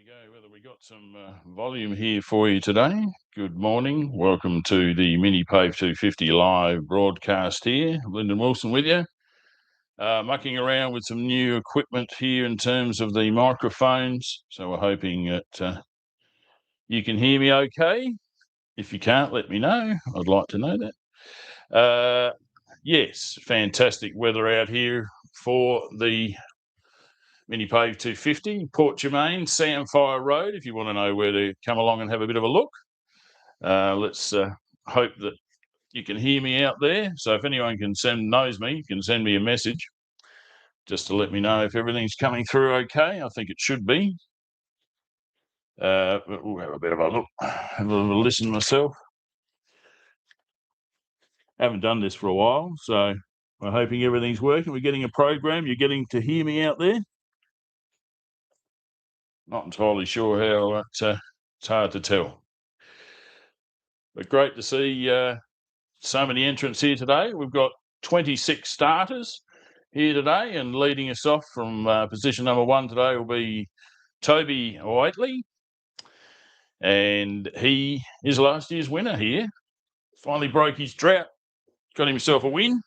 go. Whether we got some volume here for you today. Good morning. Welcome to the MiniPave 250 live broadcast here. Lyndon Wilson with you. Mucking around with some new equipment here in terms of the microphones. So we're hoping that you can hear me okay. If you can't, let me know. I'd like to know that. Yes, fantastic weather out here for the MiniPave 250, Port Germein, Samfire Road, if you want to know where to come along and have a bit of a look. Let's hope that you can hear me out there. So if anyone knows me, you can send me a message just to let me know if everything's coming through okay. I think it should be. We'll have a bit of a look, have a little listen myself. Haven't done this for a while, so we're hoping everything's working. We're getting a program. You're getting to hear me out there. Not entirely sure how it's hard to tell. But great to see so many entrants here today. We've got 26 starters here today, and leading us off from position number 1 today will be Toby Whiteley. And he is last year's winner here. Finally broke his drought, got himself a win.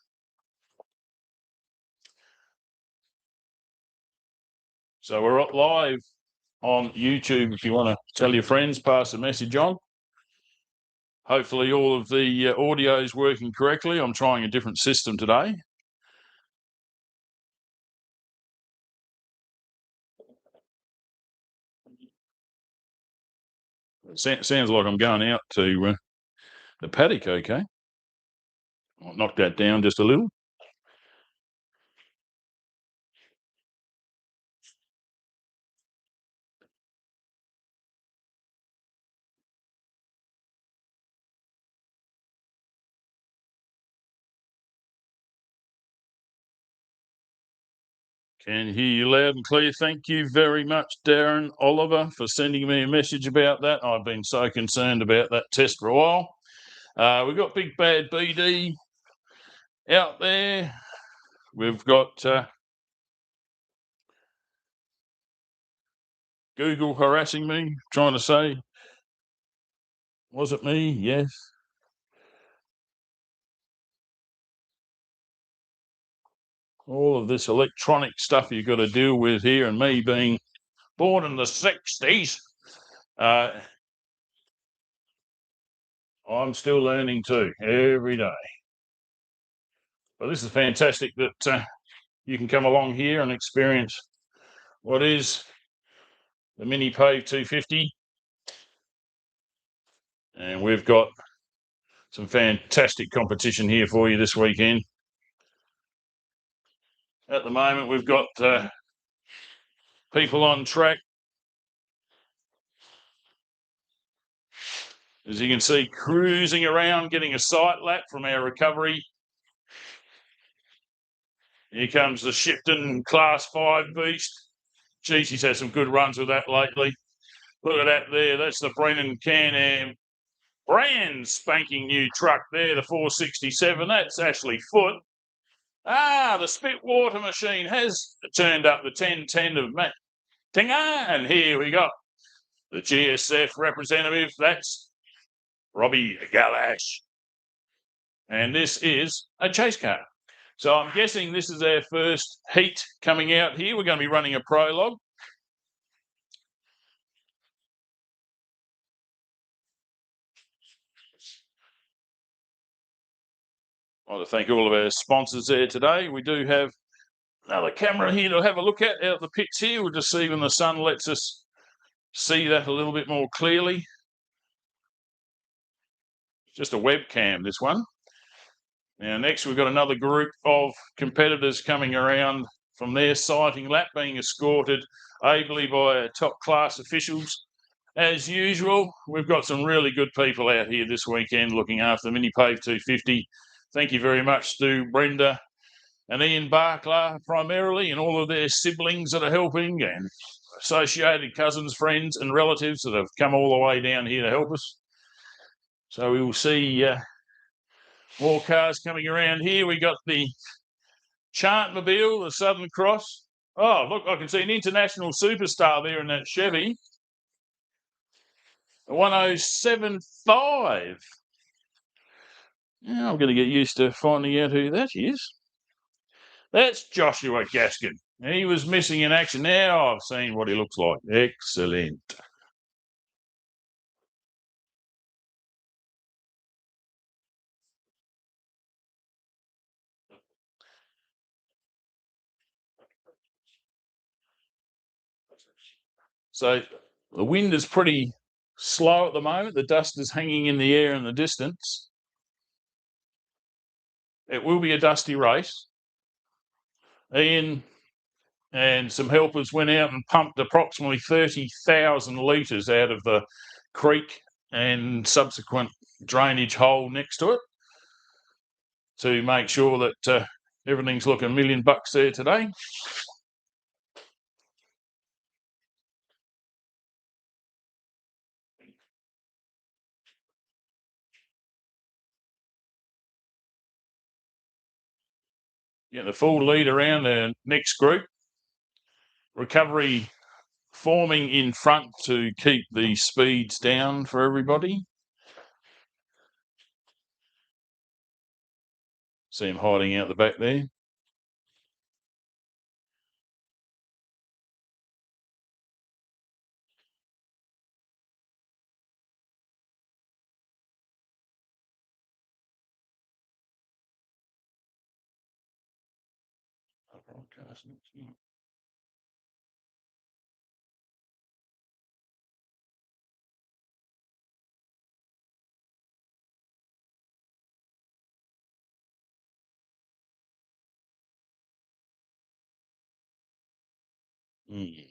So we're live on YouTube. If you want to tell your friends, pass the message on. Hopefully all of the audio is working correctly. I'm trying a different system today. Sounds like I'm going out to the paddock, okay. I'll knock that down just a little. Can hear you loud and clear. Thank you very much, Darren Oliver, for sending me a message about that. I've been so concerned about that test for a while. We've got Big Bad BD out there. We've got Google harassing me, trying to say, was it me? Yes. All of this electronic stuff you've got to deal with here, and me being born in the 60s, I'm still learning too, every day. But this is fantastic that you can come along here and experience what is the MiniPave 250. And we've got some fantastic competition here for you this weekend. At the moment, we've got people on track. As you can see, cruising around, getting a sight lap from our recovery. Here comes the Shipton Class 5 beast. Geez, he's had some good runs with that lately. Look at that there. That's the Brennan Can-Am brand spanking new truck there, the 467. That's Ashley Foote. The Spitwater machine has turned up, the 1010 of Matt Tinger. And here we got the GSF representative. That's Robbie Galash. And this is a chase car. So I'm guessing this is our first heat coming out here. We're going to be running a prologue. I want to thank all of our sponsors there today. We do have another camera here to have a look at out the pits here. We'll just see when the sun lets us see that a little bit more clearly. Just a webcam, this one. Now, next we've got another group of competitors coming around from their sighting lap, being escorted ably by top class officials. As usual, we've got some really good people out here this weekend looking after the MiniPave 250. Thank you very much to Brenda and Ian Barkler primarily, and all of their siblings that are helping, and associated cousins, friends and relatives that have come all the way down here to help us. So we will see more cars coming around here. We got the Chartmobile, the Southern Cross. Oh, look, I can see an international superstar there in that Chevy. 1075. Yeah, I'm going to get used to finding out who that is. That's Joshua Gaskin. He was missing in action. Now I've seen what he looks like. Excellent. So the wind is pretty slow at the moment. The dust is hanging in the air in the distance. It will be a dusty race. Ian and some helpers went out and pumped approximately 30,000 litres out of the creek and subsequent drainage hole next to it to make sure that everything's looking $1,000,000 there today. Get the full lead around the next group. Recovery forming in front to keep the speeds down for everybody. See him hiding out the back there. Mm.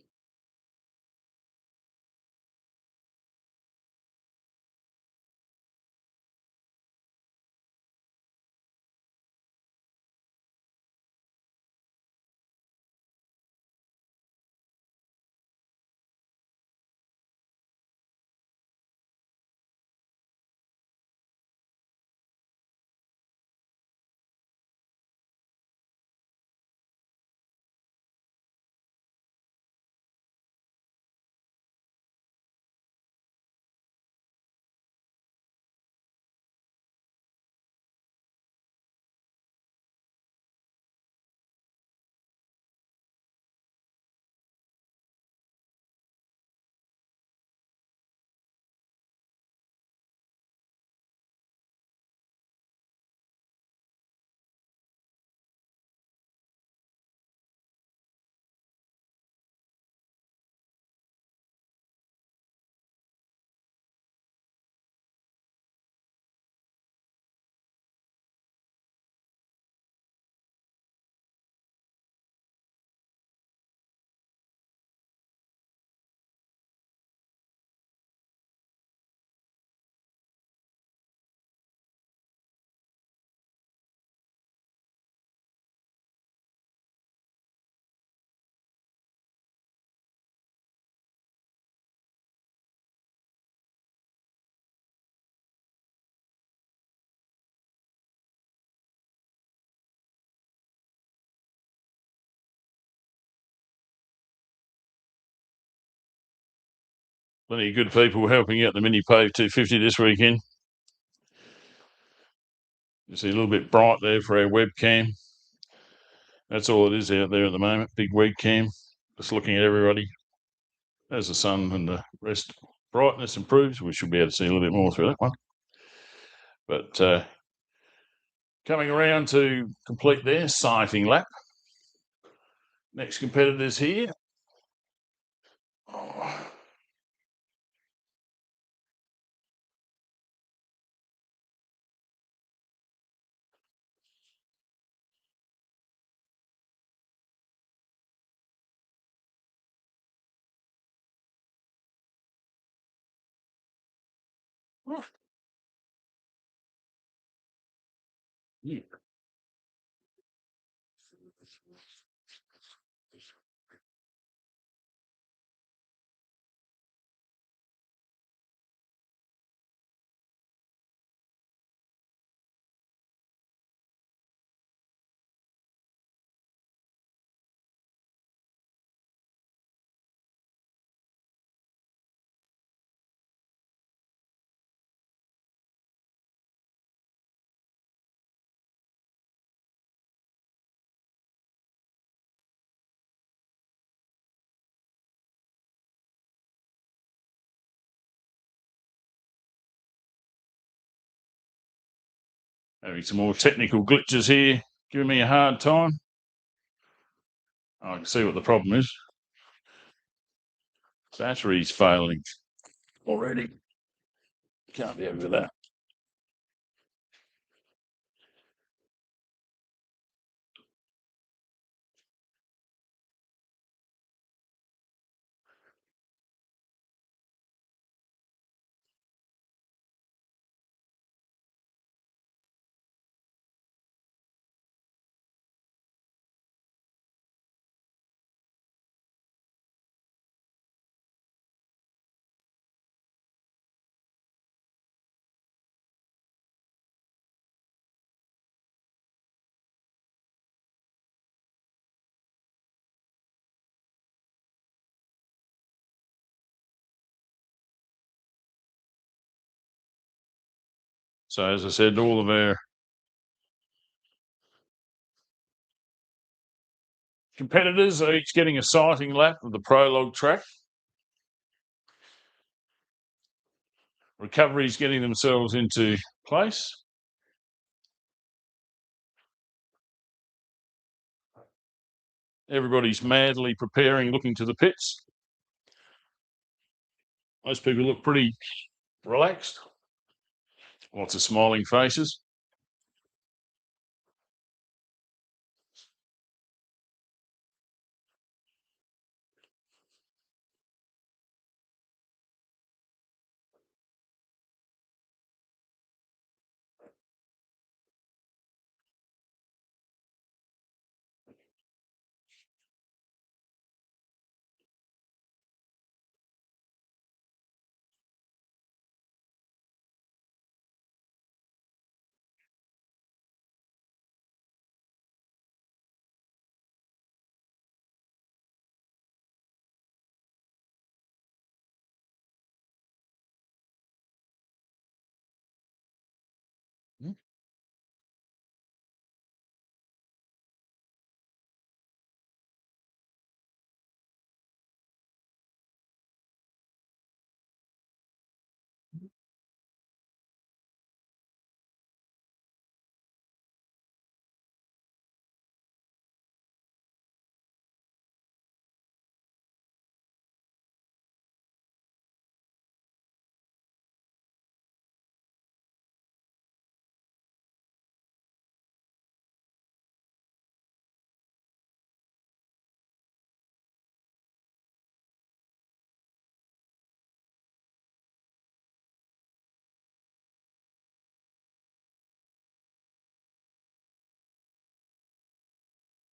Plenty of good people helping out the MiniPave 250 this weekend. You see a little bit bright there for our webcam. That's all it is out there at the moment. Big webcam. Just looking at everybody. As the sun and the rest brightness improves, we should be able to see a little bit more through that one. But coming around to complete their sighting lap. Next competitors here. Oh. Yeah. Having some more technical glitches here, giving me a hard time. I can see what the problem is. Battery's failing already. Can't be over that. So as I said, all of our competitors are each getting a sighting lap of the prologue track. Recovery's getting themselves into place. Everybody's madly preparing, looking to the pits. Most people look pretty relaxed. Lots of smiling faces.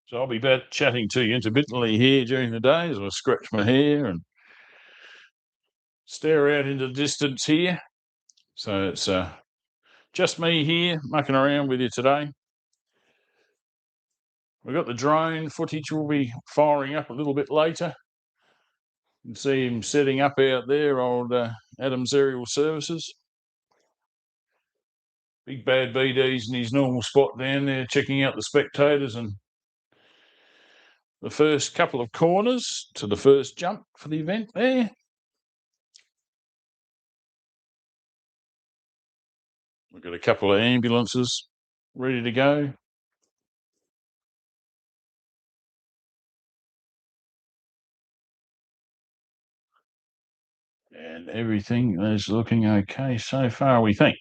So I'll be back chatting to you intermittently here during the day as I scratch my hair and stare out into the distance here. So it's just me here mucking around with you today. We've got the drone footage we'll be firing up a little bit later. You can see him setting up out there, old Adam's Aerial Services. Big bad BD's in his normal spot down there, checking out the spectators and the first couple of corners to the first jump for the event there. We've got a couple of ambulances ready to go. And everything is looking okay so far, we think.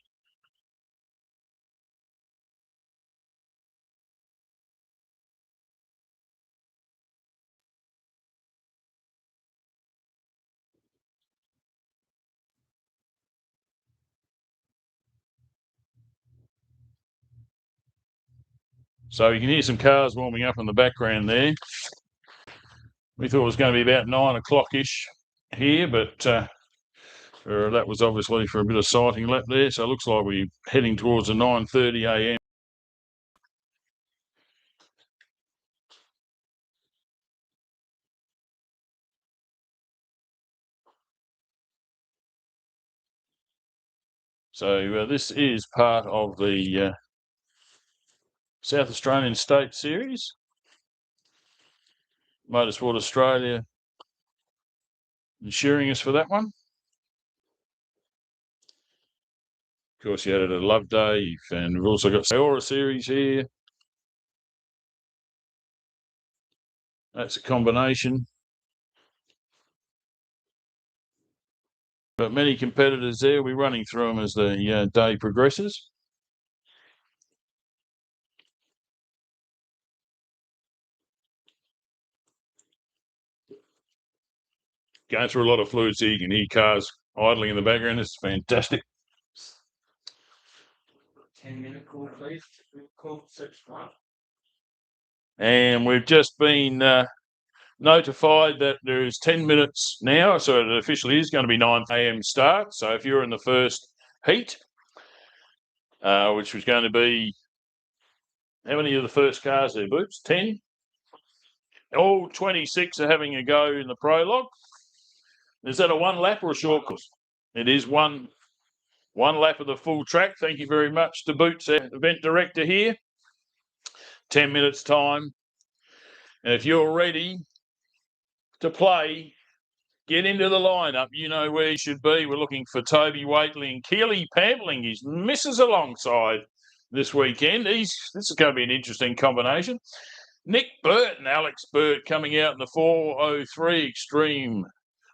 So you can hear some cars warming up in the background there. We thought it was going to be about 9 o'clock-ish here, but that was obviously for a bit of sighting lap there. So it looks like we're heading towards the 9:30 a.m. So this is part of the South Australian State Series. Motorsport Australia insuring us for that one. Of course, you had it at Love Day, and we've also got Aura Series here. That's a combination. But many competitors there. We're running through them as the day progresses. Going through a lot of fluids here. You can hear cars idling in the background. It's fantastic. 10-minute call, please. Call 6-1. And we've just been notified that there is 10 minutes now, so it officially is going to be 9 a.m. start. So if you're in the first heat, which was going to be, how many of the first cars there, Boots? 10? All 26 are having a go in the prologue. Is that a one lap or a short course? It is one lap of the full track. Thank you very much to Boots, our event director here. 10 minutes time. And if you're ready to play, get into the lineup. You know where you should be. We're looking for Toby Waitley and Keely Pampling. His misses alongside this weekend. This is going to be an interesting combination. Nick Burt and Alex Burt coming out in the 403 Extreme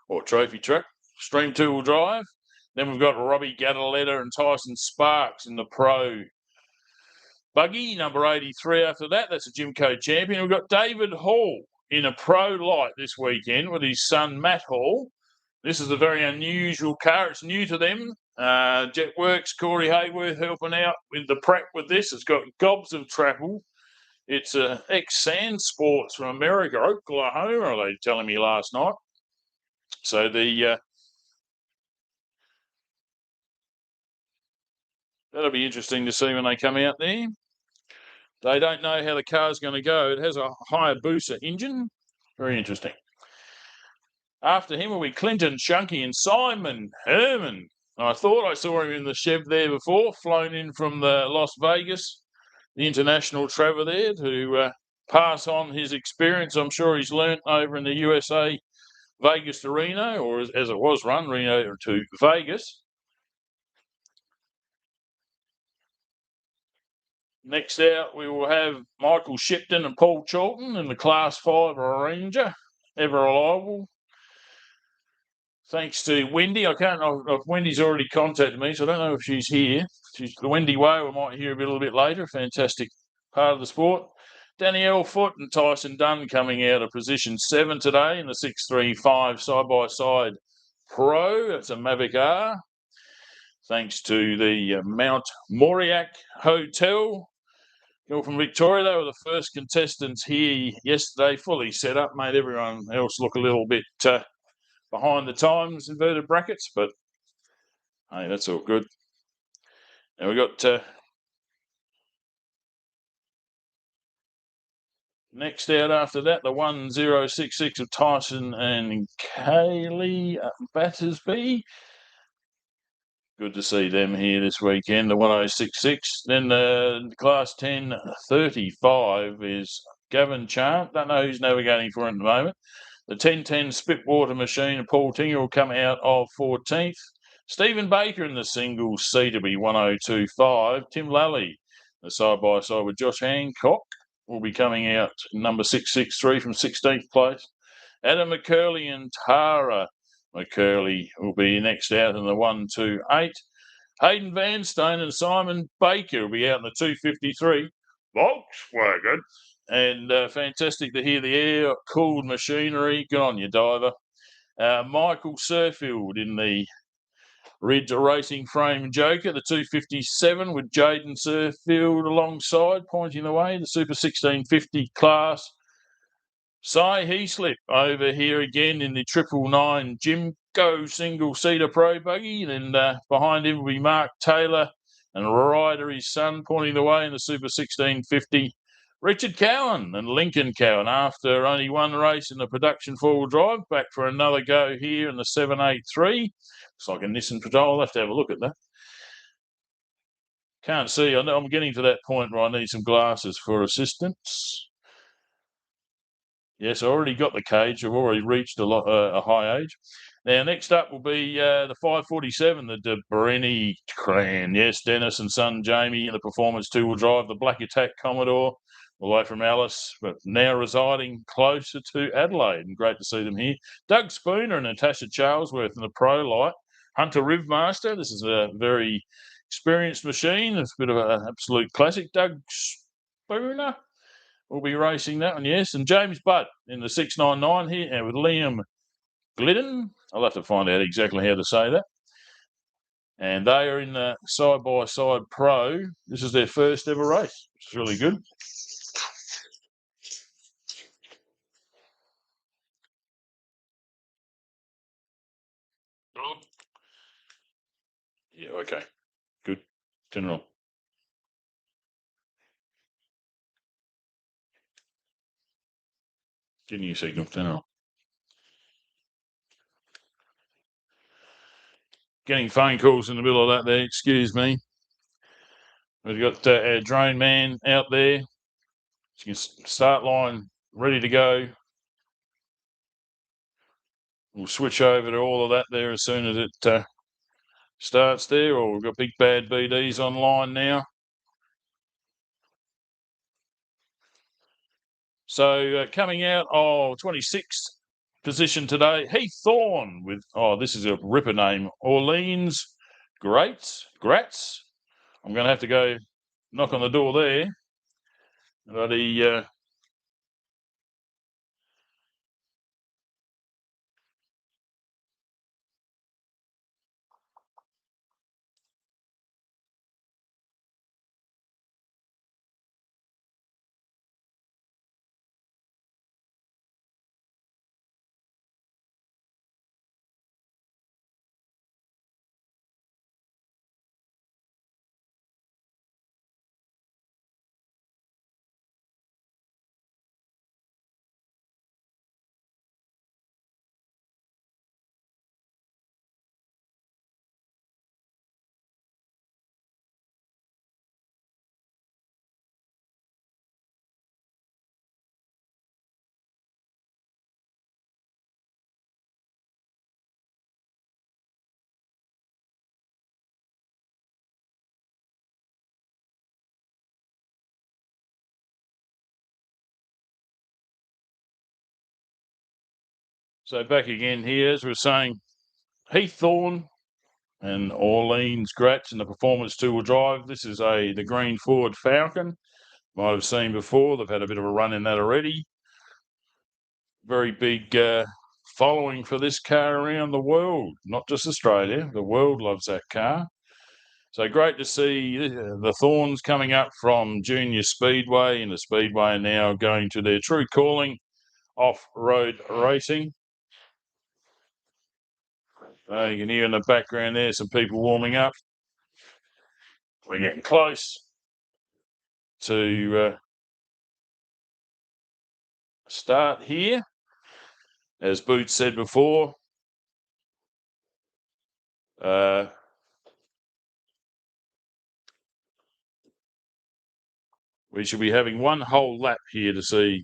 or Trophy Truck, Extreme two-wheel drive. Then we've got Robbie Gadaletta and Tyson Sparks in the Pro Buggy, number 83 after that. That's a Jimco champion. We've got David Hall in a Pro Light this weekend with his son, Matt Hall. This is a very unusual car. It's new to them. Jetworks, Corey Hayworth helping out with the prep with this. It's got gobs of travel. It's ex-Sand Sports from America, Oklahoma, they telling me last night. So that'll be interesting to see when they come out there. They don't know how the car's going to go. It has a Hayabusa engine. Very interesting. After him will be Clinton Shunky and Simon Herman. I thought I saw him in the Chev there before, flown in from the Las Vegas, the international travel there to pass on his experience. I'm sure he's learnt over in the USA, Vegas to Reno, or as it was run, Reno to Vegas. Next out, we will have Michael Shipton and Paul Charlton in the Class 5 Ranger, ever reliable. Thanks to Wendy. I can't know if Wendy's already contacted me, so I don't know if she's here. She's the Wendy Way. We might hear a little bit later. Fantastic part of the sport. Danielle Foote and Tyson Dunn coming out of position 7 today in the 635 side-by-side Pro. That's a Mavic R. Thanks to the Mount Moriac Hotel. Girl from Victoria, they were the first contestants here yesterday, fully set up, made everyone else look a little bit behind the times, inverted brackets, but hey, that's all good. Now we got next out after that, the 1066 of Tyson and Kaylee Battersby. Good to see them here this weekend, the 1066. Then the Class 10 35 is Gavin Chant. Don't know who's navigating for him at the moment. The 1010 Spitwater Machine and Paul Tinger will come out of 14th. Stephen Baker in the single C to be 1025. Tim Lally, the side-by-side with Josh Hancock, will be coming out number 663 from 16th place. Adam McCurley and Tara McCurley will be next out in the 128. Hayden Vanstone and Simon Baker will be out in the 253 Volkswagen. And fantastic to hear the air-cooled machinery. Good on you, diver. Michael Surfield in the Ridge Racing Frame Joker, the 257 with Jaden Surfield alongside, pointing the way, the Super 1650 class. Cy Heaslip over here again in the 999 Jimco single-seater Pro Buggy. Then behind him will be Mark Taylor and Ryder, his son, pointing the way in the Super 1650. Richard Cowan and Lincoln Cowan, after only one race in the production four-wheel drive, back for another go here in the 783. Looks like a Nissan Patrol. I'll have to have a look at that. Can't see. I'm getting to that point where I need some glasses for assistance. Yes, I already got the cage. I've already reached a high age. Now, next up will be the 547, the De Brenny Cran. Yes, Dennis and son Jamie in the Performance 2-wheel drive, the Black Attack Commodore, all the way from Alice, but now residing closer to Adelaide. And great to see them here. Doug Spooner and Natasha Charlesworth in the Pro Light. Hunter Rivmaster, this is a very experienced machine. It's a bit of an absolute classic. Doug Spooner will be racing that one, yes. And James Butt in the 699 here, and with Liam Glidden. I'll have to find out exactly how to say that. And they are in the side-by-side pro. This is their first ever race, which is really good. Yeah, okay. Good. Turn it on. Getting your signal. Turn it on. Getting phone calls in the middle of that there. Excuse me. We've got our drone man out there. Start line ready to go. We'll switch over to all of that there as soon as it starts there. Or we've got Big Bad BDs online now. So coming out of 26th position today, Heath Thorne with, this is a ripper name, Orleans Gratz. I'm going to have to go knock on the door there. But so back again here, as we were saying, Heath Thorne and Orleans Gratz in the Performance 2-wheel drive. This is the green Ford Falcon. Might have seen before. They've had a bit of a run in that already. Very big following for this car around the world, not just Australia. The world loves that car. So great to see the Thorns coming up from Junior Speedway into Speedway, now going to their true calling, off-road racing. You can hear in the background there some people warming up. We're getting close to start here. As Boots said before, we should be having one whole lap here to see.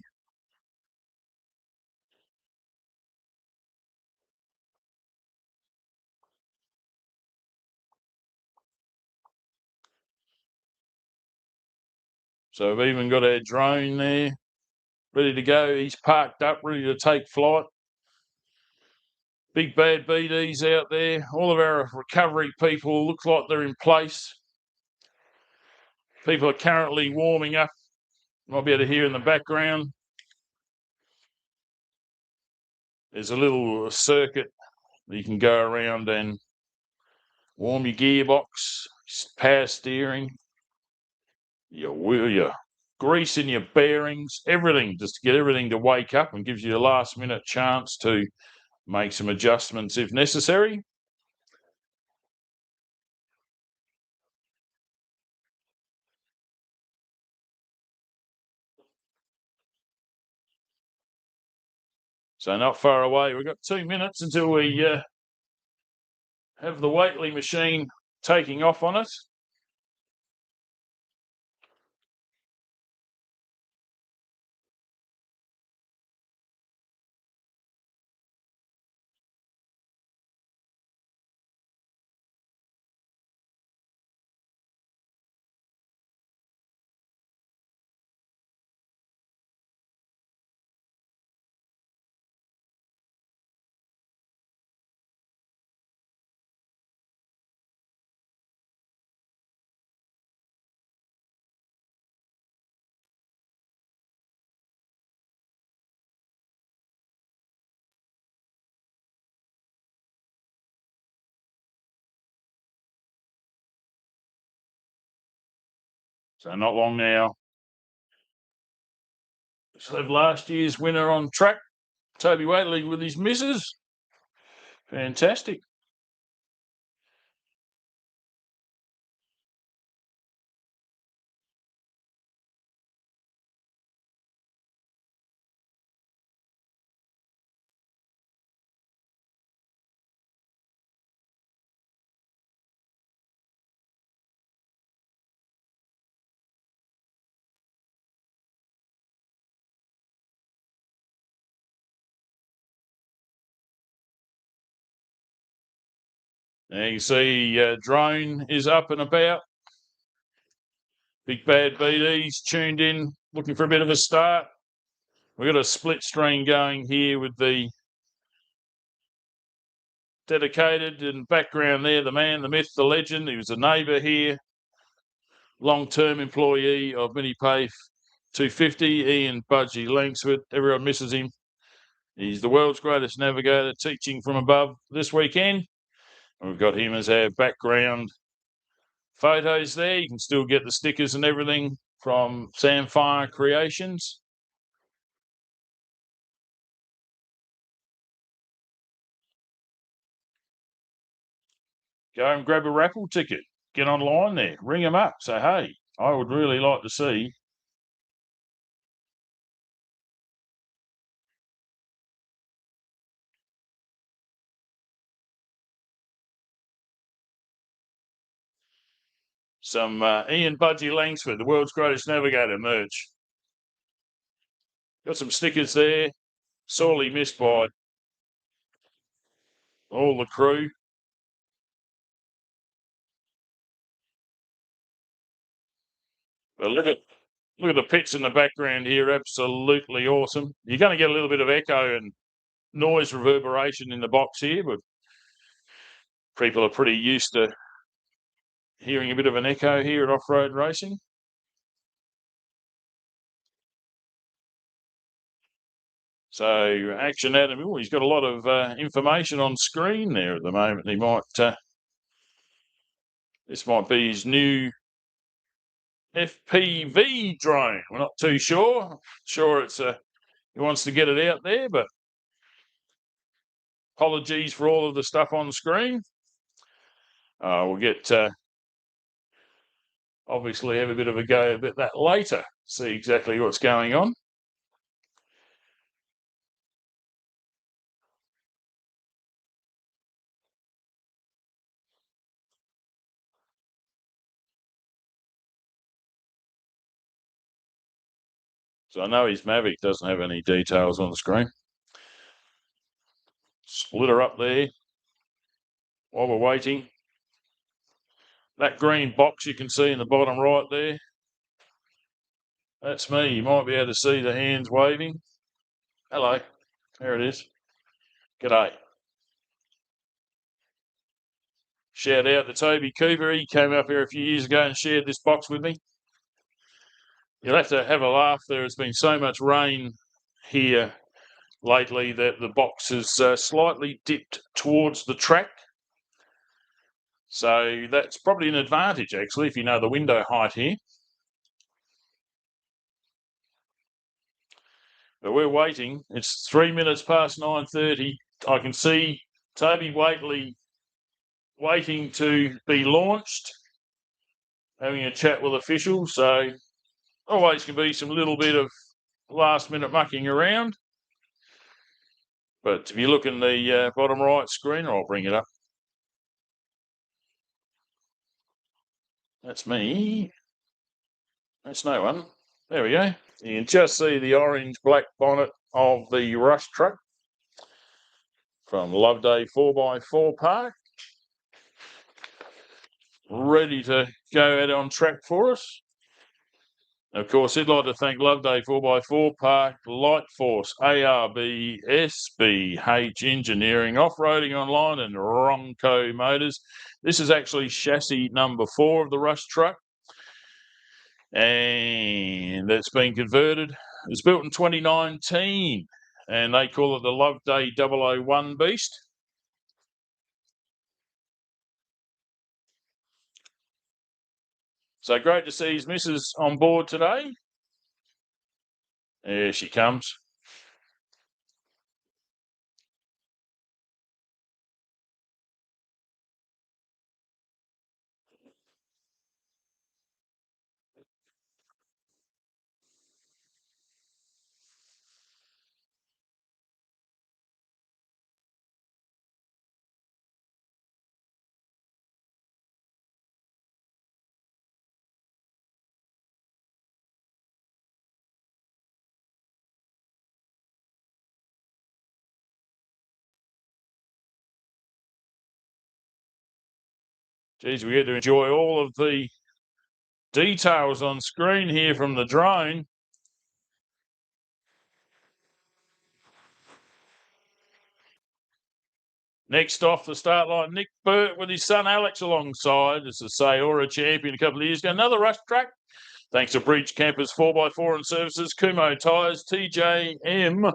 So we've even got our drone there ready to go. He's parked up, ready to take flight. Big Bad BD's out there. All of our recovery people look like they're in place. People are currently warming up. Might be able to hear in the background. There's a little circuit that you can go around and warm your gearbox, power steering, your wheel, your grease in your bearings, everything, just to get everything to wake up, and gives you a last minute chance to make some adjustments if necessary. So not far away. We've got 2 minutes until we have the Waitley machine taking off on us. So not long now. So have last year's winner on track, Toby Waitley with his misses. Fantastic. Now you can see drone is up and about. Big Bad BD's tuned in, looking for a bit of a start. We've got a split screen going here with the dedicated and background there, the man, the myth, the legend. He was a neighbour here, long-term employee of MiniPave 250, Ian Budgie Langsford. Everyone misses him. He's the world's greatest navigator, teaching from above this weekend. And we've got him as our background photos there. You can still get the stickers and everything from Samfire Creations. Go and grab a raffle ticket. Get online there. Ring them up. Say, hey, I would really like to see some Ian Budgie Langsford, the world's greatest navigator merch. Got some stickers there. Sorely missed by all the crew. But look at the pits in the background here. Absolutely awesome. You're going to get a little bit of echo and noise reverberation in the box here, but people are pretty used to hearing a bit of an echo here at off-road racing. So Action Adam, he's got a lot of information on screen there at the moment. He might, this might be his new FPV drone. We're not too sure. Sure, it's he wants to get it out there, but apologies for all of the stuff on screen. We'll get obviously have a bit of a go at that later. See exactly what's going on. So I know his Mavic doesn't have any details on the screen. Split her up there while we're waiting. That green box you can see in the bottom right there, that's me. You might be able to see the hands waving. Hello. There it is. G'day. Shout out to Toby Cooper. He came up here a few years ago and shared this box with me. You'll have to have a laugh. There has been so much rain here lately that the box has slightly dipped towards the track. So that's probably an advantage, actually, if you know the window height here. But we're waiting. It's 3 minutes past 9:30. I can see Toby Waitley waiting to be launched, having a chat with officials. So always can be some little bit of last minute mucking around. But if you look in the bottom right screen, I'll bring it up. That's me. That's no one. There we go. You can just see the orange-black bonnet of the Rush truck from Loveday 4x4 Park. Ready to go out on track for us. Of course, I'd like to thank Loveday 4x4 Park, Light Force, ARB, SBH Engineering, Off-Roading Online and Ronco Motors. This is actually chassis number 4 of the Rush truck. And that's been converted. It was built in 2019 and they call it the Loveday 001 Beast. So great to see his missus on board today. There she comes. Geez, we get to enjoy all of the details on screen here from the drone. Next off the start line, Nick Burt with his son Alex alongside. As I say, Aura champion a couple of years ago. Another rush track. Thanks to Breach Campers 4x4 and Services, Kumo Tyres, TJM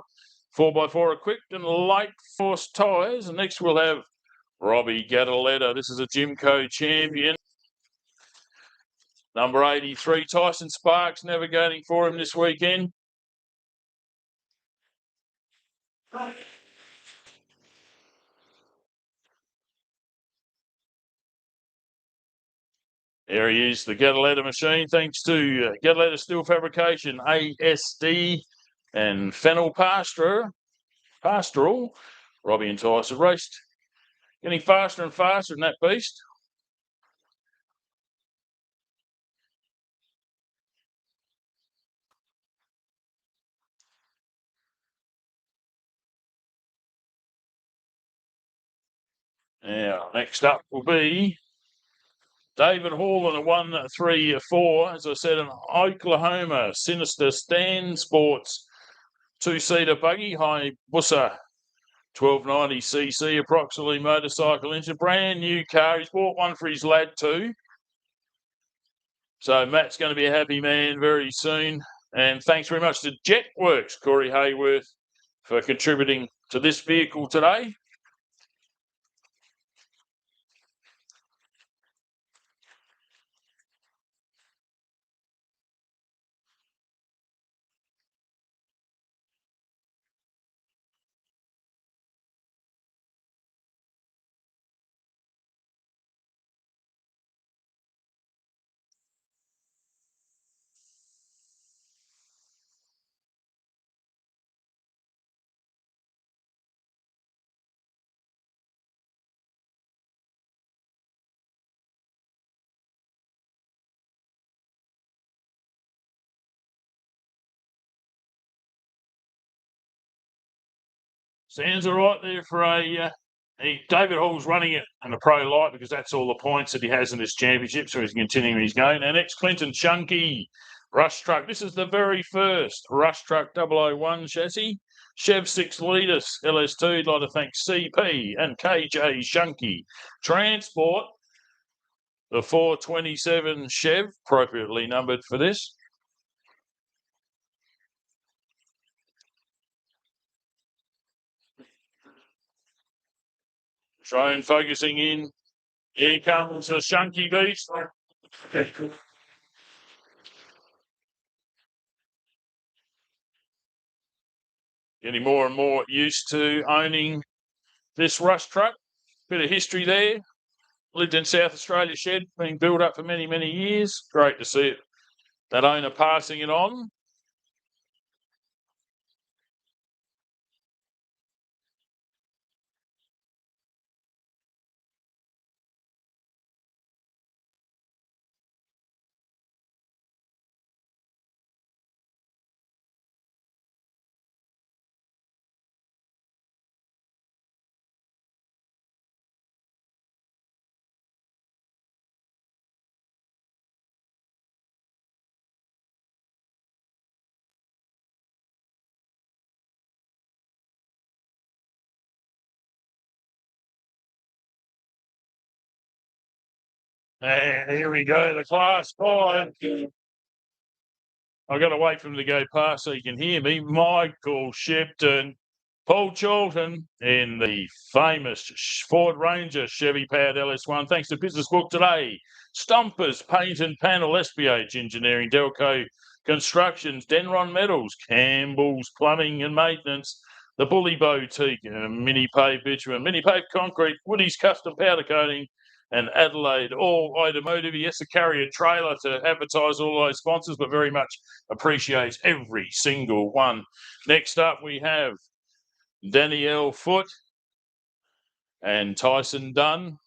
4x4 equipped and Light Force Tyres. And next we'll have Robbie Gadaletta. This is a Jimco champion. Number 83, Tyson Sparks navigating for him this weekend. There he is, the Gadaletta machine, thanks to Gadaletta Steel Fabrication, ASD, and Fennel Pastoral. Robbie and Tyson raced. Getting faster and faster in that beast. Now, next up will be David Hall in a 134, as I said, an Oklahoma Sinister Stand Sports two-seater buggy, Hayabusa 1290cc, approximately motorcycle engine, brand new car. He's bought one for his lad too. So Matt's going to be a happy man very soon. And thanks very much to Jetworks, Corey Hayworth, for contributing to this vehicle today. Sounds all right there for David Hall's running it in the pro light because that's all the points that he has in this championship, so he's continuing his game. And next, Clinton Chunky Rush Truck. This is the very first Rush Truck 001 chassis. Chev 6 litres LS2. I'd like to thank CP and KJ Shunky Transport. The 427 Chev, appropriately numbered for this. Drone focusing in. Here comes the Shunky beast. Getting more and more used to owning this rush truck. Bit of history there. Lived in South Australia shed, being built up for many, many years. Great to see it. That owner passing it on. And here we go, the Class 5. I've got to wait for him to go past so you can hear me. Michael Shipton Paul Charlton in the famous Ford Ranger Chevy powered LS1. Thanks to Business Book today. Stumpers, Paint and Panel, SPH Engineering, Delco Constructions, Denron Metals, Campbell's Plumbing and Maintenance, the Bully Boutique, MiniPave Bitumen, MiniPave Concrete, Woody's Custom Powder Coating, and Adelaide All Automotive. Yes, to carry a trailer to advertise all those sponsors, but very much appreciates every single one. Next up, we have Danielle Foote and Tyson Dunn.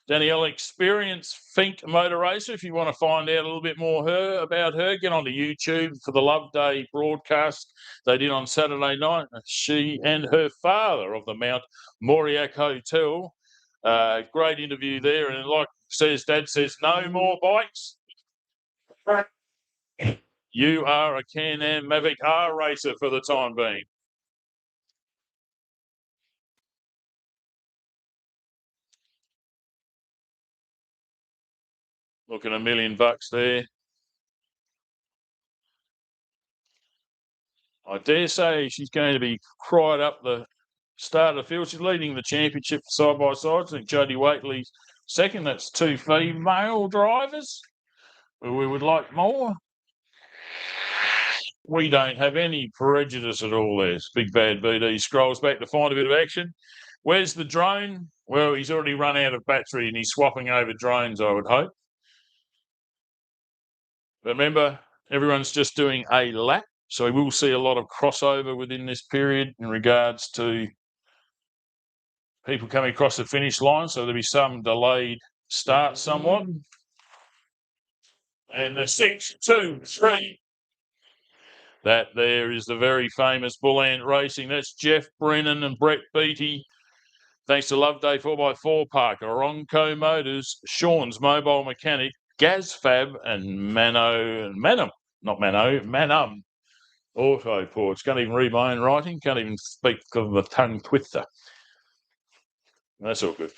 Danielle, experienced Fink motor racer. If you want to find out a little bit more about her, get onto YouTube for the Love Day broadcast they did on Saturday night. She and her father of the Mount Moriac Hotel. Great interview there. And like Dad says, no more bikes. You are a Can-Am Mavic R racer for the time being. Looking $1 million there. I dare say she's going to be cried up the start of the field. She's leading the championship side by side. I think Jodie Waitley's second. That's 2 female drivers. We would like more. We don't have any prejudice at all there. Big Bad BD scrolls back to find a bit of action. Where's the drone? Well, he's already run out of battery and he's swapping over drones, I would hope. But remember, everyone's just doing a lap. So we will see a lot of crossover within this period in regards to people coming across the finish line. So there'll be some delayed start somewhat. And the 6, 2, 3. That there is the very famous Bull Ant Racing. That's Jeff Brennan and Brett Beattie. Thanks to Loveday 4x4 Park, Oronco Motors, Sean's Mobile Mechanic, Gazfab, and Manum Auto Ports. Can't even read my own writing. Can't even speak of the tongue twister. That's all good.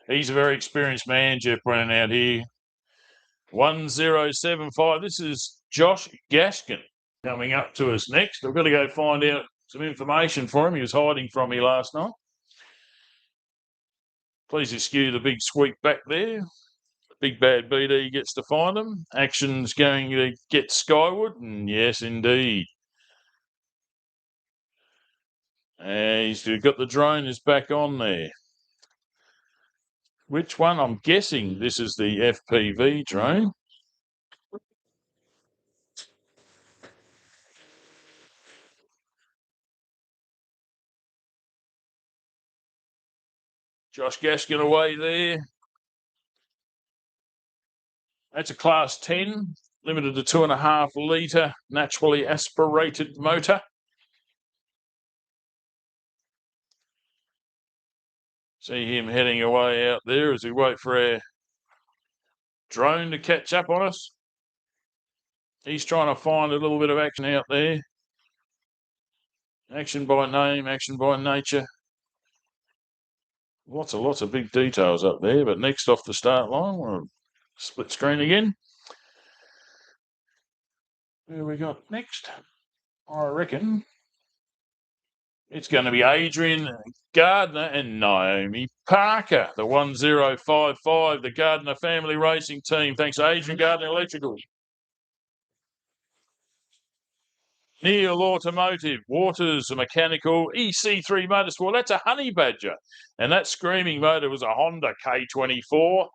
He's a very experienced man, Jeff Brennan out here. 1075. This is Josh Gaskin coming up to us next. I've got to go find out some information for him. He was hiding from me last night. Please excuse the big sweep back there. Big Bad BD gets to find them. Action's going to get skyward, and yes, indeed. And he's got the drone is back on there. Which one? I'm guessing this is the FPV drone. Josh Gaskin away there. That's a Class 10, limited to 2.5 litre, naturally aspirated motor. See him heading away out there as we wait for our drone to catch up on us. He's trying to find a little bit of action out there. Action by name, action by nature. Lots of big details up there, but next off the start line, we'll split screen again. Who we got next? I reckon it's going to be Adrian Gardner and Naomi Parker, the 1055, the Gardner Family Racing Team. Thanks, Adrian Gardner Electrical. Neil Automotive, Waters Mechanical, EC3 Motorsport. That's a Honey Badger. And that screaming motor was a Honda K24.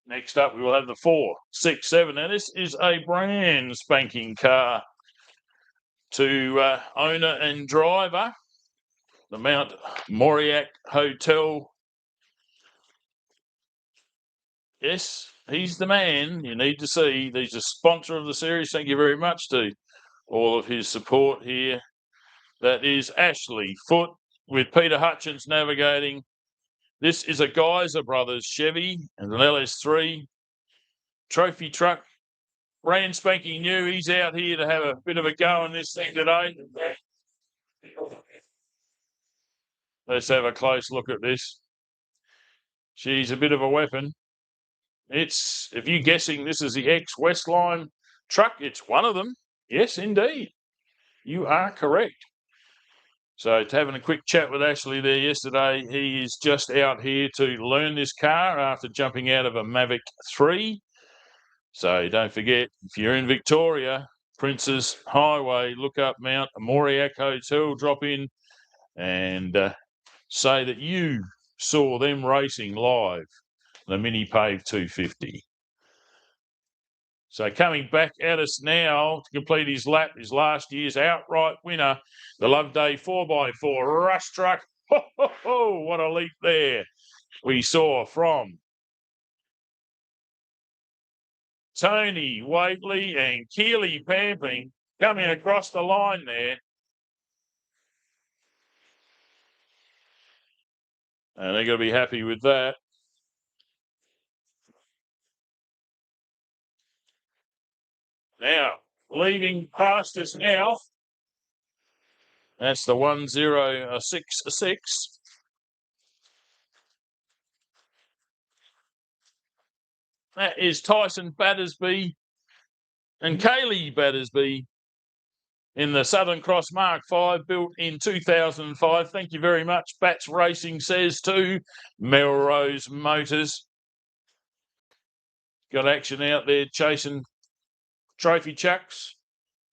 Next up, we will have the 4, 6, 7. Now, this is a brand spanking car to owner and driver. The Mount Moriac Hotel. Yes, he's the man you need to see. He's a sponsor of the series. Thank you very much to all of his support here. That is Ashley Foote with Peter Hutchins navigating. This is a Geyser Brothers Chevy and an LS3 trophy truck. Brand spanking new. He's out here to have a bit of a go in this thing today. Let's have a close look at this. She's a bit of a weapon. It's, if you're guessing this is the ex-Westline truck, it's one of them. Yes, indeed. You are correct. So having a quick chat with Ashley there yesterday, he is just out here to learn this car after jumping out of a Mavic 3. So don't forget, if you're in Victoria, Princes Highway, look up Mount Moriac Hotel, drop in and say that you saw them racing live, the MiniPave 250. So coming back at us now to complete his lap, his last year's outright winner, the Loveday 4x4 Rush Truck. Ho, ho, ho, what a leap there we saw from Tony Waitley and Keely Pamping coming across the line there. And they're going to be happy with that. Now, leaving past us now, that's the 1066. That is Tyson Battersby and Kaylee Battersby in the Southern Cross Mark V, built in 2005. Thank you very much. Bats Racing says to Melrose Motors. Got action out there chasing trophy chucks.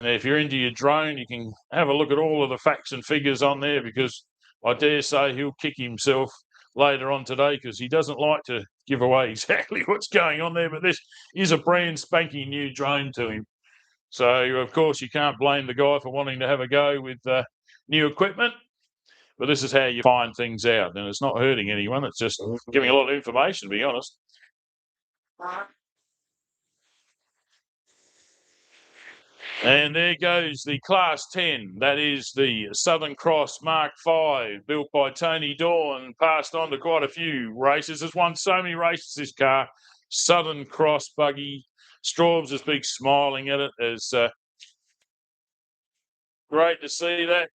And if you're into your drone, you can have a look at all of the facts and figures on there, because I dare say he'll kick himself later on today because he doesn't like to give away exactly what's going on there. But this is a brand spanking new drone to him. So, of course, you can't blame the guy for wanting to have a go with new equipment. But this is how you find things out. And it's not hurting anyone. It's just giving a lot of information, to be honest. And there goes the Class 10. That is the Southern Cross Mark V, built by Tony Dawn, passed on to quite a few races. Has won so many races, this car. Southern Cross buggy. Straubs is big smiling at it. It's great to see that.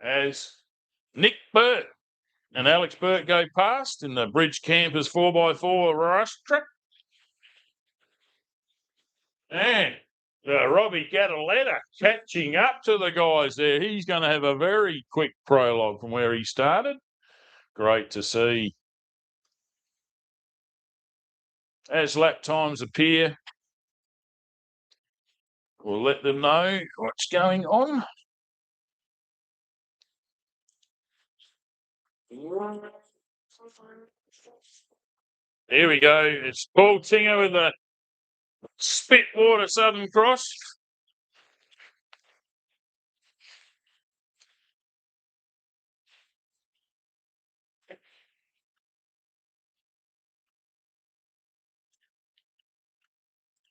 As Nick Burt and Alex Burt go past in the Bridge Campers 4x4 Rush Truck. And Robbie Gataletta catching up to the guys there. He's going to have a very quick prologue from where he started. Great to see. As lap times appear, we'll let them know what's going on. Here we go. It's Paul Tinger with the Spitwater Southern Cross.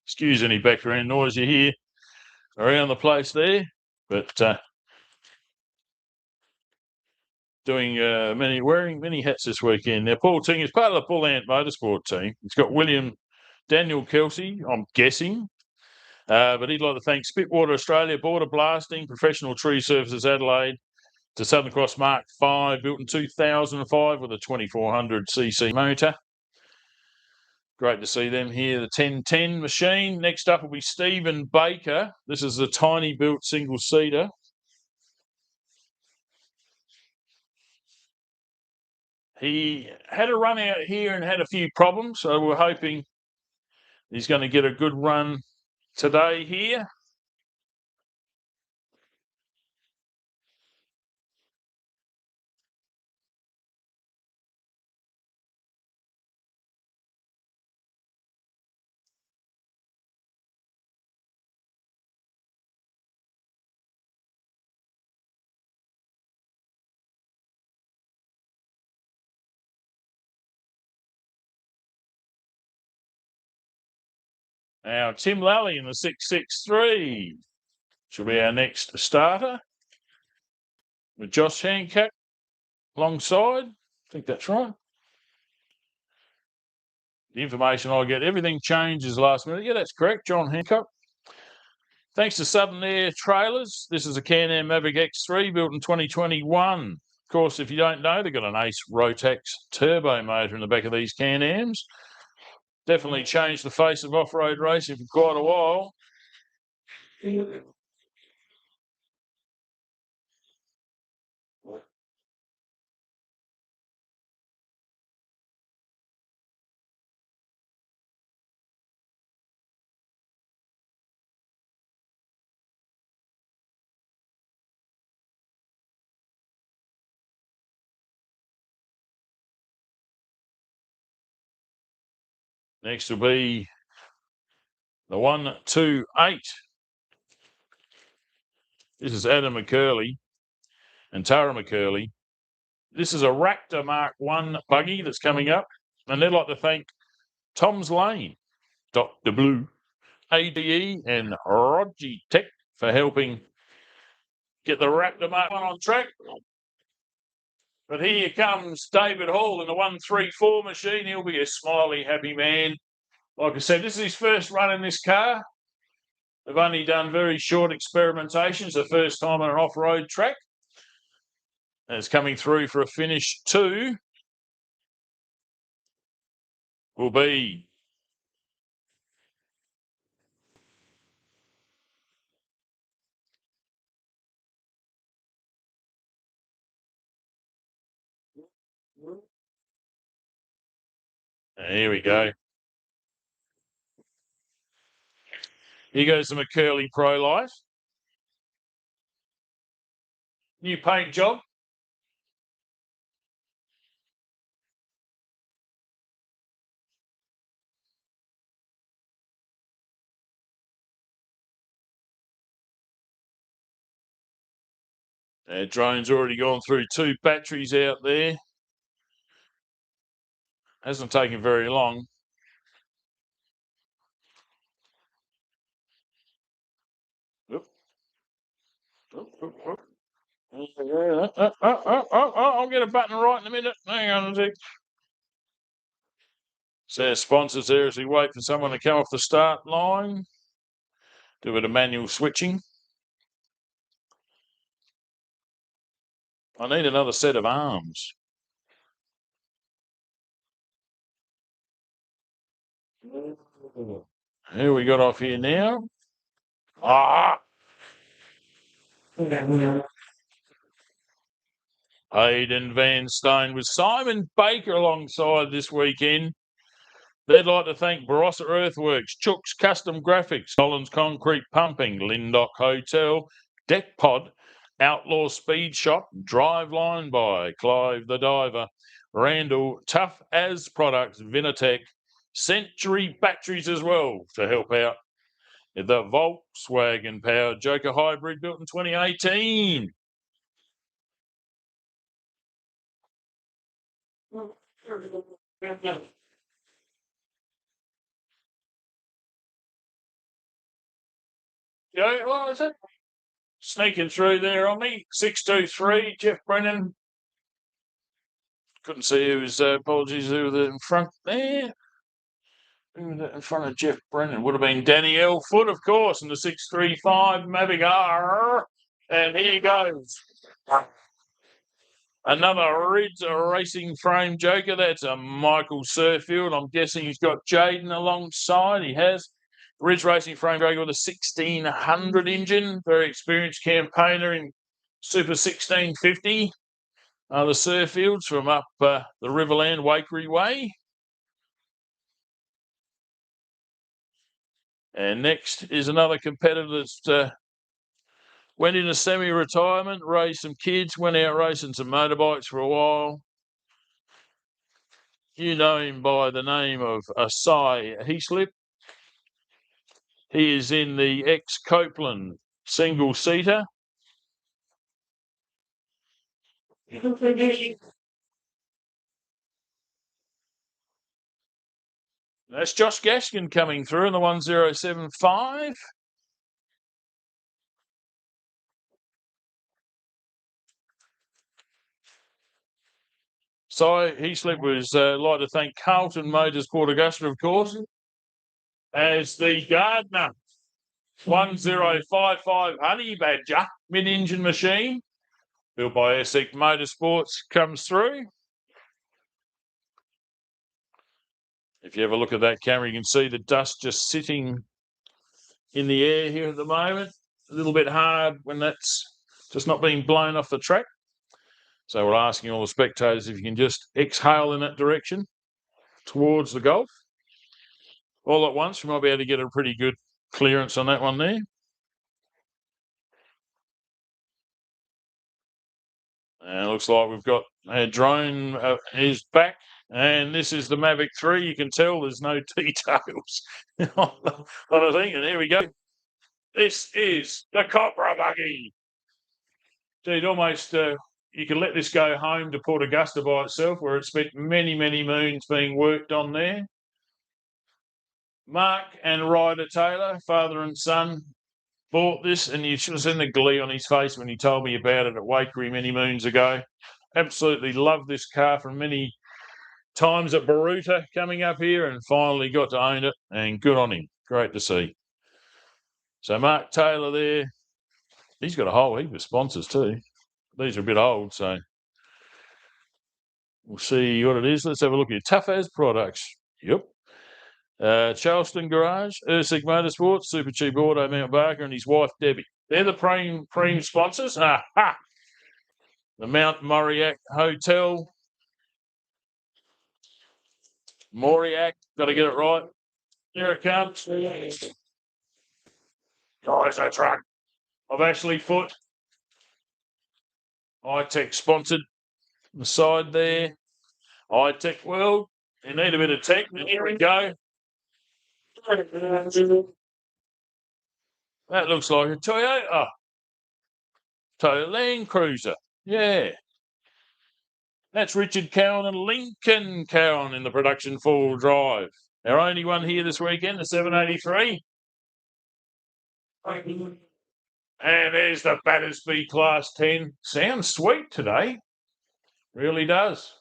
Excuse any background noise you hear around the place there, but wearing many hats this weekend. Now, Paul Ting is part of the Bull Ant Motorsport team. He's got Daniel Kelsey, I'm guessing, but he'd like to thank Spitwater Australia, Border Blasting, Professional Tree Services Adelaide, to Southern Cross Mark V, built in 2005 with a 2400cc motor. Great to see them here, the 1010 machine. Next up will be Stephen Baker. This is the tiny built single-seater. He had a run out here and had a few problems, so we're hoping he's going to get a good run today here. Now, Tim Lally in the 663 should be our next starter, with Josh Hancock alongside. I think that's right. The information I get, everything changes last minute. Yeah, that's correct, John Hancock. Thanks to Southern Air Trailers. This is a Can-Am Mavic X3 built in 2021. Of course, if you don't know, they've got an Ace Rotax turbo motor in the back of these Can-Ams. Definitely changed the face of off-road racing for quite a while. Next will be the 128. This is Adam McCurley and Tara McCurley. This is a Raptor Mark 1 buggy that's coming up, and they'd like to thank Tom's Lane, Dr. Blue, ADE, and Rogi Tech for helping get the Raptor Mark 1 on track. But here comes David Hall in the 134 machine. He'll be a smiley, happy man. Like I said, this is his first run in this car. They've only done very short experimentations, the first time on an off-road track. And it's coming through for a finish 2. Will be here we go. Here goes the McCurley Pro Light. New paint job. Drone's already gone through 2 batteries out there. Hasn't taken very long. I'll get a button right in a minute. Hang on a sec. So sponsors there as we wait for someone to come off the start line. Do a bit of manual switching. I need another set of arms. Who we got off here now? Hayden Van Stone with Simon Baker alongside this weekend. They'd like to thank Barossa Earthworks, Chook's Custom Graphics, Collins Concrete Pumping, Lindock Hotel, Deck Pod, Outlaw Speed Shop, Driveline by Clive the Diver, Randall, Tough As Products, Vinatech, Century Batteries as well to help out. The Volkswagen powered Joker Hybrid built in 2018. Yeah, what was it? Sneaking through there on me. 623, Jeff Brennan. Couldn't see who was, apologies, who was in front there. Who was in front of Jeff Brennan? Would have been Danny L. Foot, of course, in the 635 Mavic R. And here goes. Another Rids racing frame Joker. That's a Michael Surfield. I'm guessing he's got Jaden alongside. He has. Rids racing frame Joker with a 1600 engine. Very experienced campaigner in Super 1650. The Surfields from up the Riverland Wakery Way. And next is another competitor that's went into semi-retirement, raised some kids, went out racing some motorbikes for a while. You know him by the name of Asai Heaslip. He is in the ex-Copeland single-seater. That's Josh Gaskin coming through in the 1075. So Heaslip was like to thank Carlton Motors Port Augusta, of course, as the Gardner 1055 Honey Badger mid-engine machine. built by Motorsports, comes through. If you have a look at that camera, you can see the dust just sitting in the air here at the moment. A little bit hard when that's just not being blown off the track. So we're asking all the spectators if you can just exhale in that direction towards the Gulf. All at once, we might be able to get a pretty good clearance on that one there. And it looks like we've got our drone is back. And this is the Mavic 3. You can tell there's no details on the thing. And here we go. This is the Copra buggy. Dude, almost you can let this go home to Port Augusta by itself, where it's spent many, many moons being worked on there. Mark and Ryder Taylor, father and son, bought this, and you should have seen the glee on his face when he told me about it at Wakery many moons ago. Absolutely loved this car from many times at Baruta coming up here, and finally got to own it, and good on him. Great to see. So Mark Taylor there, he's got a whole heap of sponsors too. These are a bit old, so we'll see what it is. Let's have a look here. Tough As Products. Yep. Charleston Garage, Ursig Motorsport, Super Cheap Auto, Mount Barker, and his wife Debbie. They're the Preem sponsors. Aha! The Mount Moriac Hotel. Moriac, got to get it right. Here it comes. Guys, a truck of Ashley Foot. iTech sponsored. On the side there. iTech World. You need a bit of tech. Here we go. That looks like a Toyota. Toyota Land Cruiser. Yeah. That's Richard Cowan and Lincoln Cowan in the production four-wheel drive. Our only one here this weekend, the 783. And there's the Battersby Class 10. Sounds sweet today. Really does.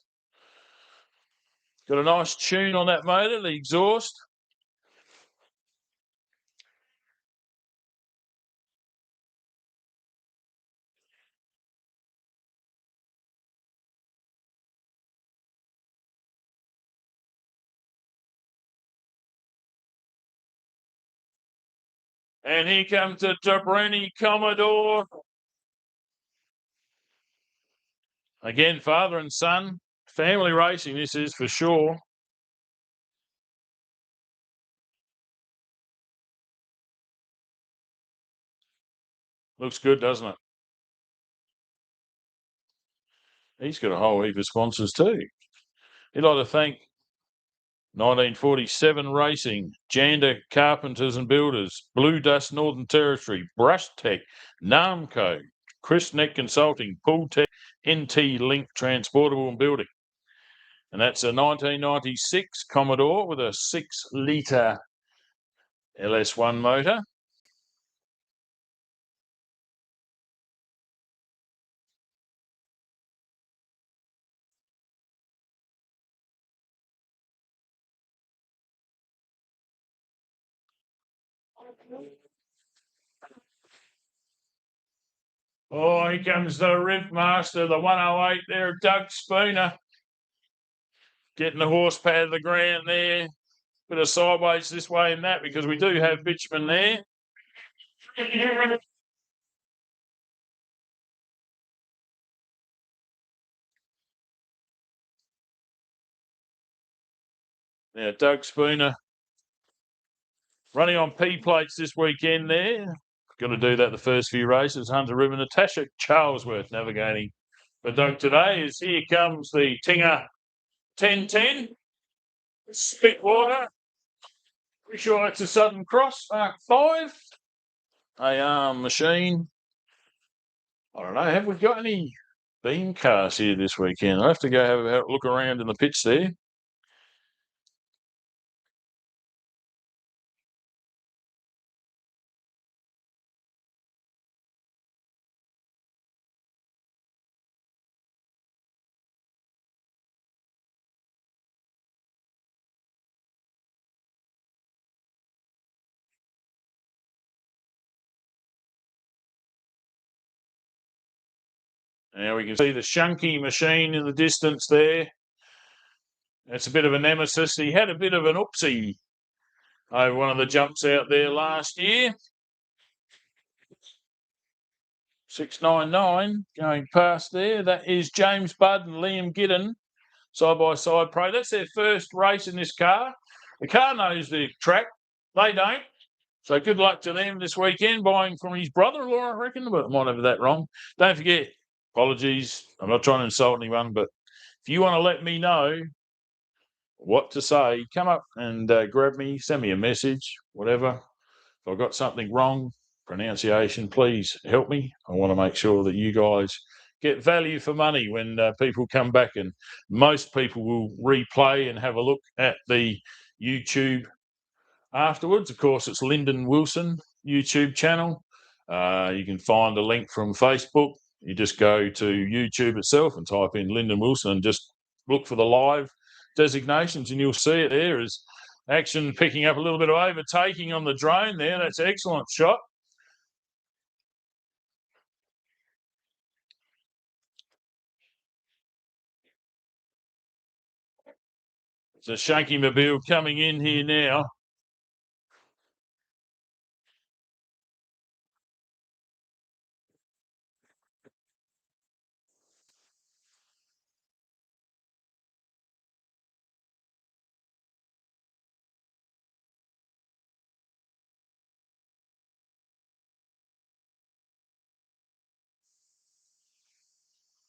Got a nice tune on that motor, the exhaust. And here comes the Tabrani Commodore. Again, father and son. Family racing, this is for sure. Looks good, doesn't it? He's got a whole heap of sponsors too. He'd like to thank 1947 Racing, Janda Carpenters and Builders, Blue Dust Northern Territory, Brush Tech, Namco, Chris Neck Consulting, Pool Tech, NT Link Transportable and Building. And that's a 1996 Commodore with a 6-litre LS1 motor. Oh, here comes the Riv Master, the 108 there, Doug Spooner. Getting the horsepower to the ground there. Bit of sideways this way and that because we do have bitumen there. Now, Doug Spooner running on P plates this weekend there. Going to do that the first few races. Hunter River, Natasha Charlesworth navigating for Doug today. As here comes the Tinger 1010. Spitwater. Pretty sure it's a Southern Cross Mark 5. A machine. I don't know. Have we got any beam cars here this weekend? I'll have to go have a look around in the pits there. Now we can see the Shunky machine in the distance there. That's a bit of a nemesis. He had a bit of an oopsie over one of the jumps out there last year. 699 going past there. That is James Budd and Liam Giddon, side-by-side pro. That's their first race in this car. The car knows the track. They don't. So good luck to them this weekend, buying from his brother-in-law, I reckon, but I might have that wrong. Don't forget, apologies, I'm not trying to insult anyone, but if you want to let me know what to say, come up and grab me, send me a message, whatever. If I've got something wrong, pronunciation, please help me. I want to make sure that you guys get value for money when people come back, and most people will replay and have a look at the YouTube afterwards. Of course, it's Lyndon Wilson YouTube channel. You can find a link from Facebook. You just go to YouTube itself and type in Lyndon Wilson and just look for the live designations, and you'll see it there as action picking up a little bit of overtaking on the drone there. That's an excellent shot. It's a Shanky Mobile coming in here now.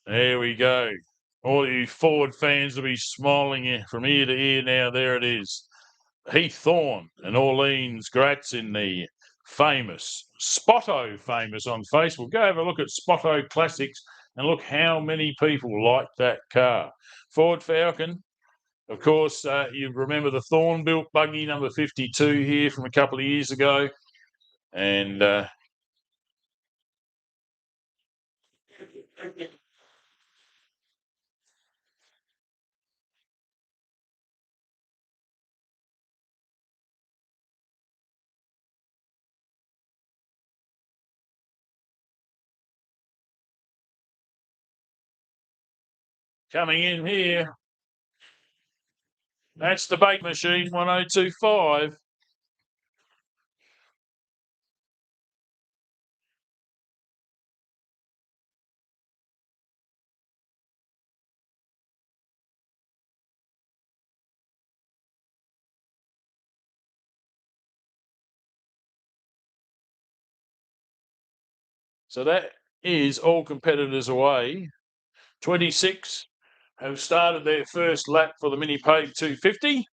There we go. All you Ford fans will be smiling from ear to ear now. There it is. Heath Thorne and Orleans Gratz in the famous, Spotto famous on Facebook. Go have a look at Spotto Classics and look how many people like that car. Ford Falcon, of course, you remember the Thorne built buggy number 52 here from a couple of years ago. And coming in here, that's the bait machine 1025. So that is all competitors away. 26 have started their first lap for the MiniPave 250.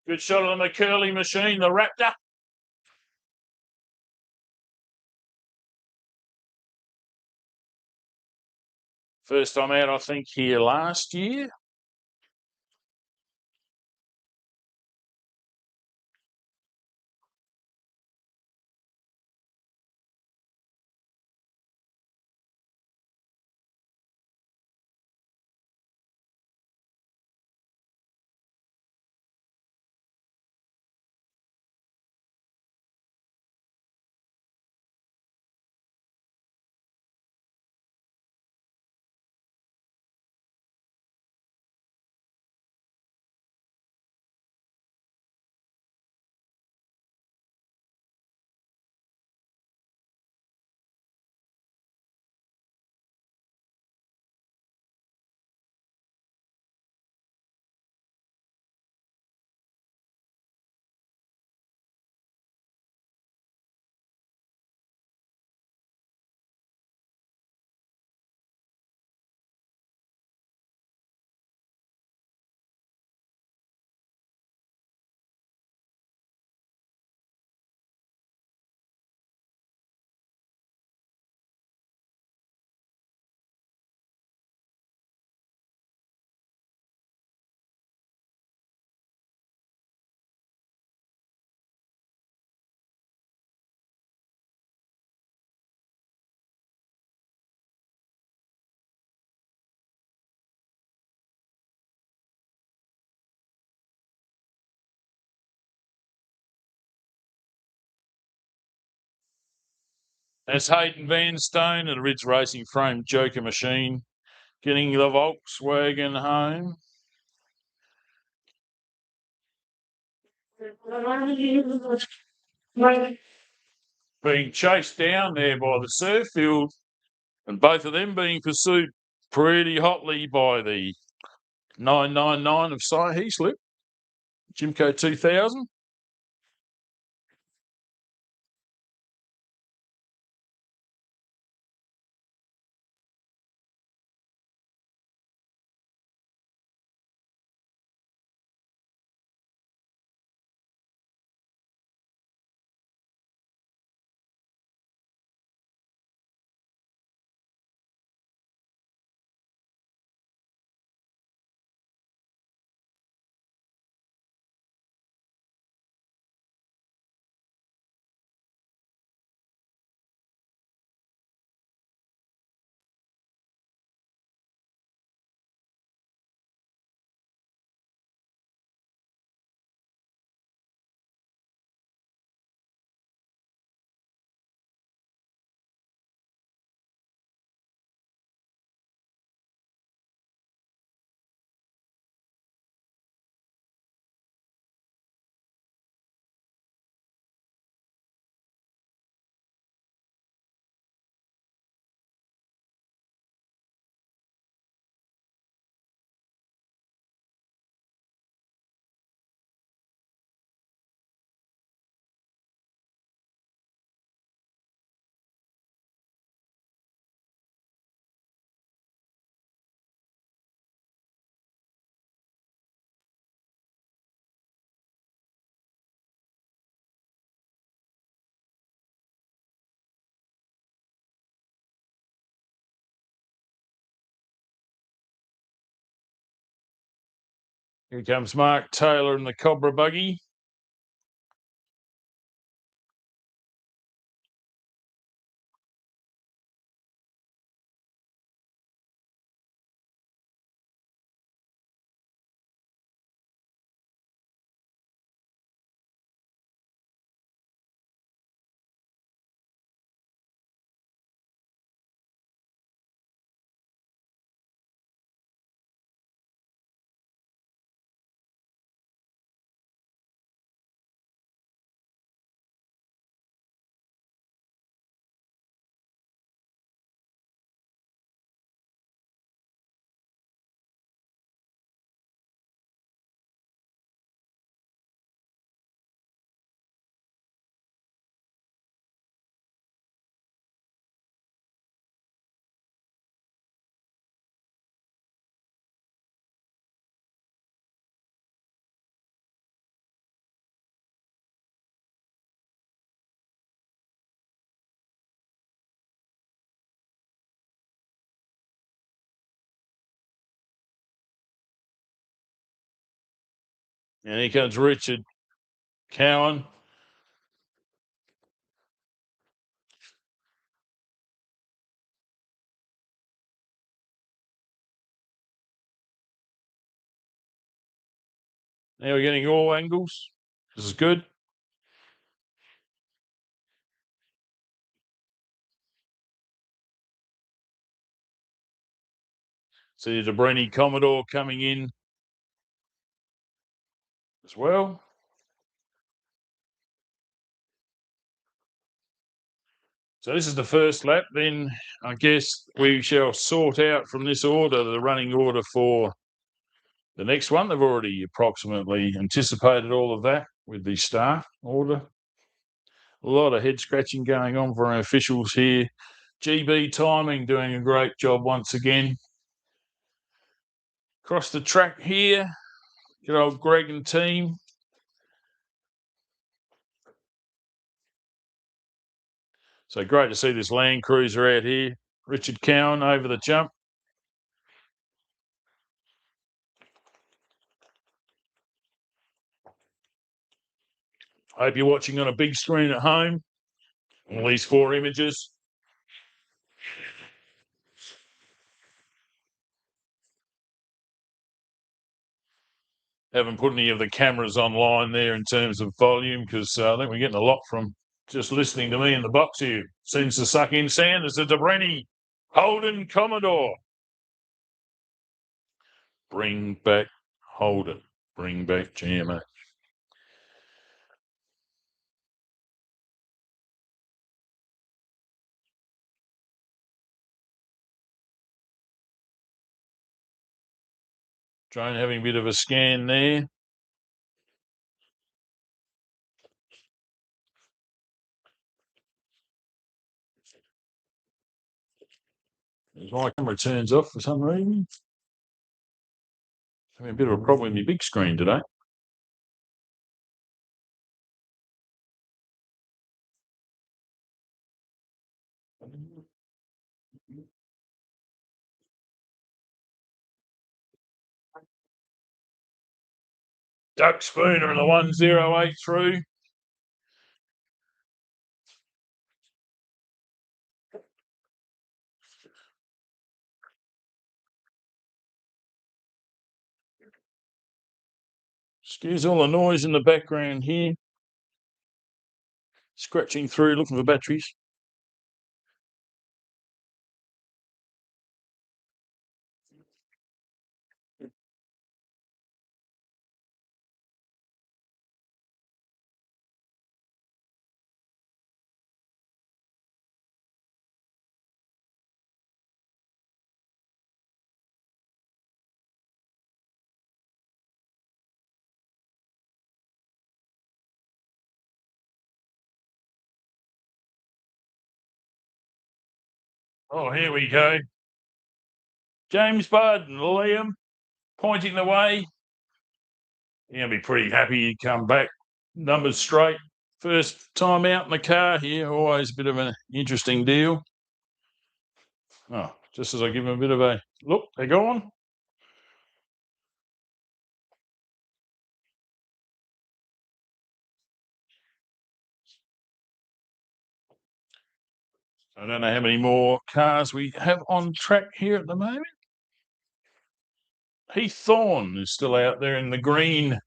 Good shot on the curly machine, the Raptor. First time out, I think, here last year. That's Hayden Vanstone at Ridge Racing Frame Joker Machine, getting the Volkswagen home. Being chased down there by the surf field, and both of them being pursued pretty hotly by the 999 of Cy Heaslip, Jimco 2000. Here comes Mark Taylor in the Cobra buggy. And here comes Richard Cowan. Now we're getting all angles. This is good. See the Brenny Commodore coming in as well. So this is the first lap. Then I guess we shall sort out from this order the running order for the next one. They've already approximately anticipated all of that with the start order. A lot of head scratching going on for our officials here. GB Timing doing a great job once again. Across the track here, good old Greg and team. So great to see this Land Cruiser out here. Richard Cowan over the jump. Hope you're watching on a big screen at home. All these 4 images. Haven't put any of the cameras online there in terms of volume because I think we're getting a lot from just listening to me in the box here. Seems to suck in sand. It's a Debreni Holden Commodore. Bring back Holden. Bring back Germein. Drone having a bit of a scan there. My camera turns off for some reason. Having a bit of a problem with my big screen today. Duck Spooner and the 108 through. Excuse all the noise in the background here. Scratching through, looking for batteries. Oh, here we go. James Budd and Liam pointing the way. He'll be pretty happy to come back. Numbers straight. First time out in the car here. Always a bit of an interesting deal. Oh, just as I give them a bit of a look, they're gone. I don't know how many more cars we have on track here at the moment. Heath Thorne is still out there in the green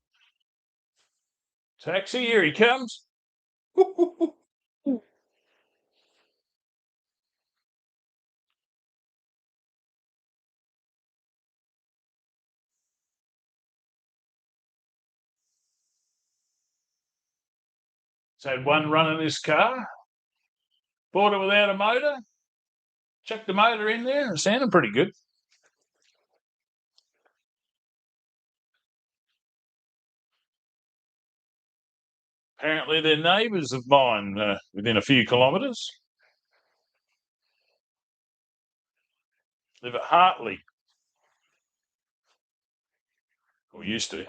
taxi. Here he comes. He's had one run in this car. Bought it without a motor. Chucked the motor in there. It sounded pretty good. Apparently they're neighbours of mine within a few kilometres. Live at Hartley. Or used to.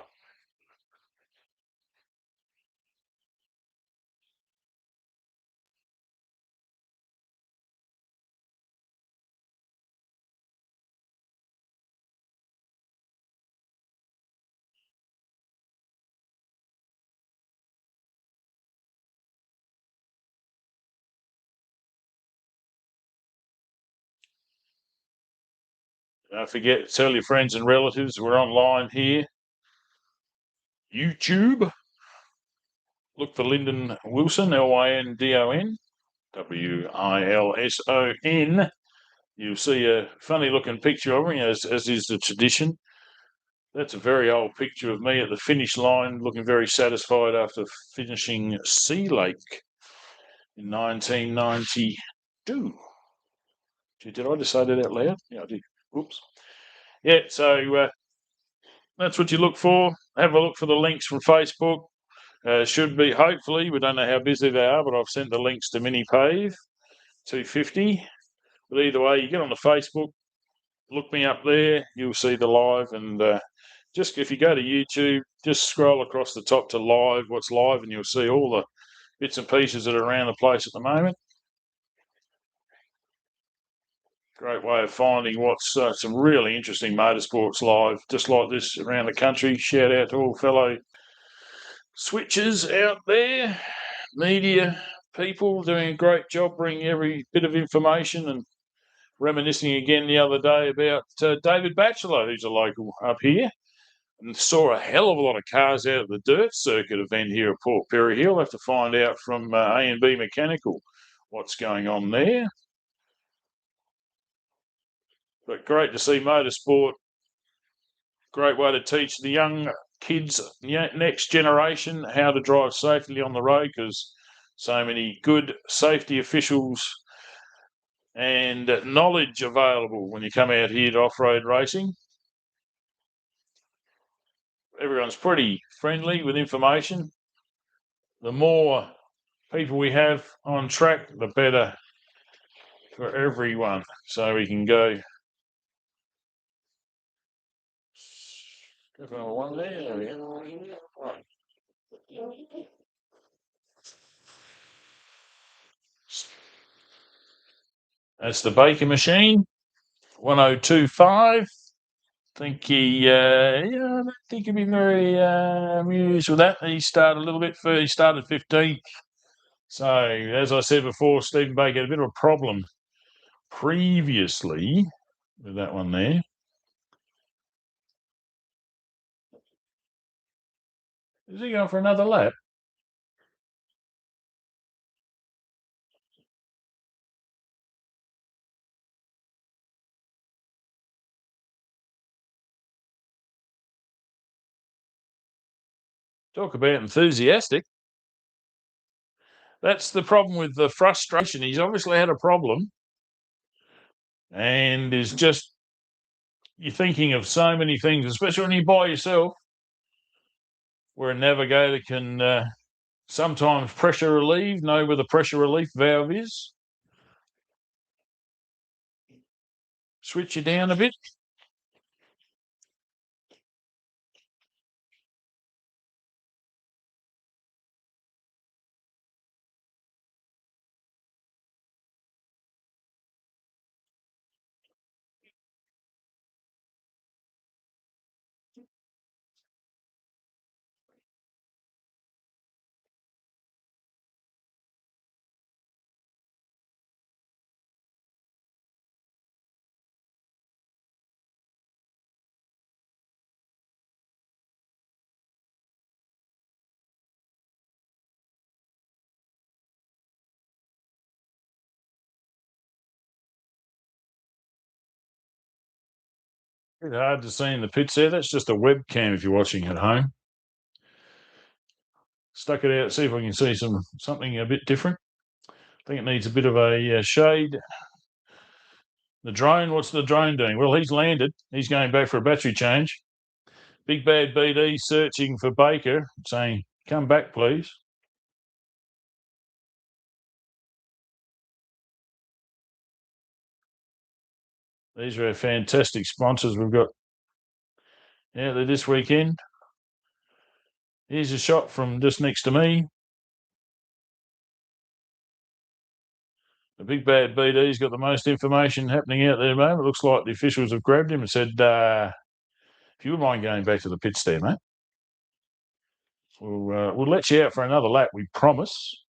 Don't forget, tell your friends and relatives we're online here. YouTube. Look for Lyndon Wilson, Lyndon Wilson. You'll see a funny looking picture of me, as is the tradition. That's a very old picture of me at the finish line, looking very satisfied after finishing Sea Lake in 1992. Did I just say that out loud? Yeah, I did. Oops. Yeah, so that's what you look for. Have a look for the links from Facebook. Should be, hopefully, we don't know how busy they are, but I've sent the links to MiniPave 250. But either way, you get on the Facebook, look me up there, you'll see the live. And just if you go to YouTube, just scroll across the top to live, what's live, and you'll see all the bits and pieces that are around the place at the moment. Great way of finding what's some really interesting motorsports live, just like this around the country. Shout out to all fellow switchers out there, media people doing a great job bringing every bit of information, and reminiscing again the other day about David Batchelor, who's a local up here. and saw a hell of a lot of cars out of the dirt circuit event here at Port Perry. He'll have to find out from A&B Mechanical what's going on there. But great to see Motorsport. Great way to teach the young kids, next generation, how to drive safely on the road, because so many good safety officials and knowledge available when you come out here to off-road racing. Everyone's pretty friendly with information. The more people we have on track, the better for everyone. So we can go for one there. There we go. Right. That's the Baker machine, 1025. Think I don't think he'd be very amused with that. He started a little bit first. He started 15th. So, as I said before, Stephen Baker had a bit of a problem previously with that one there. Is he going for another lap? Talk about enthusiastic. That's the problem with the frustration. He's obviously had a problem and is just, you're thinking of so many things, especially when you're by yourself, where a navigator can sometimes pressure relieve, know where the pressure relief valve is. Switch you down a bit. It's hard to see in the pits there. That's just a webcam if you're watching at home. Stuck it out, see if I can see something a bit different. I think it needs a bit of a shade. The drone, what's the drone doing? Well, he's landed. He's going back for a battery change. Big Bad BD searching for Baker, saying, come back, please. These are our fantastic sponsors we've got out there this weekend. Here's a shot from just next to me. The Big Bad BD's got the most information happening out there at the moment. It looks like the officials have grabbed him and said, if you wouldn't mind going back to the pits there, mate, we'll let you out for another lap, we promise.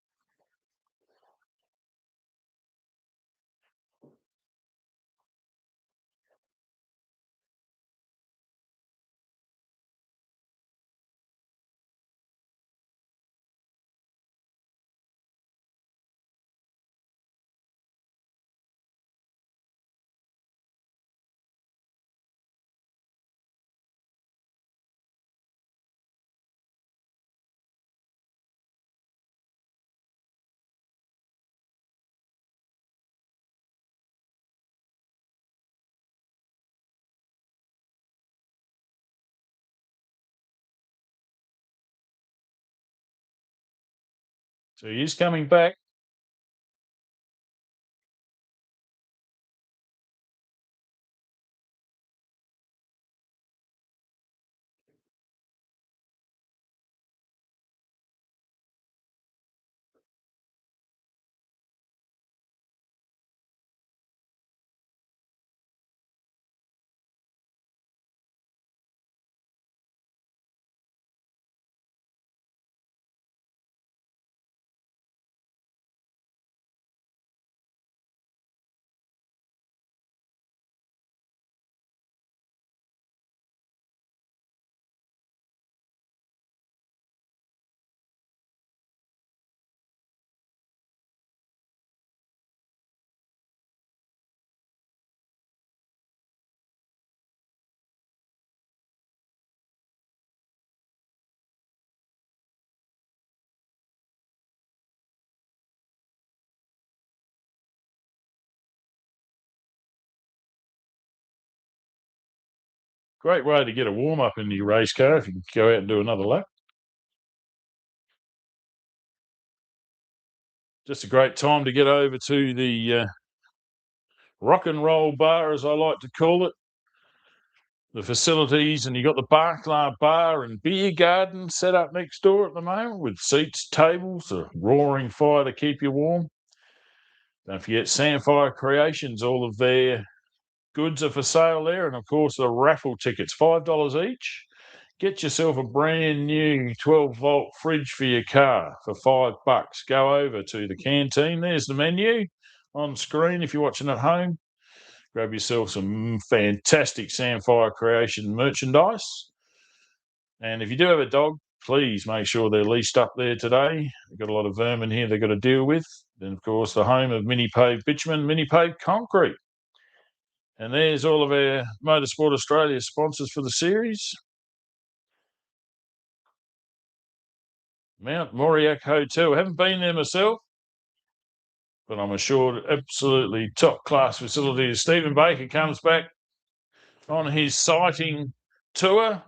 So he's coming back. Great way to get a warm-up in your race car if you can go out and do another lap. Just a great time to get over to the rock and roll bar, as I like to call it. The facilities, and you got the Barclay Bar and Beer Garden set up next door at the moment with seats, tables, a roaring fire to keep you warm. Don't forget Sandfire Creations, all of their goods are for sale there, and of course the raffle tickets, $5 each. Get yourself a brand new 12-volt fridge for your car for $5. Go over to the canteen. There's the menu on screen if you're watching at home. Grab yourself some fantastic Sandfire Creation merchandise. And if you do have a dog, please make sure they're leashed up there today. They've got a lot of vermin here they've got to deal with. Then, of course, the home of MiniPave bitumen, MiniPave concrete. And there's all of our Motorsport Australia sponsors for the series. Mount Moriac Hotel. I haven't been there myself, but I'm assured absolutely top-class facilities. Stephen Baker comes back on his sighting tour.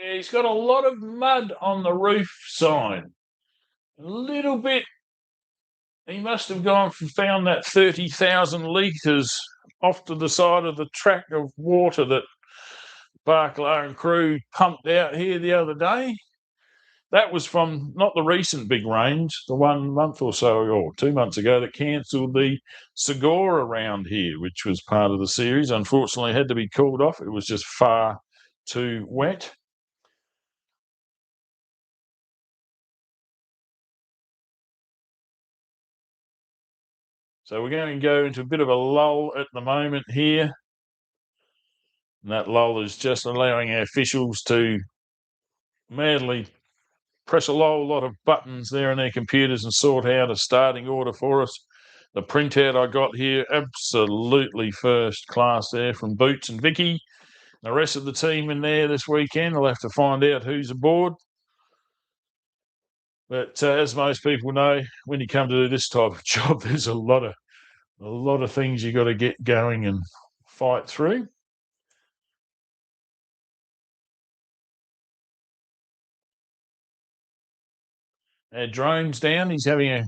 Yeah, he's got a lot of mud on the roof side. A little bit. He must have gone and found that 30,000 litres off to the side of the track of water that Barclay and crew pumped out here the other day. That was from not the recent big rains, the 1 month or so, or 2 months ago, that cancelled the Segura around here, which was part of the series. Unfortunately, it had to be called off. It was just far too wet. So we're going to go into a bit of a lull at the moment here. And that lull is just allowing our officials to madly press a whole lot of buttons there on their computers and sort out a starting order for us. The printout I got here, absolutely first class there from Boots and Vicky. The rest of the team in there this weekend, I'll have to find out who's aboard. But as most people know, when you come to do this type of job, there's a lot of things you got to get going and fight through. Our drone's down. He's having a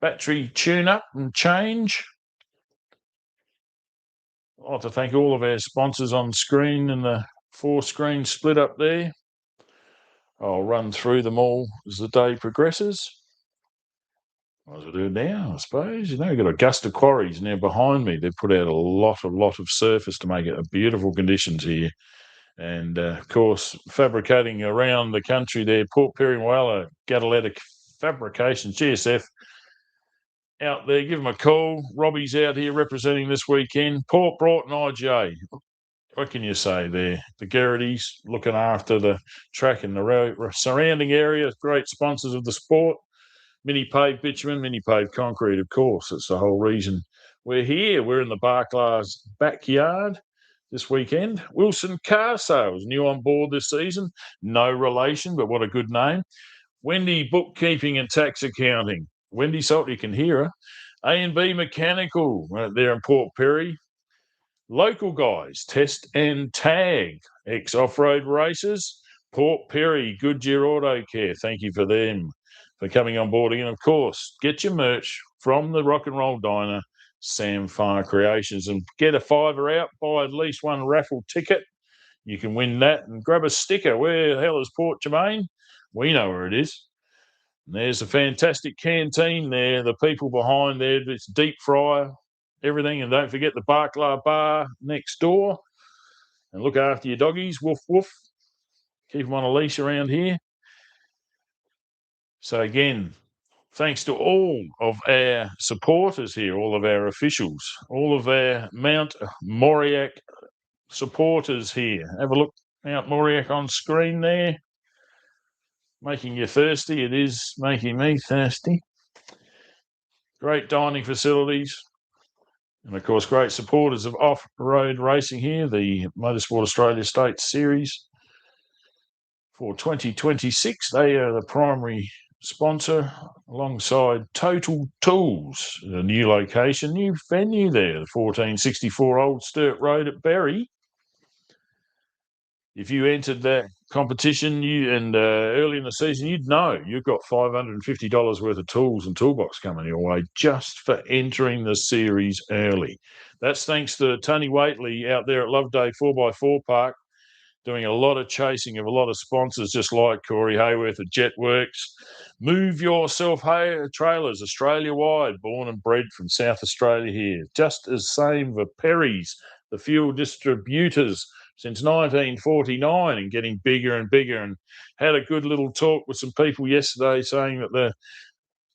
battery tune-up and change. I'd like to thank all of our sponsors on screen and the 4 screens split up there. I'll run through them all as the day progresses. Might as well do it now, I suppose. You know, we've got Augusta Quarries now behind me. They've put out a lot of surface to make it a beautiful conditions here. And, of course, fabricating around the country there, Port Perry Wella, Catalytic Fabrications, GSF, out there. Give them a call. Robbie's out here representing this weekend. Port Broughton IGA. What can you say there? The Garrity's looking after the track and the surrounding area. Great sponsors of the sport. MiniPave bitumen, MiniPave concrete, of course. It's the whole reason we're here. We're in the Barclays backyard this weekend. Wilson Car Sales, new on board this season. No relation, but what a good name. Wendy Bookkeeping and Tax Accounting. Wendy Salt, you can hear her. A&B Mechanical there in Port Perry. Local guys, Test and Tag, ex-off-road races. Port Perry, Goodyear Auto Care. Thank you for them for coming on board again. Of course, get your merch from the Rock and Roll Diner, Sandfire Creations, and get a $5 out, buy at least 1 raffle ticket. You can win that and grab a sticker. Where the hell is Port Germein? We know where it is. And there's a fantastic canteen there. The people behind there, it's deep fryer, everything. And don't forget the Barclay Bar next door. And look after your doggies. Woof, woof. Keep them on a leash around here. So again, thanks to all of our supporters here, all of our officials, all of our Mount Moriac supporters here. Have a look, Mount Moriac on screen there. Making you thirsty. It is making me thirsty. Great dining facilities. And of course, great supporters of off-road racing here, the Motorsport Australia State Series for 2026. They are the primary sponsor alongside Total Tools, a new location, new venue there, the 1464 Old Sturt Road at Berry. If you entered that competition early in the season, you'd know you've got $550 worth of tools and toolbox coming your way just for entering the series early. That's thanks to Tony Waitley out there at Loveday 4x4 Park, doing a lot of chasing of a lot of sponsors, just like Corey Hayworth at Jetworks. Move Yourself Trailers, Australia-wide, born and bred from South Australia here. Just as same for Perry's, the fuel distributors, since 1949 and getting bigger and bigger. And had a good little talk with some people yesterday saying that the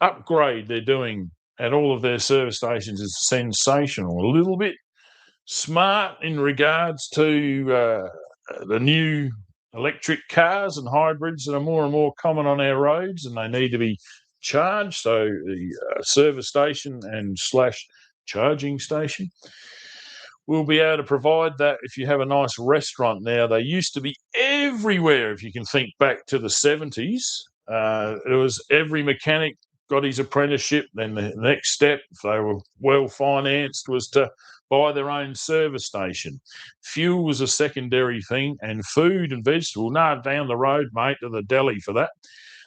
upgrade they're doing at all of their service stations is sensational. A little bit smart in regards to the new electric cars and hybrids that are more and more common on our roads, and they need to be charged. So the service station and / charging station will be able to provide that. If you have a nice restaurant now, they used to be everywhere. If you can think back to the 70s, it was every mechanic got his apprenticeship. Then the next step, if they were well financed, was to buy their own service station. Fuel was a secondary thing, and food and vegetable, no, down the road, mate, to the deli for that.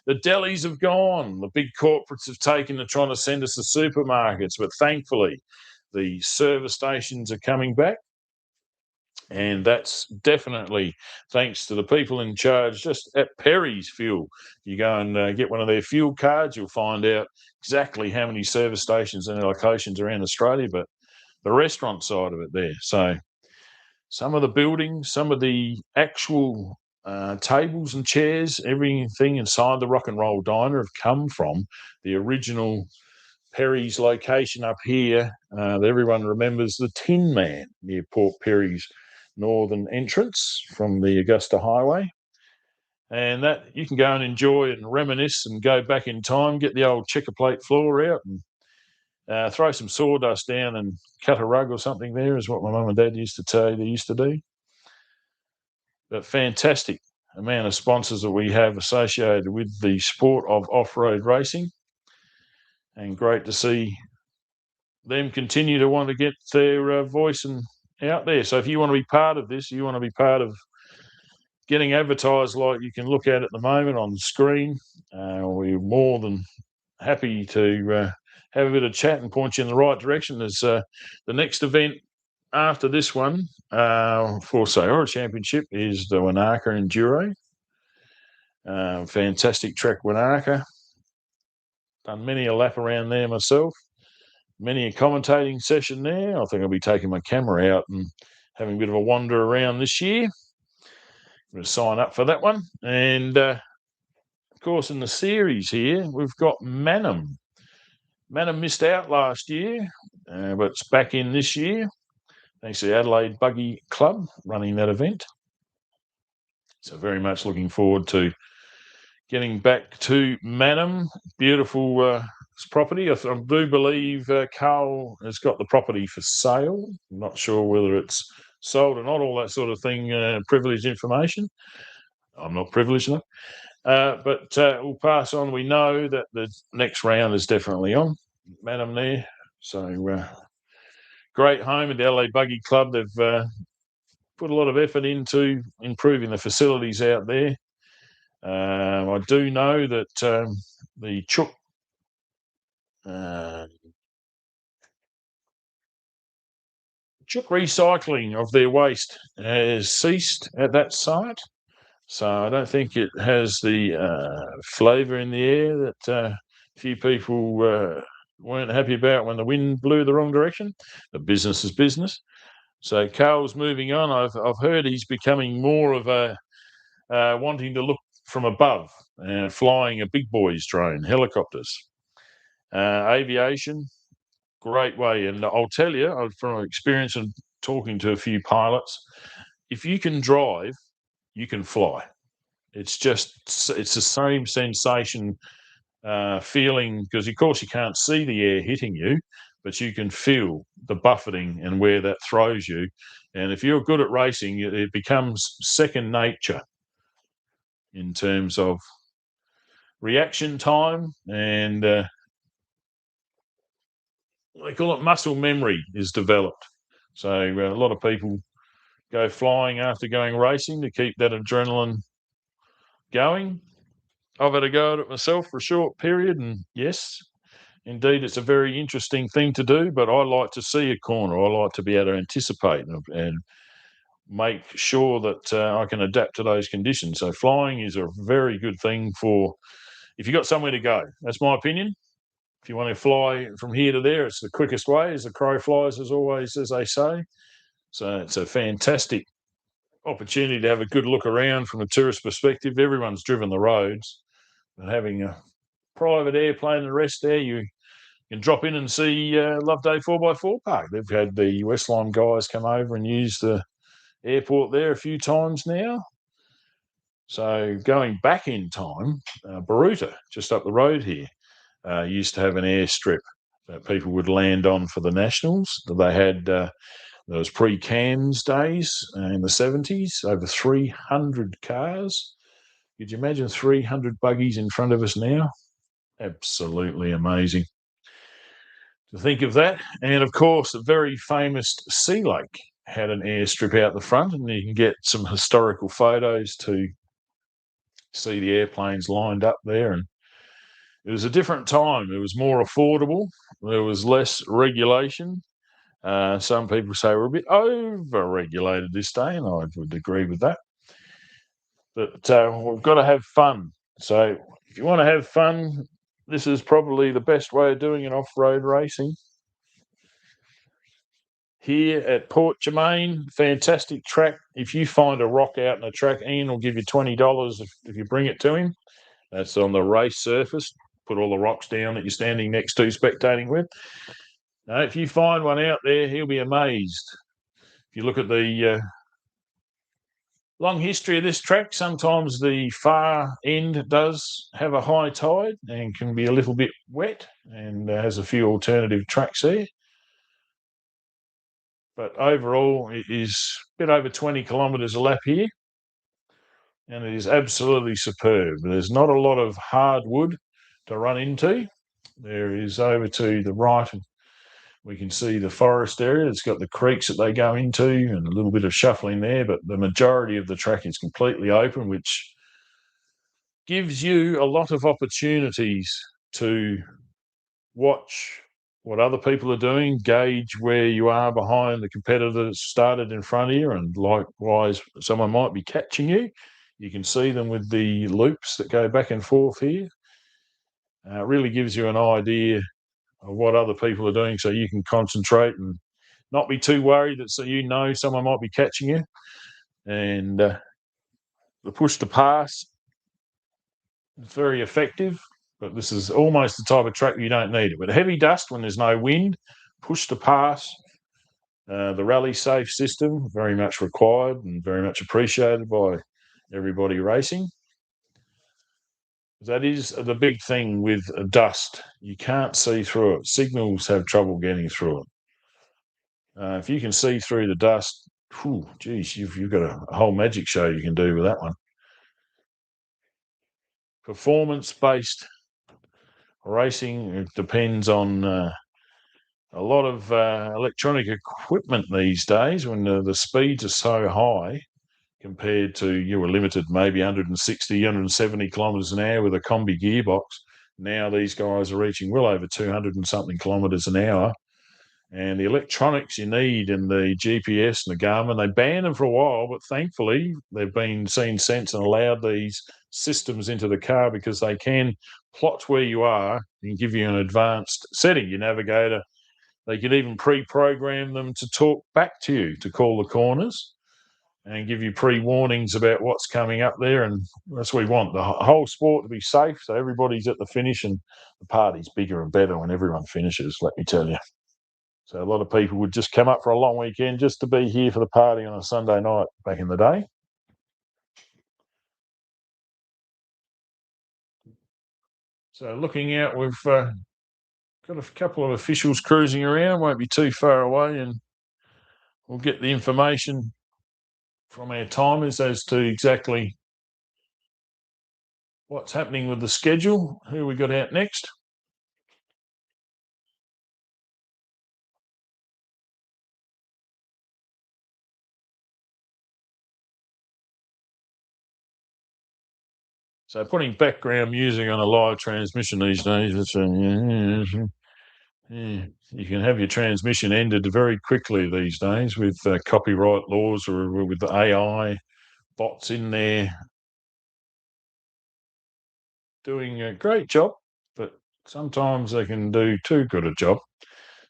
The delis have gone. The big corporates have taken to trying to send us to supermarkets, but thankfully the service stations are coming back. And that's definitely thanks to the people in charge just at Perry's Fuel. You go and get one of their fuel cards, you'll find out exactly how many service stations and locations around Australia, but the restaurant side of it there. So some of the buildings, some of the actual tables and chairs, everything inside the Rock and Roll Diner have come from the original Perry's location up here. Everyone remembers the Tin Man near Port Perry's northern entrance from the Augusta Highway. And that you can go and enjoy and reminisce and go back in time, get the old checker plate floor out and throw some sawdust down and cut a rug or something there, is what my mum and dad used to say they used to do. But fantastic amount of sponsors that we have associated with the sport of off-road racing. And great to see them continue to want to get their voice and out there. So if you want to be part of this, you want to be part of getting advertised like you can look at the moment on the screen, we're more than happy to have a bit of chat and point you in the right direction. There's the next event after this one for Sayora Championship is the Wanaka Enduro. Fantastic track, Wanaka. Done many a lap around there myself. Many a commentating session there. I think I'll be taking my camera out and having a bit of a wander around this year. I'm going to sign up for that one. And, of course, in the series here, we've got Manham. Manham missed out last year, but it's back in this year. Thanks to the Adelaide Buggy Club running that event. So very much looking forward to getting back to Manham. Beautiful property. I do believe Carl has got the property for sale. I'm not sure whether it's sold or not, all that sort of thing, privileged information. I'm not privileged enough. But we'll pass on. We know that the next round is definitely on. Manham there. So great home at the LA Buggy Club. They've put a lot of effort into improving the facilities out there. I do know that the Chook recycling of their waste has ceased at that site. So I don't think it has the flavour in the air that a few people weren't happy about when the wind blew the wrong direction. The business is business. So Carl's moving on. I've heard he's becoming more of a wanting to look from above, flying a big boys drone, helicopters, aviation, great way. And I'll tell you from experience and talking to a few pilots, if you can drive, you can fly. It's the same sensation feeling, because of course you can't see the air hitting you, but you can feel the buffeting and where that throws you. And if you're good at racing, it becomes second nature in terms of reaction time, and they call it muscle memory is developed. So a lot of people go flying after going racing to keep that adrenaline going. I've had a go at it myself for a short period, and yes, indeed, it's a very interesting thing to do, but I like to see a corner. I like to be able to anticipate and make sure that I can adapt to those conditions. So flying is a very good thing for if you've got somewhere to go. That's my opinion. If you want to fly from here to there, it's the quickest way, as the crow flies, as always, as they say. So it's a fantastic opportunity to have a good look around from a tourist perspective. Everyone's driven the roads, but having a private airplane and the rest there, you can drop in and see Loveday 4x4 Park. They've had the West Lime guys come over and use the airport there a few times now. So going back in time, Baruta, just up the road here, used to have an airstrip that people would land on for the Nationals. They had those pre-CAMS days in the 70s, over 300 cars. Could you imagine 300 buggies in front of us now? Absolutely amazing to think of that. And of course, the very famous Sea Lake had an airstrip out the front, and you can get some historical photos to see the airplanes lined up there. And it was a different time. It was more affordable. There was less regulation. Some people say we're a bit over-regulated this day, and I would agree with that. But we've got to have fun. So if you want to have fun, this is probably the best way of doing it off-road racing. Here at Port Germein, fantastic track. If you find a rock out in the track, Ian will give you $20 if you bring it to him. That's on the race surface. Put all the rocks down that you're standing next to spectating with. Now, if you find one out there, he'll be amazed. If you look at the long history of this track, sometimes the far end does have a high tide and can be a little bit wet, and has a few alternative tracks there. But overall, it is a bit over 20 kilometres a lap here, and it is absolutely superb. There's not a lot of hardwood to run into. There is over to the right, we can see the forest area. It's got the creeks that they go into and a little bit of shuffling there, but the majority of the track is completely open, which gives you a lot of opportunities to watch what other people are doing, gauge where you are behind the competitor that started in front of you, and likewise, someone might be catching you. You can see them with the loops that go back and forth here. It really gives you an idea of what other people are doing, so you can concentrate and not be too worried that someone might be catching you. And the push to pass is very effective. But this is almost the type of track you don't need it. With heavy dust, when there's no wind, push to pass, the rally safe system, very much required and very much appreciated by everybody racing. That is the big thing with dust. You can't see through it. Signals have trouble getting through it. If you can see through the dust, geez, you've got a whole magic show you can do with that one. Performance-based racing depends on a lot of electronic equipment these days, when the speeds are so high compared to you were limited maybe 160, 170 kilometres an hour with a combi gearbox. Now these guys are reaching well over 200 and something kilometres an hour. And the electronics you need in the GPS and the Garmin, they banned them for a while, but thankfully they've been seen sense and allowed these systems into the car, because they can plot where you are and give you an advanced setting. Your navigator, they can even pre-program them to talk back to you to call the corners and give you pre-warnings about what's coming up there. And that's what we want, the whole sport to be safe, so everybody's at the finish, and the party's bigger and better when everyone finishes, let me tell you. So a lot of people would just come up for a long weekend just to be here for the party on a Sunday night back in the day. So looking out, we've got a couple of officials cruising around, won't be too far away, and we'll get the information from our timers as to exactly what's happening with the schedule, who we got out next. So putting background music on a live transmission these days, you can have your transmission ended very quickly these days with copyright laws or with the AI bots in there doing a great job, but sometimes they can do too good a job.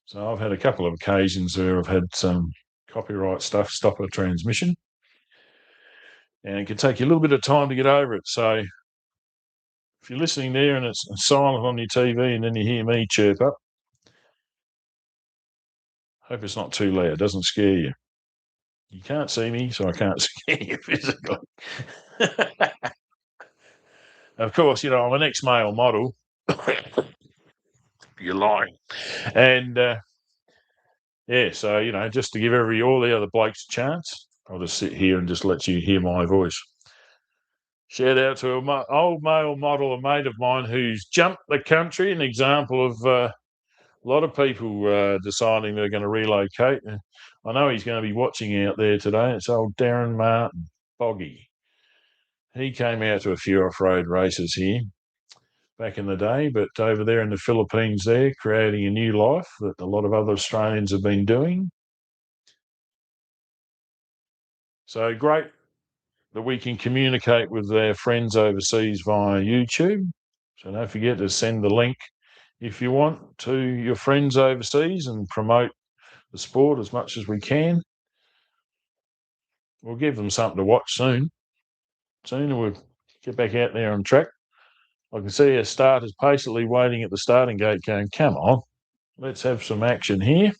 So I've had a couple of occasions where I've had some copyright stuff stop a transmission, and it can take you a little bit of time to get over it. So if you're listening there and it's silent on your TV and then you hear me chirp up, hope it's not too loud, doesn't scare you. You can't see me, so I can't scare you physically. Of course, I'm an ex-male model. You're lying. And yeah, so, just to give all the other blokes a chance, I'll just sit here and just let you hear my voice. Shout out to an old male model, a mate of mine who's jumped the country, an example of a lot of people deciding they're going to relocate. I know he's going to be watching out there today. It's old Darren Martin, Boggy. He came out to a few off-road races here back in the day, but over there in the Philippines there, creating a new life that a lot of other Australians have been doing. So great that we can communicate with our friends overseas via YouTube. So don't forget to send the link if you want to your friends overseas and promote the sport as much as we can. We'll give them something to watch soon. Soon we'll get back out there on track. I can see our starters patiently waiting at the starting gate going, come on, let's have some action here.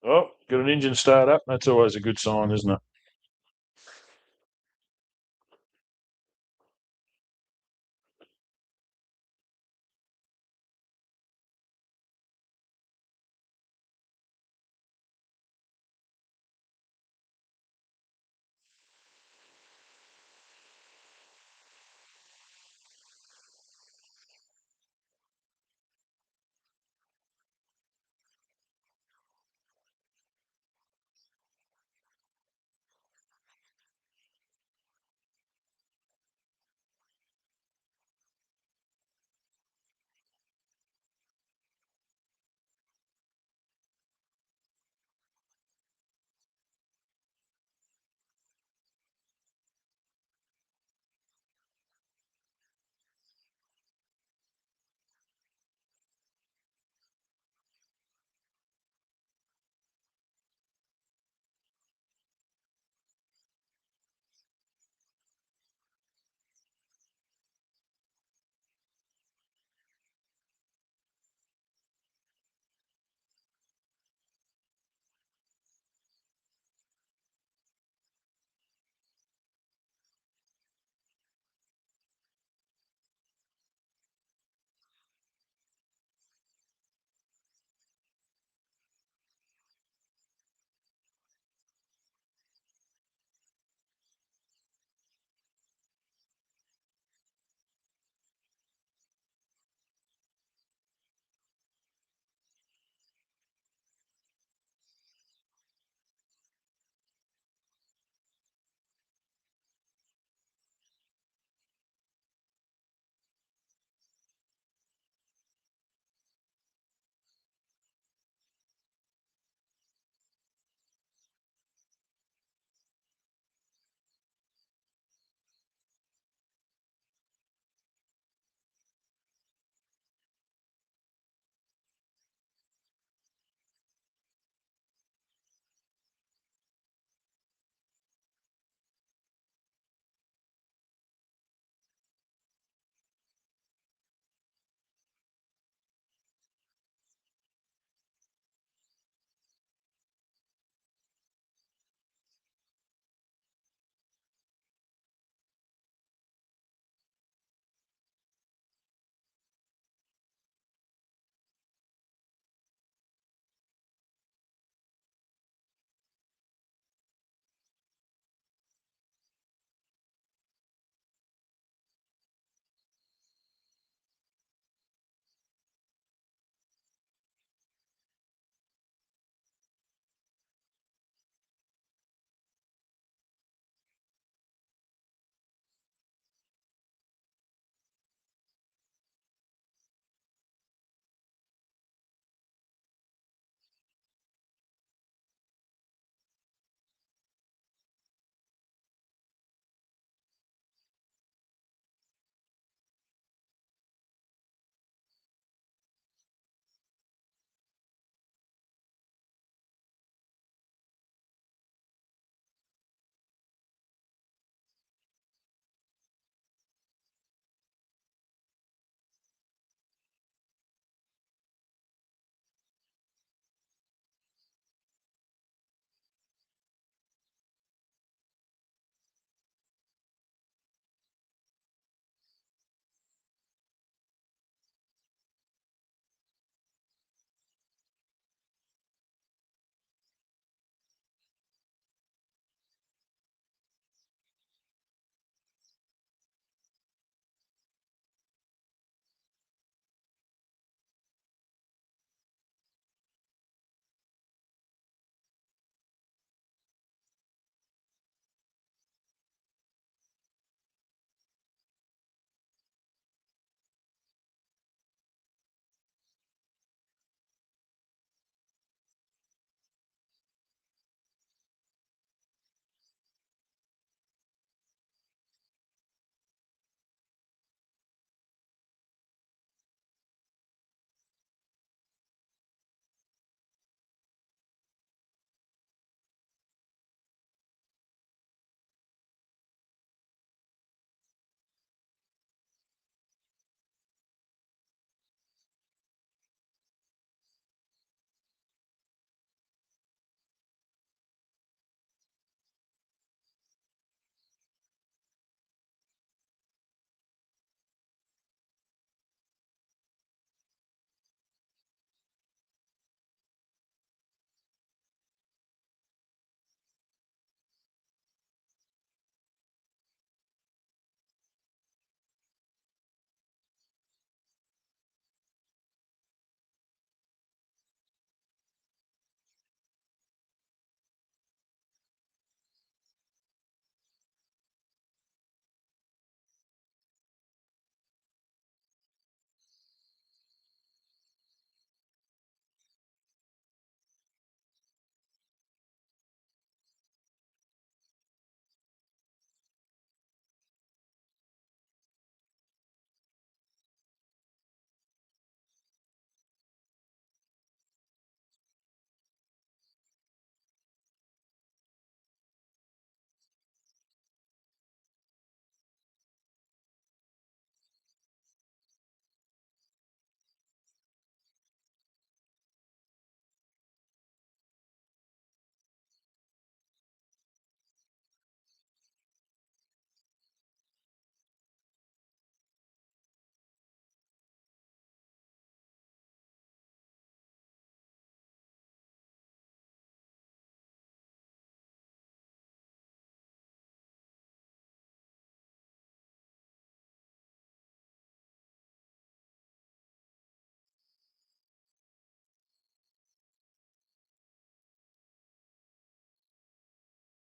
Oh, got an engine start up. That's always a good sign, isn't it?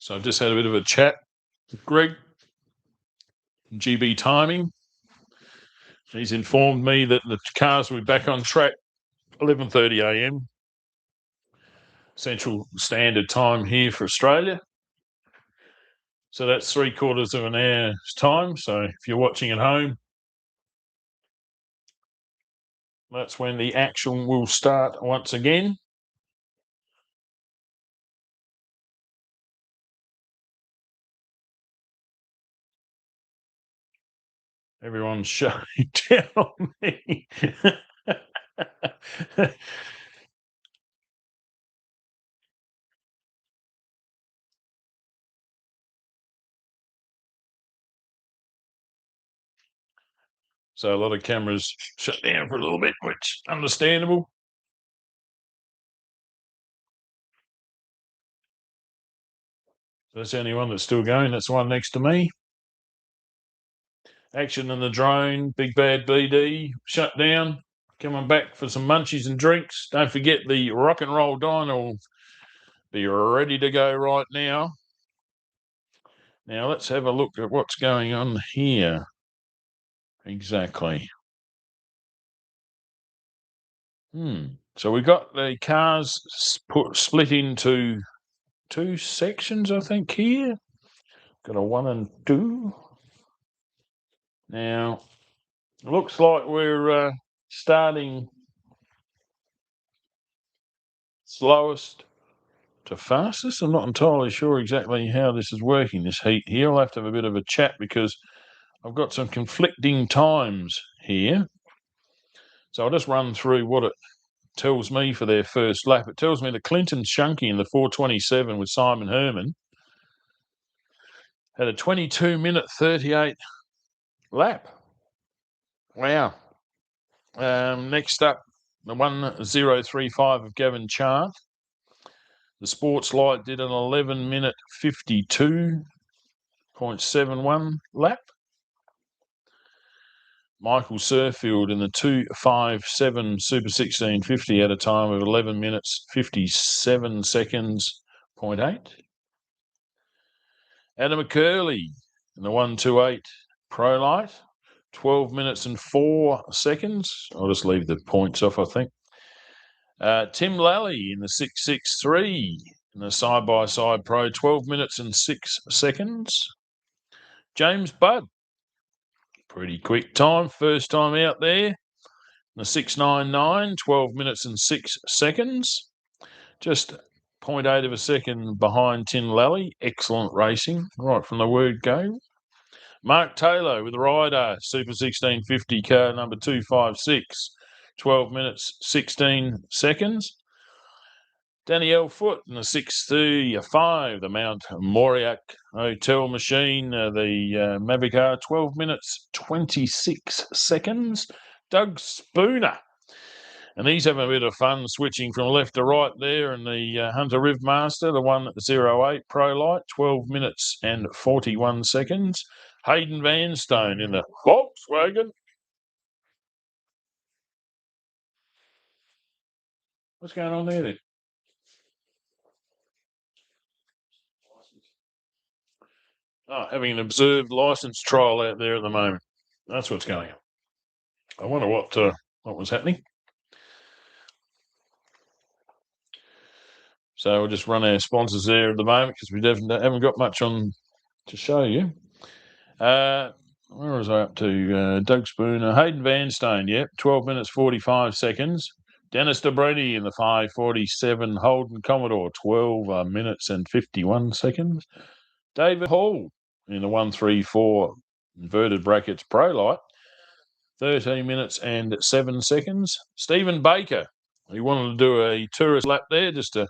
So I've just had a bit of a chat with Greg, GB Timing. He's informed me that the cars will be back on track 11:30 a.m. Central Standard Time here for Australia. So that's 3/4 of an hour's time. So if you're watching at home, that's when the action will start once again. Everyone's shutting down on me. So a lot of cameras shut down for a little bit, which understandable. So that's the only one that's still going. That's the one next to me. Action in the drone, Big Bad BD, shut down. Coming back for some munchies and drinks. Don't forget the rock and roll diner will be ready to go right now. Now let's have a look at what's going on here. Exactly. So we got the cars split into two sections, I think, here. Got a 1 and 2. Now, looks like we're starting slowest to fastest. I'm not entirely sure exactly how this is working, this heat here. I'll have to have a bit of a chat because I've got some conflicting times here. So I'll just run through what it tells me for their first lap. It tells me that Clinton Shunky in the 4:27 with Simon Herman had a 22-minute 38 lap. Wow. Next up, the 1:035 of Gavin Chart. The Sports Light did an 11-minute 52.71 lap. Michael Surfield in the 2:57 Super 1650 at a time of 11 minutes 57 seconds 0.8. Adam McCurley in the 1:28 Pro Light, 12 minutes and 4 seconds. I'll just leave the points off, I think. Tim Lally in the 6:63 in the side-by-side Pro, 12 minutes and 6 seconds. James Budd, pretty quick time, first time out there. The 6:99, 12 minutes and 6 seconds. Just 0.8 of a second behind Tim Lally. Excellent racing, right from the word go. Mark Taylor with the Ryder Super 1650 car number 256, 12 minutes 16 seconds. Danielle Foote in the 6:35, the Mount Moriac Hotel Machine, the Mavic 12 minutes 26 seconds. Doug Spooner, and he's having a bit of fun switching from left to right there in the Hunter Riv Master, the 1:08 Pro Light, 12 minutes and 41 seconds. Hayden Vanstone in the Volkswagen. What's going on there then? Oh, having an observed license trial out there at the moment. That's what's going on. I wonder what was happening. So we'll just run our sponsors there at the moment because we haven't got much on to show you. Where was I up to? Doug Spooner, Hayden Vanstone, yep, 12 minutes 45 seconds. Dennis DeBrady in the 5:47 Holden Commodore, 12 minutes and 51 seconds. David Hall in the 1:34 inverted brackets Pro Light, 13 minutes and 7 seconds. Stephen Baker, he wanted to do a tourist lap there just to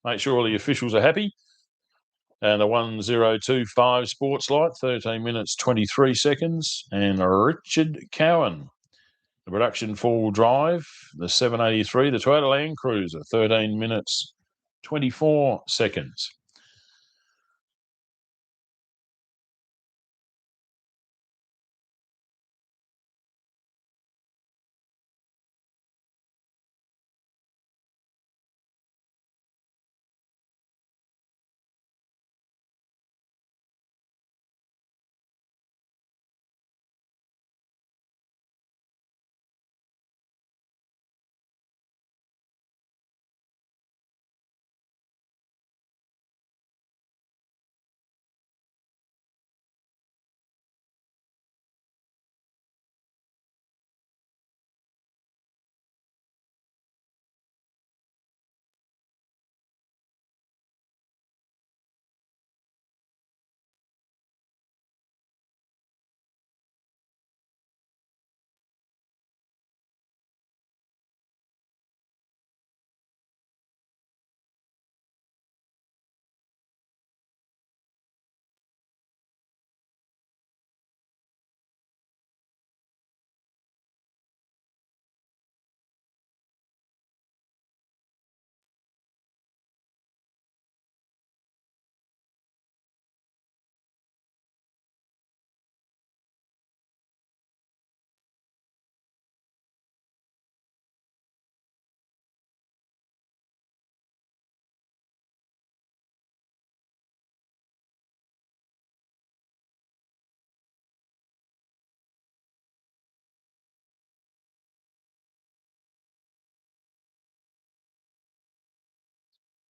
make sure all the officials are happy. And a 1:025 Sports Light, 13 minutes 23 seconds. And Richard Cowan, the production four-wheel drive, the 783, the Toyota Land Cruiser, 13 minutes 24 seconds.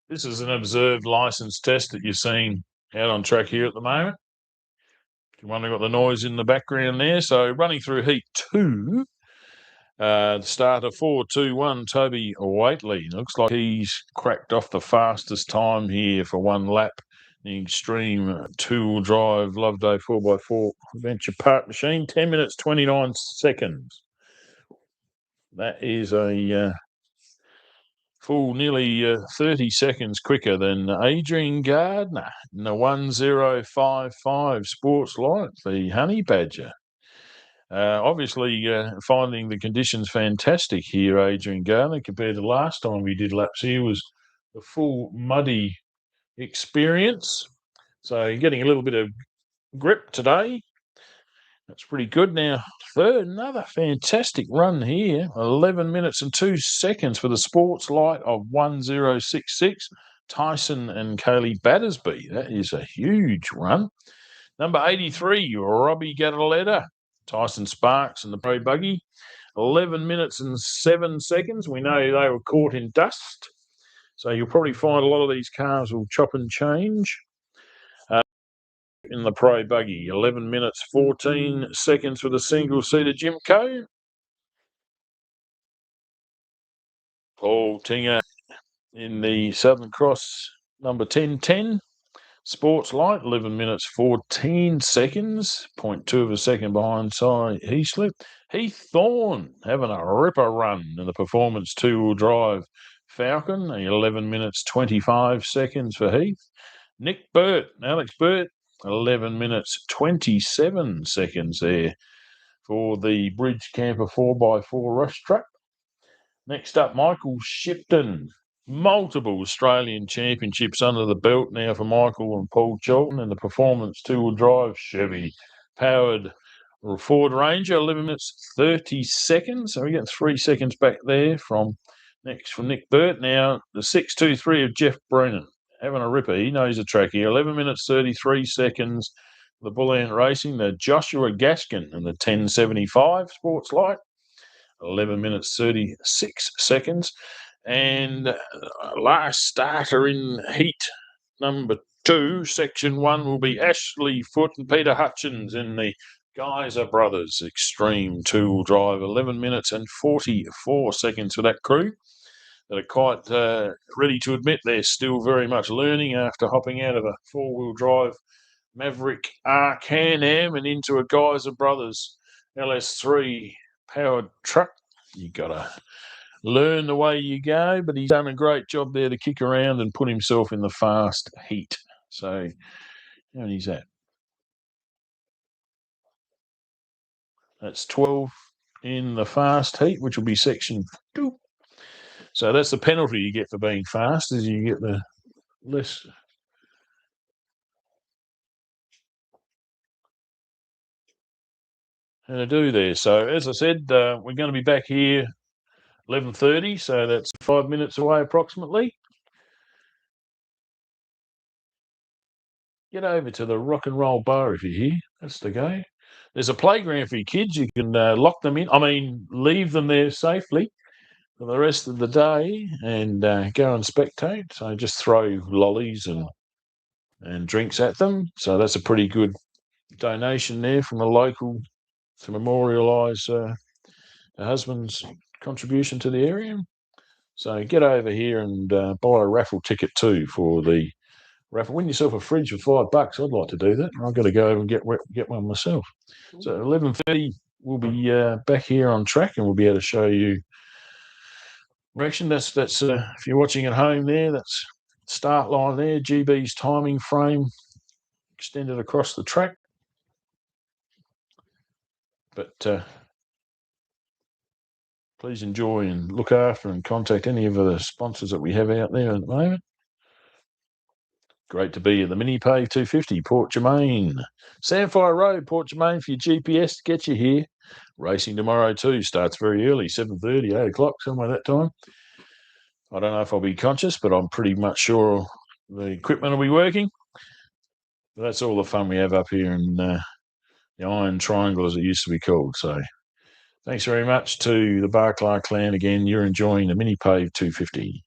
This is an observed license test that you're seeing out on track here at the moment. You wonder what the noise in the background there. So running through heat 2, the starter 4-2-1, Toby Waitley. Looks like he's cracked off the fastest time here for one lap. The Extreme two-wheel drive Loveday 4x4 Adventure Park Machine, 10 minutes 29 seconds. That is a full nearly 30 seconds quicker than Adrian Gardner in the 1055 Sports Light, the Honey Badger. Obviously, finding the conditions fantastic here, Adrian Gardner, compared to last time we did laps here, was a full muddy experience. So you're getting a little bit of grip today. That's pretty good. Now, another fantastic run here. 11 minutes and 2 seconds for the Sports Light of 1066. Tyson and Kaylee Battersby. That is a huge run. Number 83, Robbie Gadaletta. Tyson Sparks and the Pro Buggy. 11 minutes and 7 seconds. We know they were caught in dust. So you'll probably find a lot of these cars will chop and change. In the Pro Buggy, 11 minutes 14 seconds for the single-seater Jimco. Paul Tinger in the Southern Cross number 1010. Sports Light, 11 minutes 14 seconds, 0.2 of a second behind Cy Heaslip. Heath Thorne having a ripper run in the Performance two-wheel drive Falcon, 11 minutes 25 seconds for Heath. Nick Burt, Alex Burt, 11 minutes 27 seconds there for the Bridge Camper 4x4 Rush Truck. Next up, Michael Shipton. Multiple Australian championships under the belt now for Michael and Paul Cholton in the Performance two-wheel drive Chevy powered Ford Ranger, 11 minutes 30 seconds. So we get 3 seconds back there from Nick Burt. Now the 623 of Jeff Brennan. Having a ripper. He knows the track here. 11 minutes 33 seconds. The Bull Ant Racing, the Joshua Gaskin and the 1075 Sports Light. 11 minutes 36 seconds. And last starter in heat number 2, section 1, will be Ashley Foote and Peter Hutchins in the Geyser Brothers Extreme two-wheel drive. 11 minutes and 44 seconds for that crew. That are quite ready to admit they're still very much learning after hopping out of a four-wheel drive Maverick R Can-Am and into a Geyser Brothers LS3 powered truck. You got to learn the way you go, but he's done a great job there to kick around and put himself in the fast heat. So, how many's that? That's 12 in the fast heat, which will be section 2. So that's the penalty you get for being fast, is you get the less. And to do there. So as I said, we're going to be back here 11:30, so that's 5 minutes away approximately. Get over to the Rock and Roll Bar if you're here. That's the go. There's a playground for your kids. You can lock them in. Leave them there safely for the rest of the day and go and spectate. So just throw lollies and drinks at them. So that's a pretty good donation there from a local to memorialise her husband's contribution to the area. So get over here and buy a raffle ticket too for the raffle. Win yourself a fridge for $5. I'd like to do that. I've got to go over and get one myself. So 11:30, we'll be back here on track, and we'll be able to show you direction. That's if you're watching at home there, that's start line there. GB's timing frame extended across the track. But please enjoy and look after and contact any of the sponsors that we have out there at the moment. Great to be at the MiniPave 250, Port Germein. Sandfire Road, Port Germein for your GPS to get you here. Racing tomorrow too. Starts very early, 7:30, 8 o'clock, somewhere that time. I don't know if I'll be conscious, but I'm pretty much sure the equipment will be working. But that's all the fun we have up here in the Iron Triangle, as it used to be called. So thanks very much to the Barclay clan again. You're enjoying the MiniPave 250.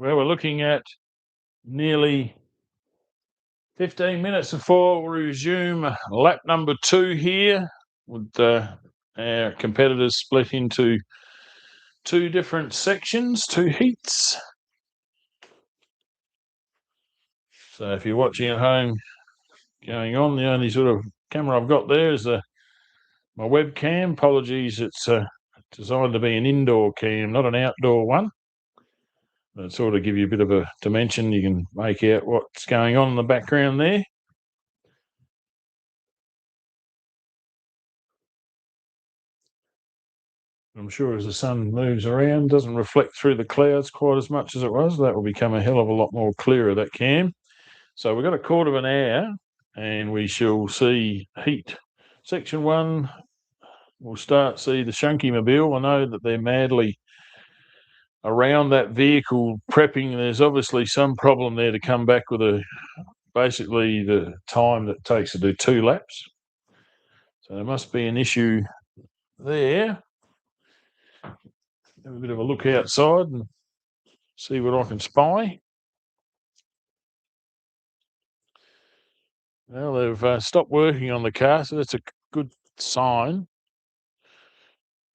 Well, we're looking at nearly 15 minutes before we resume lap number 2 here, with our competitors split into 2 different sections, 2 heats. So if you're watching at home going on, the only sort of camera I've got there is my webcam. Apologies, it's designed to be an indoor cam, not an outdoor one. But sort of give you a bit of a dimension. You can make out what's going on in the background there. I'm sure as the sun moves around, doesn't reflect through the clouds quite as much as it was. That will become a hell of a lot more clearer, that cam. So we've got a quarter of an hour and we shall see heat. Section 1, we'll see the Shunky Mobile. I know that they're madly around that vehicle prepping. There's obviously some problem there to come back with basically the time that it takes to do 2 laps. So there must be an issue there. Have a bit of a look outside and see what I can spy. Well, they've stopped working on the car, so that's a good sign.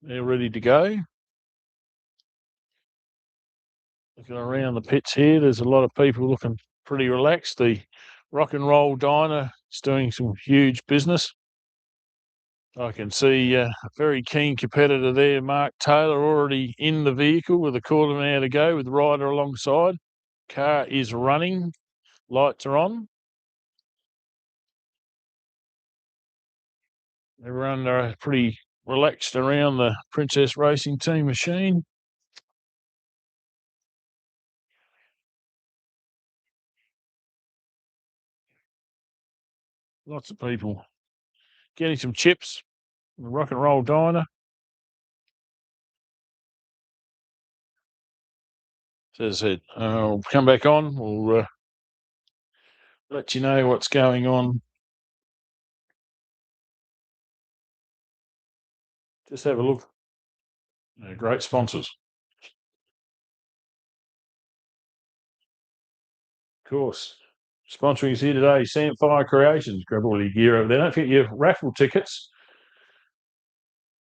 They're ready to go. Looking around the pits here, there's a lot of people looking pretty relaxed. The Rock and Roll Diner is doing some huge business. I can see a very keen competitor there, Mark Taylor, already in the vehicle with a quarter of an hour to go with Ryder alongside. Car is running, lights are on. Everyone are pretty relaxed around the Princess Racing Team machine. Lots of people getting some chips. The Rock and Roll Diner. So as I said, I'll come back on. We'll let you know what's going on. Just have a look. Great sponsors. Of course. Sponsoring us here today, Samfire Creations. Grab all your gear over there. Don't forget your raffle tickets.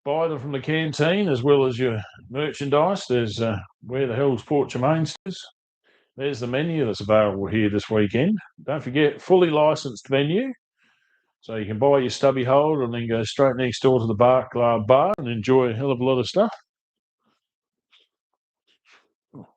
Buy them from the canteen as well as your merchandise. There's Where the Hell's Port Germein says. There's the menu that's available here this weekend. Don't forget, fully licensed venue. So you can buy your stubby hold and then go straight next door to the Bar Club bar and enjoy a hell of a lot of stuff. Oh,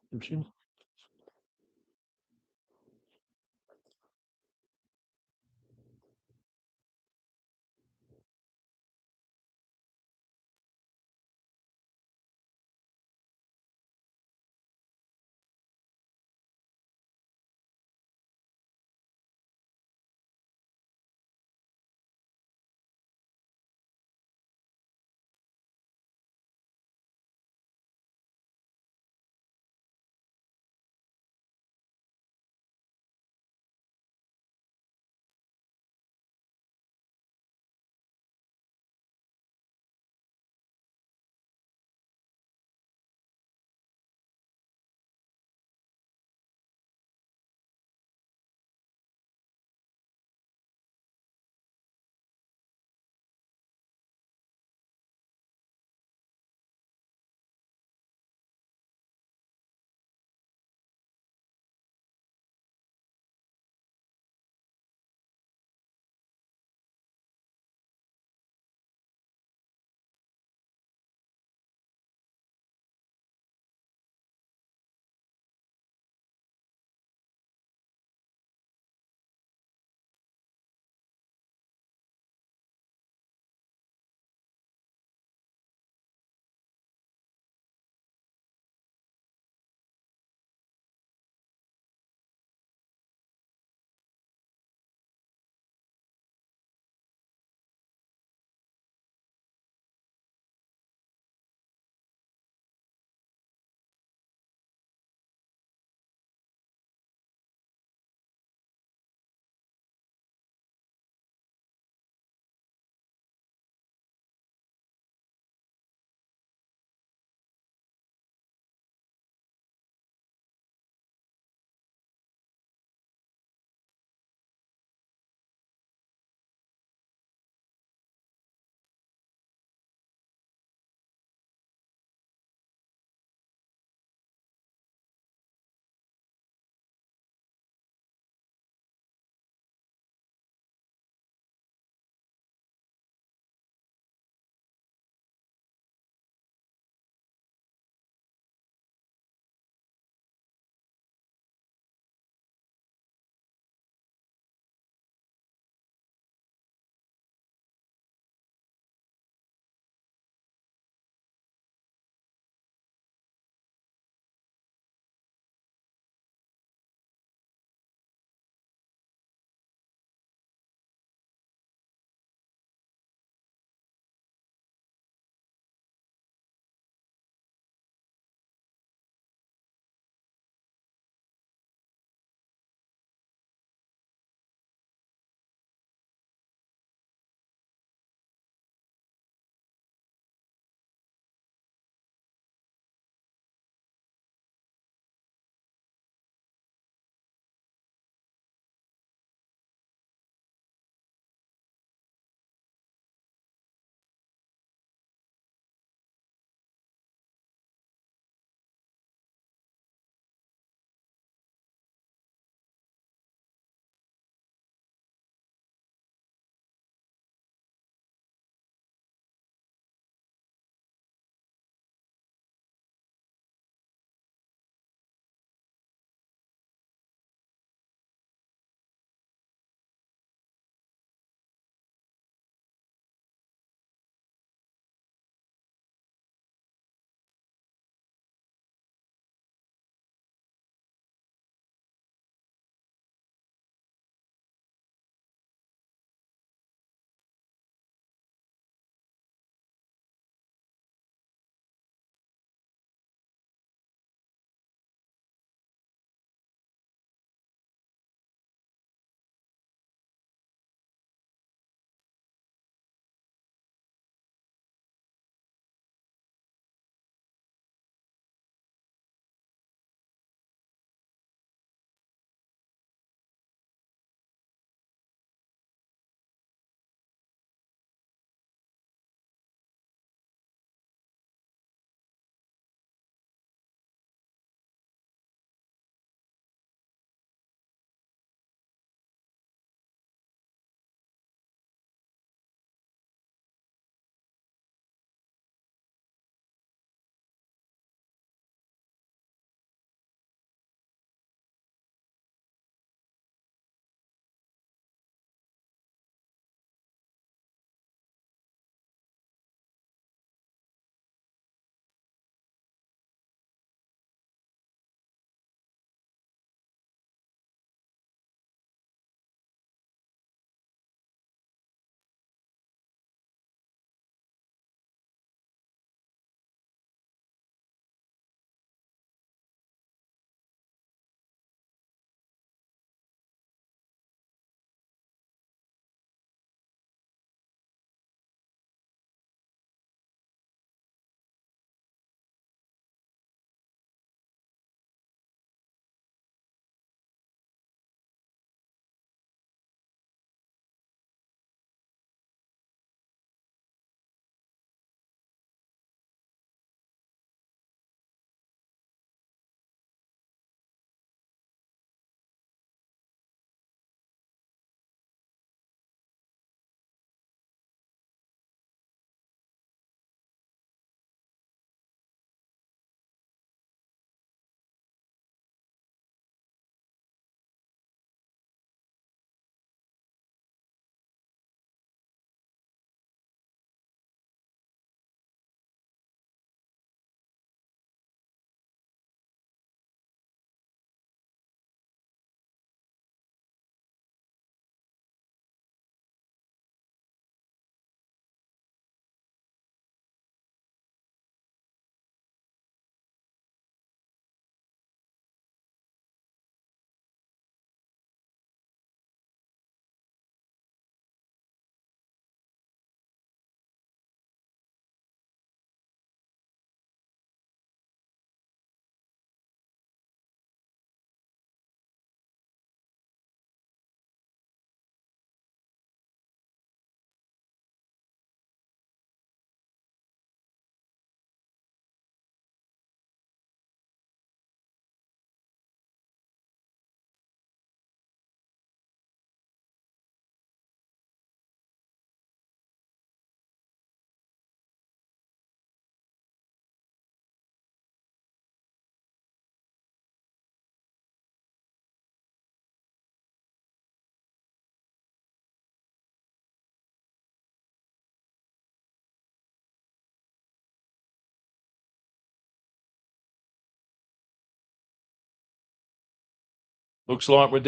Looks like we're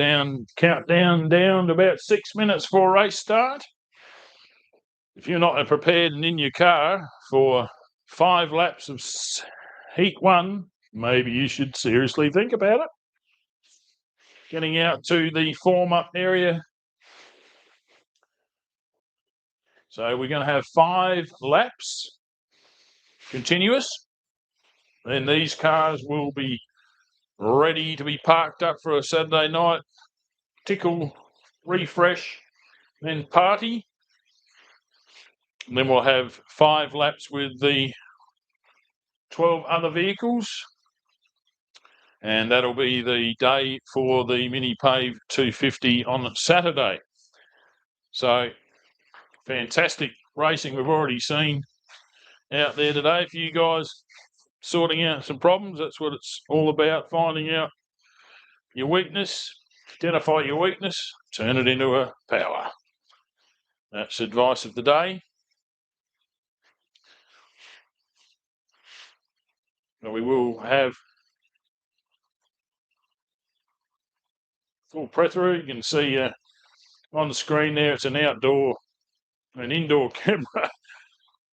countdown down to about 6 minutes for race start. If you're not prepared and in your car for 5 laps of heat 1, maybe you should seriously think about it. Getting out to the form-up area. So we're going to have 5 laps continuous. Then these cars will be ready to be parked up for a Saturday night tickle, refresh, then party. And then we'll have 5 laps with the 12 other vehicles. And that'll be the day for the MiniPave 250 on Saturday. So fantastic racing we've already seen out there today. For you guys sorting out some problems, that's what it's all about, finding out your weakness, identify your weakness, turn it into a power. That's advice of the day. But we will have full press-through. You can see on the screen there, it's an indoor camera,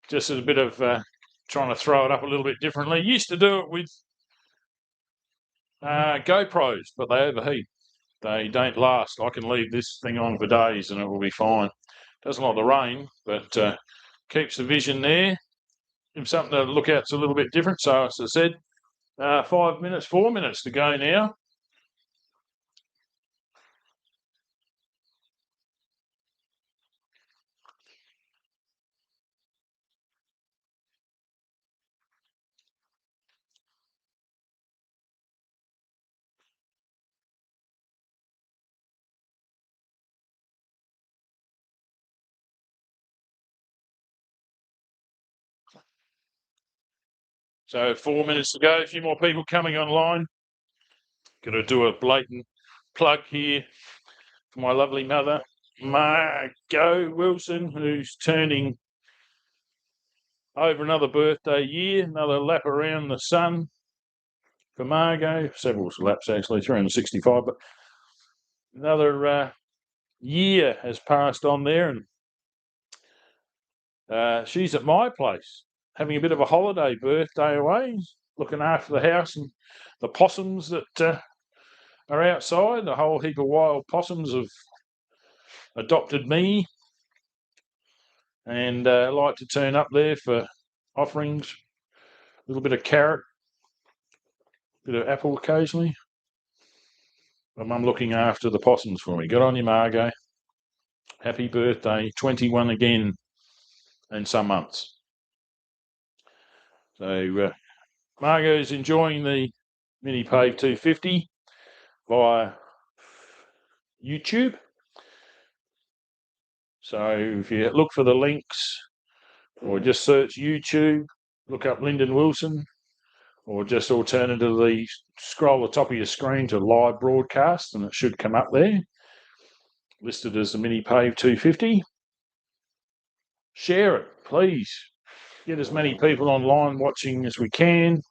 just as a bit of trying to throw it up a little bit differently. Used to do it with GoPros, but they overheat. They don't last. I can leave this thing on for days and it will be fine. Doesn't like the rain, but keeps the vision there. If something to look at's a little bit different. So as I said, 4 minutes to go now. So 4 minutes to go. A few more people coming online. Going to do a blatant plug here for my lovely mother, Margot Wilson, who's turning over another birthday year, another lap around the sun for Margot. Several laps actually, 365, but another year has passed on there, and she's at my place having a bit of a holiday birthday away, looking after the house and the possums that are outside. A whole heap of wild possums have adopted me and like to turn up there for offerings. A little bit of carrot, a bit of apple occasionally. My mum looking after the possums for me. Good on you, Margot. Happy birthday. 21 again in some months. So Margot's enjoying the MiniPave 250 via YouTube. So if you look for the links or just search YouTube, look up Lyndon Wilson, or just alternatively scroll the top of your screen to live broadcast and it should come up there, listed as the MiniPave 250. Share it, please. Get as many people online watching as we can.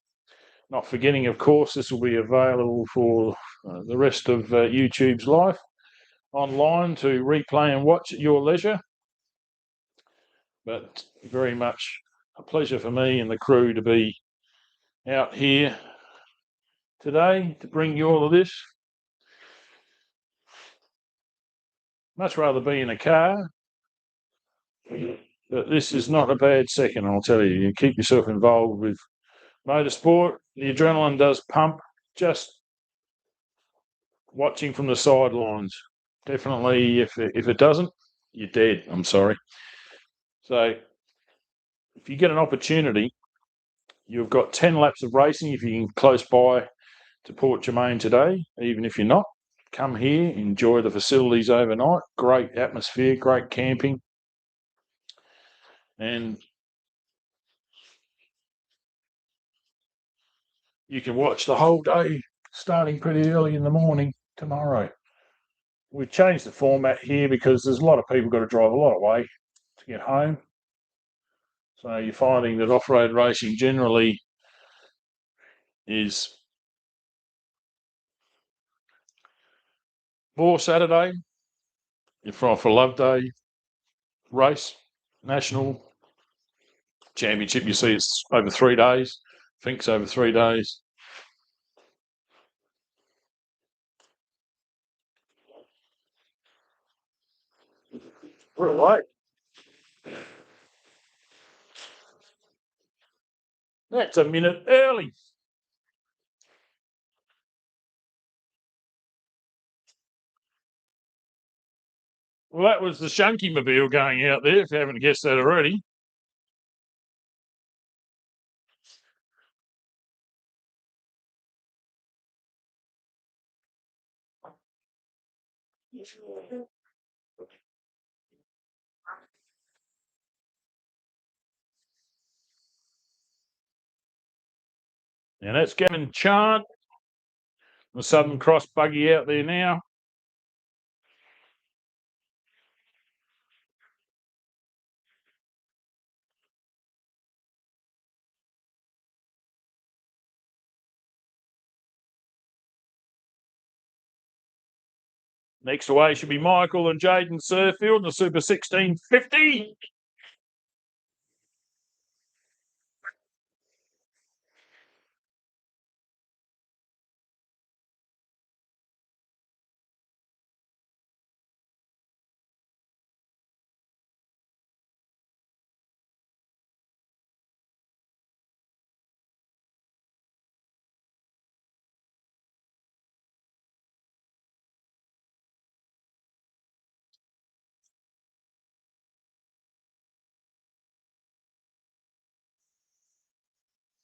Not forgetting, of course, this will be available for the rest of YouTube's life online to replay and watch at your leisure. But very much a pleasure for me and the crew to be out here today to bring you all of this. Much rather be in a car, but this is not a bad second, I'll tell you. You keep yourself involved with motorsport. The adrenaline does pump just watching from the sidelines. Definitely, if it doesn't, you're dead. I'm sorry. So if you get an opportunity, you've got 10 laps of racing if you're close by to Port Germein today. Even if you're not, come here, enjoy the facilities overnight. Great atmosphere, great camping. And you can watch the whole day starting pretty early in the morning tomorrow. We've changed the format here because there's a lot of people got to drive a lot of way to get home. So you're finding that off-road racing generally is for Saturday, for Love Day race, national championship. You see, it's over 3 days. Finks over 3 days. Right. That's a minute early. Well, that was the Shunky Mobile going out there, if you haven't guessed that already. And that's Gavin Chant, the Southern Cross buggy out there now. Next away should be Michael and Jaden Surfield, the Super 1650.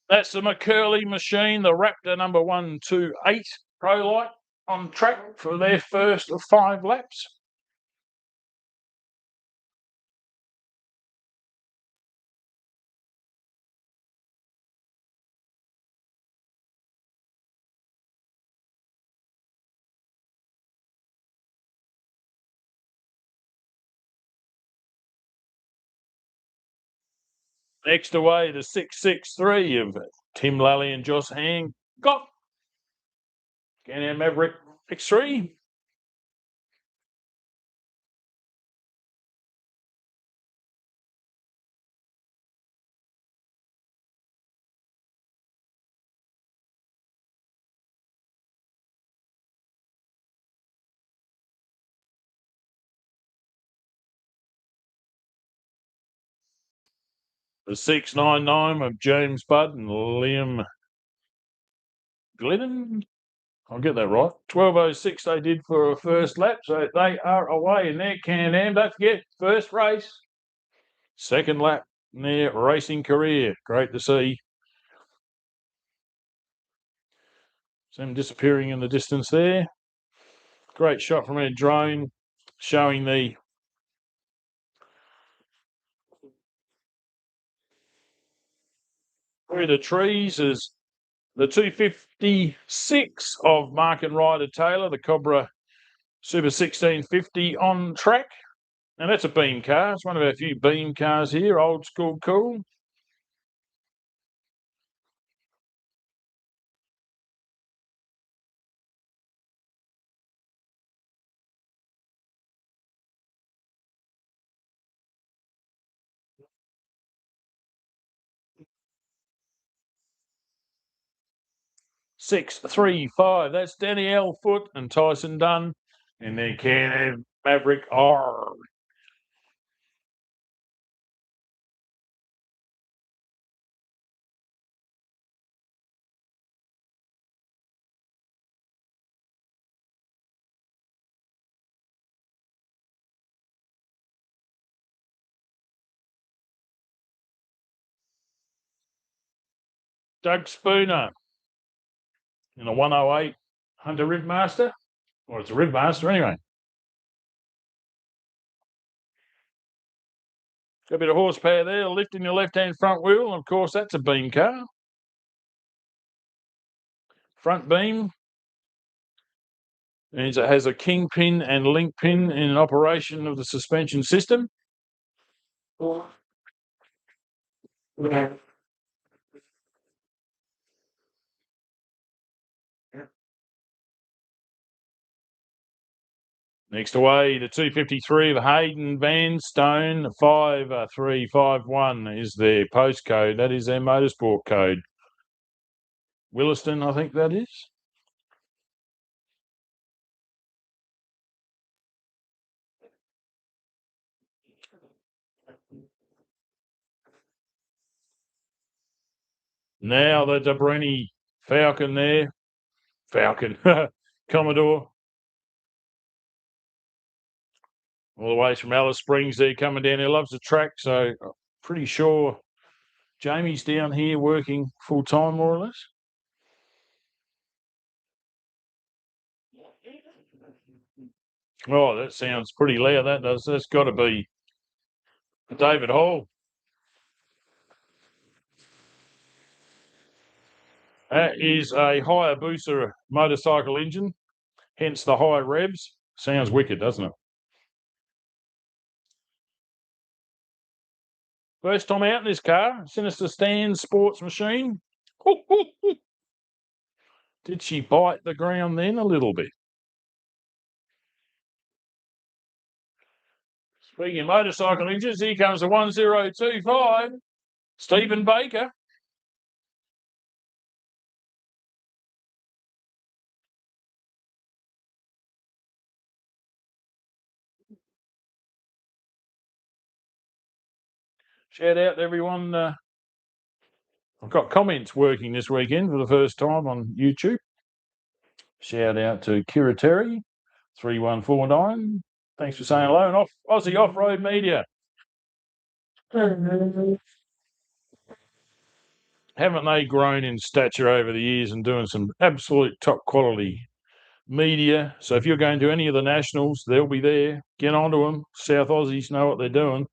That's the McCurley machine, the Raptor number 128 Pro Light on track for their first of 5 laps. Next away, the 663 of Tim Lally and Joss Hancock. Can-Am Maverick X3. The 699 of James Budd and Liam Glennon. I'll get that right. 12:06 they did for a first lap, so they are away in their Can-Am. Don't forget, first race, second lap in their racing career. Great to see. Some disappearing in the distance there. Great shot from our drone showing the through the trees is the 256 of Mark and Ryder Taylor, the Cobra Super 1650 on track. And that's a beam car. It's one of our few beam cars here, old school cool. Six, 3, 5. That's Danielle Foot and Tyson Dunn. And then Can-Am Maverick R. Doug Spooner in a 108 Hunter Ribmaster. Or it's a Ribmaster anyway. Got a bit of horsepower there, lifting your left-hand front wheel. And of course, that's a beam car. Front beam. And it has a kingpin and link pin in operation of the suspension system. Next away, the 253 of Hayden Vanstone, 5351 is their postcode. That is their motorsport code. Williston, I think that is. Now the Dabrini Falcon there. Falcon. Commodore. All the way from Alice Springs there, coming down here. Loves the track, so pretty sure Jamie's down here working full time, more or less. Oh, that sounds pretty loud. That does. That's got to be David Hall. That is a Hayabusa motorcycle engine, hence the high revs. Sounds wicked, doesn't it? First time out in this car, Sinister Stan sports machine. Did she bite the ground then a little bit? Speaking of motorcycle engines, here comes the 1025, Stephen Baker. Shout out to everyone. I've got comments working this weekend for the first time on YouTube. Shout out to Kira Terry, 3149. Thanks for saying hello. And Aussie Off-Road Media. Haven't they grown in stature over the years and doing some absolute top quality media? So if you're going to any of the nationals, they'll be there. Get onto them. South Aussies know what they're doing.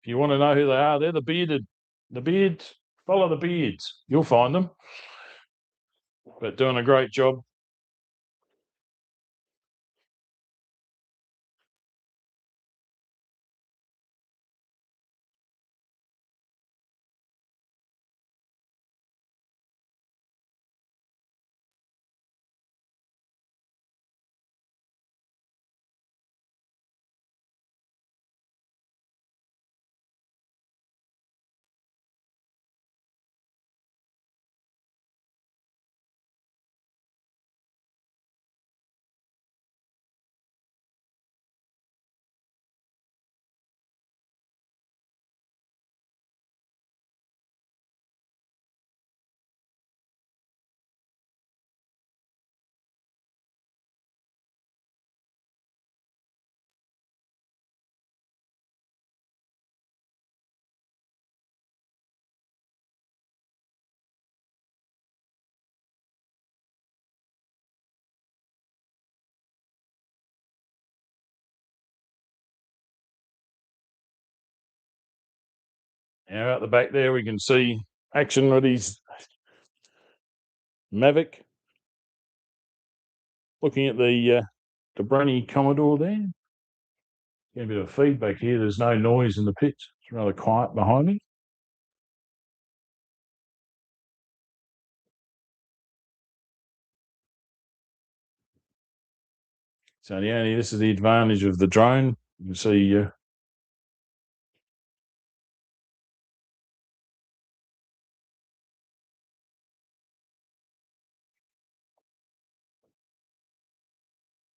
If you want to know who they are, they're the beards. Follow the beards. You'll find them. But doing a great job. Now out the back there, we can see action with his Mavic. Looking at the Brony Commodore there. Getting a bit of feedback here. There's no noise in the pits. It's rather quiet behind me. So this is the advantage of the drone. You can see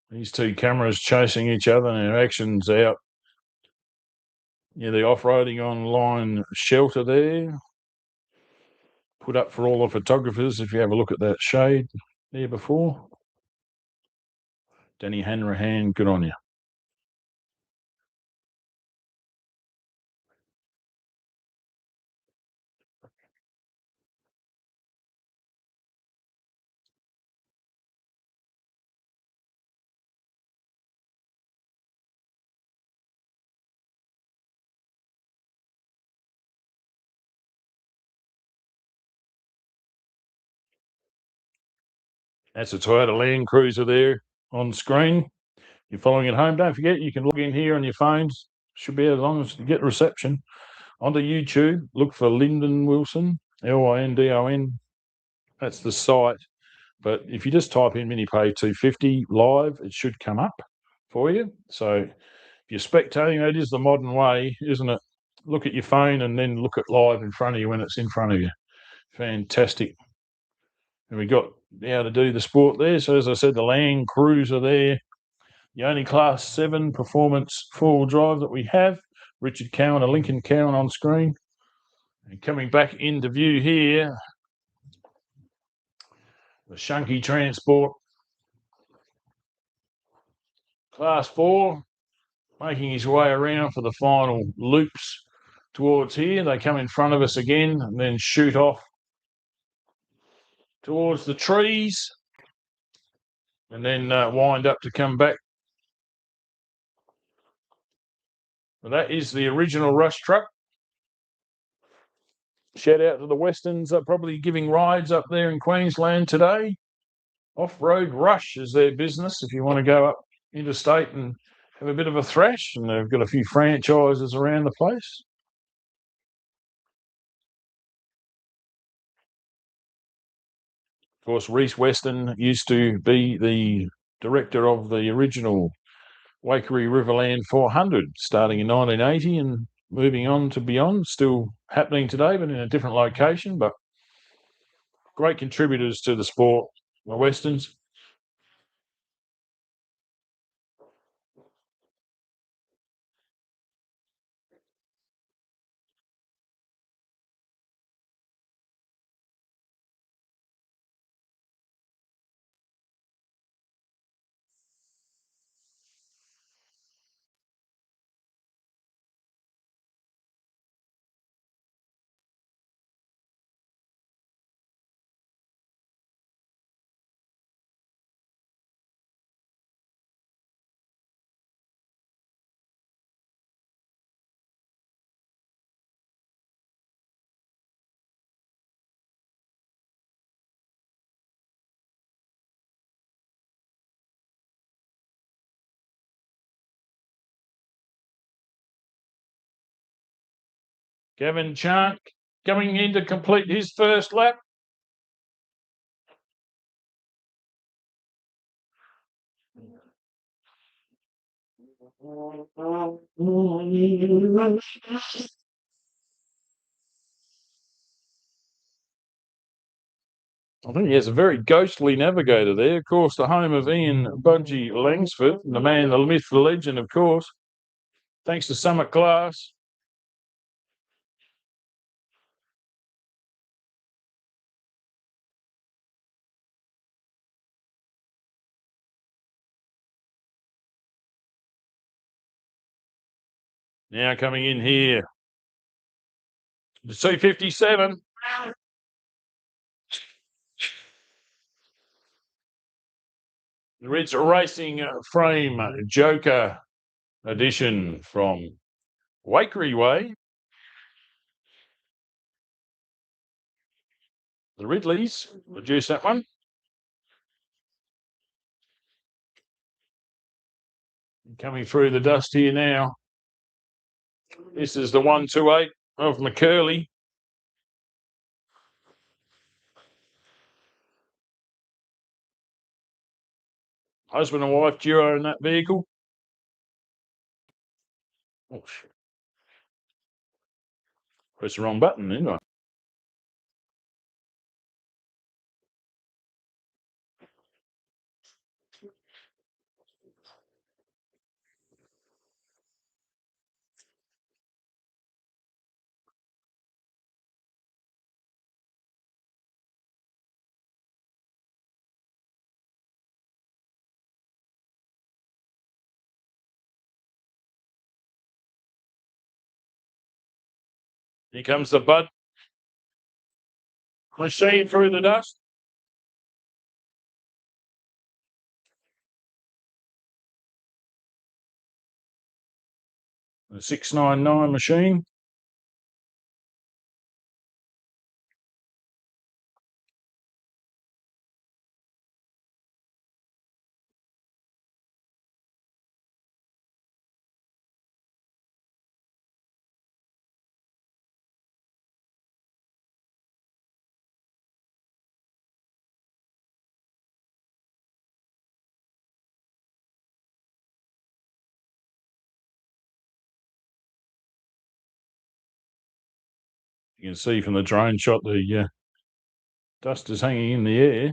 these two cameras chasing each other and their actions out. Yeah, the off-roading online shelter there. Put up for all the photographers if you have a look at that shade there before. Danny Hanrahan, good on you. That's a Toyota Land Cruiser there on screen. You're following at home. Don't forget, you can log in here on your phones. Should be as long as you get reception. Onto YouTube, look for Lyndon Wilson, Lindon. That's the site. But if you just type in MiniPave 250 live, it should come up. for you. So if you're spectating, that is the modern way, isn't it? Look at your phone and then look at live in front of you when it's in front of you. Fantastic. And we got how to do the sport there. So as I said, the Land Cruiser there, the only Class 7 performance four-wheel drive that we have. Richard Cowan, a Lincoln Cowan on screen. And coming back into view here, the Shunky Transport Class 4, making his way around for the final loops towards here. They come in front of us again and then shoot off towards the trees and then wind up to come back. Well, that is the original Rush truck. Shout out to the Westerns, probably giving rides up there in Queensland today. Off-road Rush is their business if you want to go up interstate and have a bit of a thrash, and they've got a few franchises around the place. Of course, Reese Weston used to be the director of the original Waikerie Riverland 400, starting in 1980 and moving on to beyond. Still happening today, but in a different location. But great contributors to the sport, the Westerns. Gavin Chant coming in to complete his first lap. I think he has a very ghostly navigator there. Of course, the home of Ian Budgie Langsford, the man, the myth, the legend, of course. Thanks to Summit Glass. Now coming in here, the C57. The Ritz Racing Frame Joker edition from Waikerie Way. The Ridleys produced that one. Coming through the dust here now. This is the 128 of McCurley. Husband and wife duo in that vehicle. Oh, shit. Press the wrong button, didn't I? Here comes the Bud machine through the dust. The 699 machine. You can see from the drone shot the dust is hanging in the air.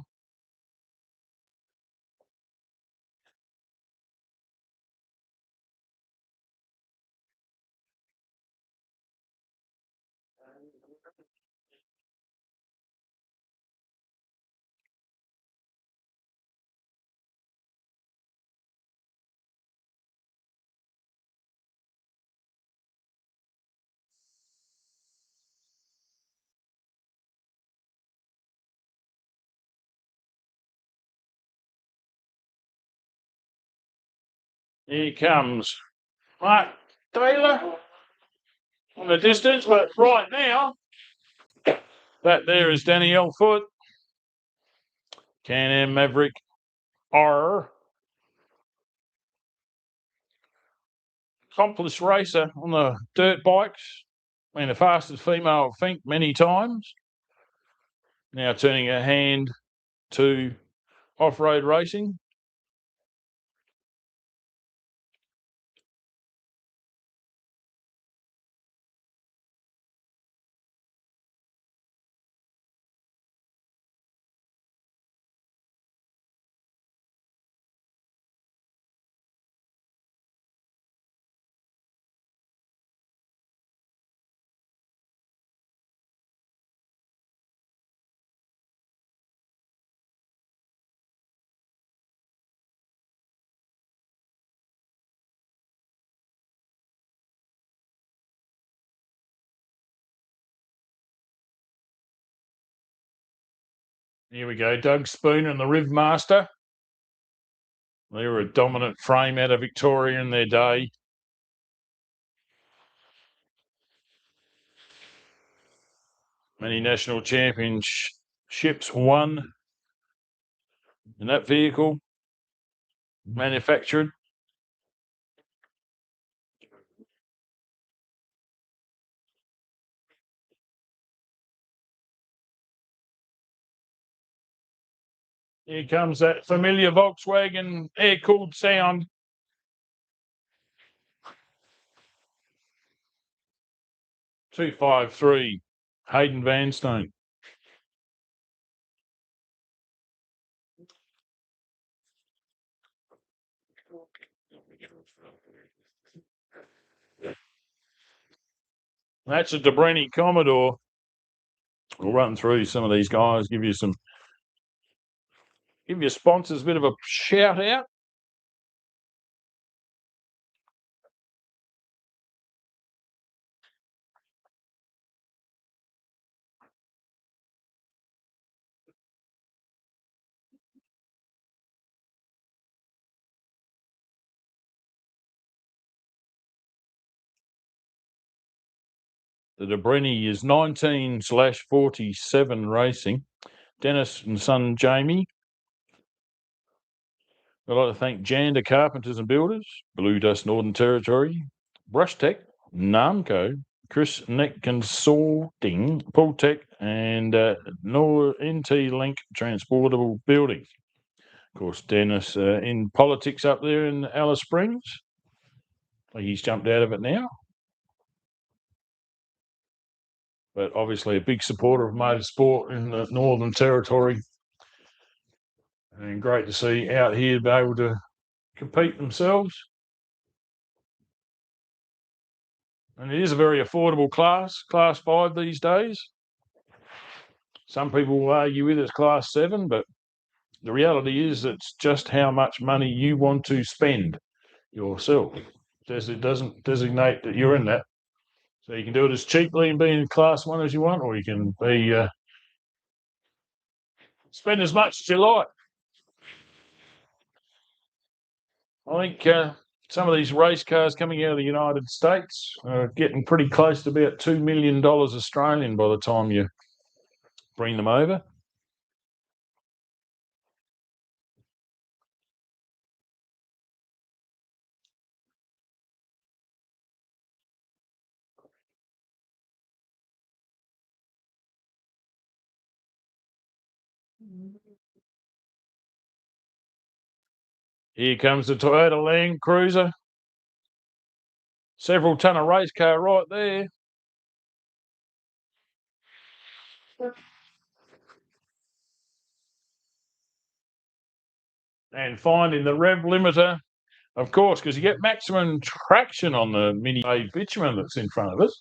Here comes Mark Taylor in the distance, but right now, that there is Danielle Foot, Can-Am Maverick R. Accomplished racer on the dirt bikes, been the fastest female, I think, many times. Now turning her hand to off-road racing. Here we go, Doug Spoon and the Riv Master. They were a dominant frame out of Victoria in their day. Many national championships won in that vehicle, manufactured. Here comes that familiar Volkswagen air-cooled sound. .253 Hayden Vanstone. That's a Debreni Commodore. We'll run through some of these guys, give your sponsors a bit of a shout out. The Debreni is 19/47 racing. Dennis and son Jamie. I'd like to thank Janda Carpenters and Builders, Blue Dust Northern Territory, Brush Tech, Namco, Chris Neck Consulting, Paul Tech, and NT Link Transportable Buildings. Of course, Dennis in politics up there in Alice Springs. He's jumped out of it now. But obviously a big supporter of motorsport in the Northern Territory. And great to see out here be able to compete themselves. And it is a very affordable class 5 these days. Some people will argue with it's class 7, but the reality is it's just how much money you want to spend yourself. It doesn't designate that you're in that. So you can do it as cheaply and be in class 1 as you want, or you can be spend as much as you like. I think some of these race cars coming out of the United States are getting pretty close to about $2 million Australian by the time you bring them over. Here comes the Toyota Land Cruiser. Several ton of race car right there. And finding the rev limiter, of course, because you get maximum traction on the MiniPave bitumen that's in front of us.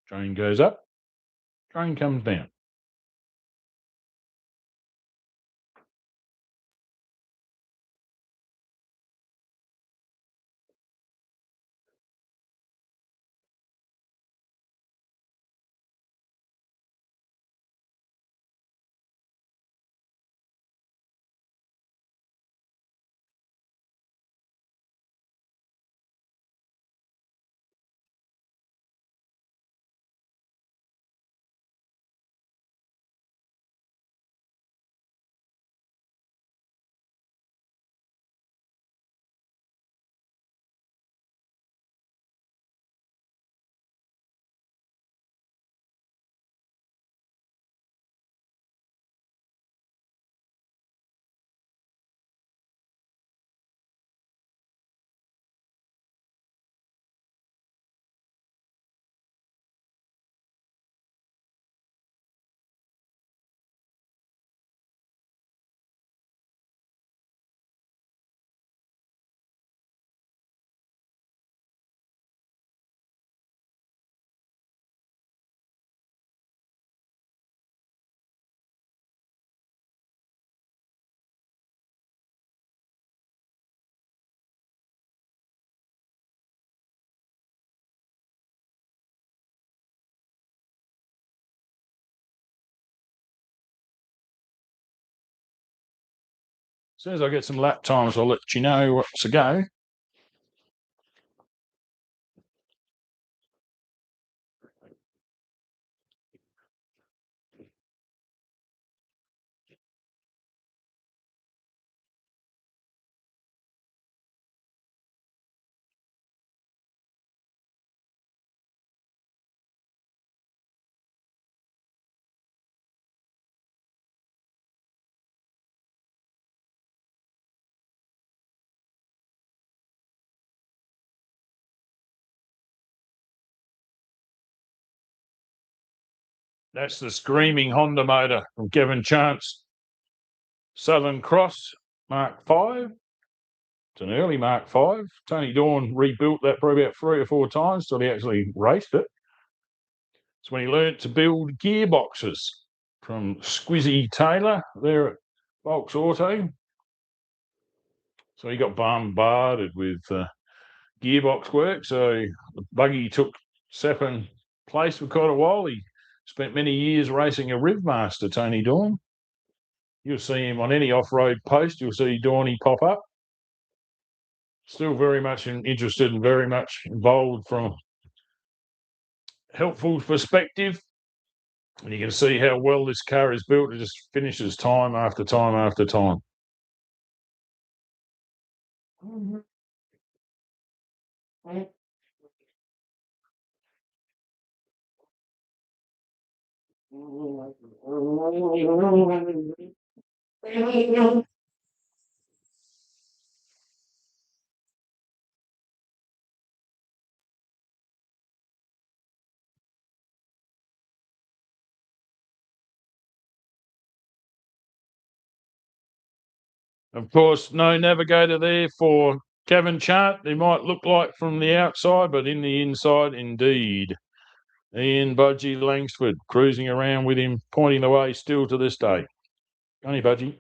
Train goes up, train comes down. As soon as I get some lap times, I'll let you know what's to go. That's the screaming Honda motor from Kevin Chance. Southern Cross Mark 5. It's an early Mark 5. Tony Dawn rebuilt that probably about 3 or 4 times till he actually raced it. It's when he learnt to build gearboxes from Squizzy Taylor there at Volks Auto. So he got bombarded with gearbox work. So the buggy took second place for quite a while. He spent many years racing a Rivmaster, Tony Dawn. You'll see him on any off-road post. You'll see Dawny pop up. Still very much interested and very much involved from a helpful perspective. And you can see how well this car is built. It just finishes time after time after time. Of course, no navigator there for Kevin Chart. He might look like from the outside, but in the inside, indeed. Ian Budgie Langsford cruising around with him, pointing the way still to this day. Only Budgie.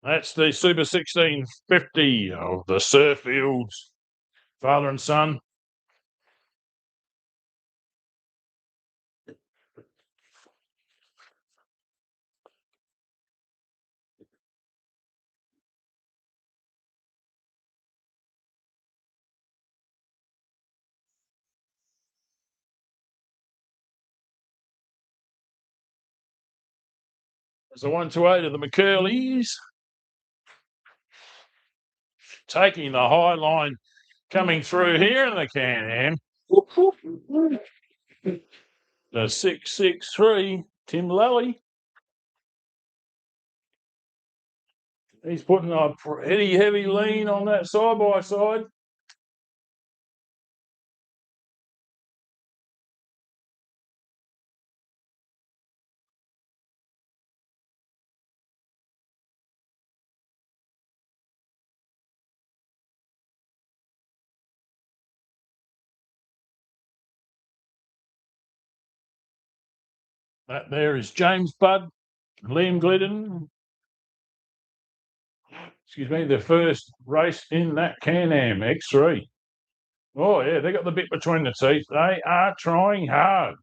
That's the Super 1650 of the Surfields, father and son. There's a 128 of the McCurleys. Taking the high line, coming through here in the Can-Am. The 663, Tim Lally. He's putting a pretty heavy lean on that side-by-side. That there is James Budd, Liam Glidden. Excuse me, the first race in that Can-Am X3. Oh, yeah, they got the bit between the teeth. They are trying hard.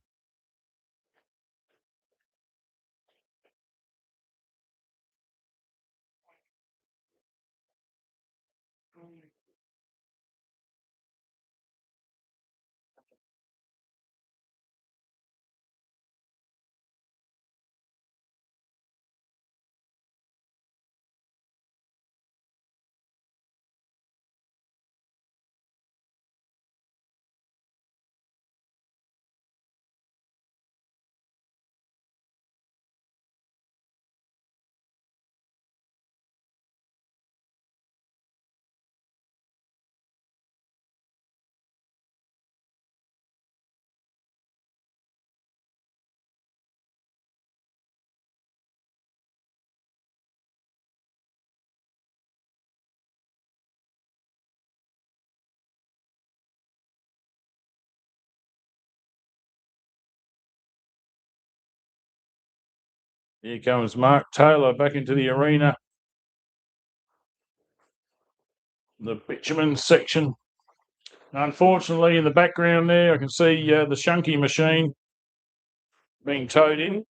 Here comes Mark Taylor back into the arena. The bitumen section. Unfortunately, in the background there, I can see the shunky machine being towed in.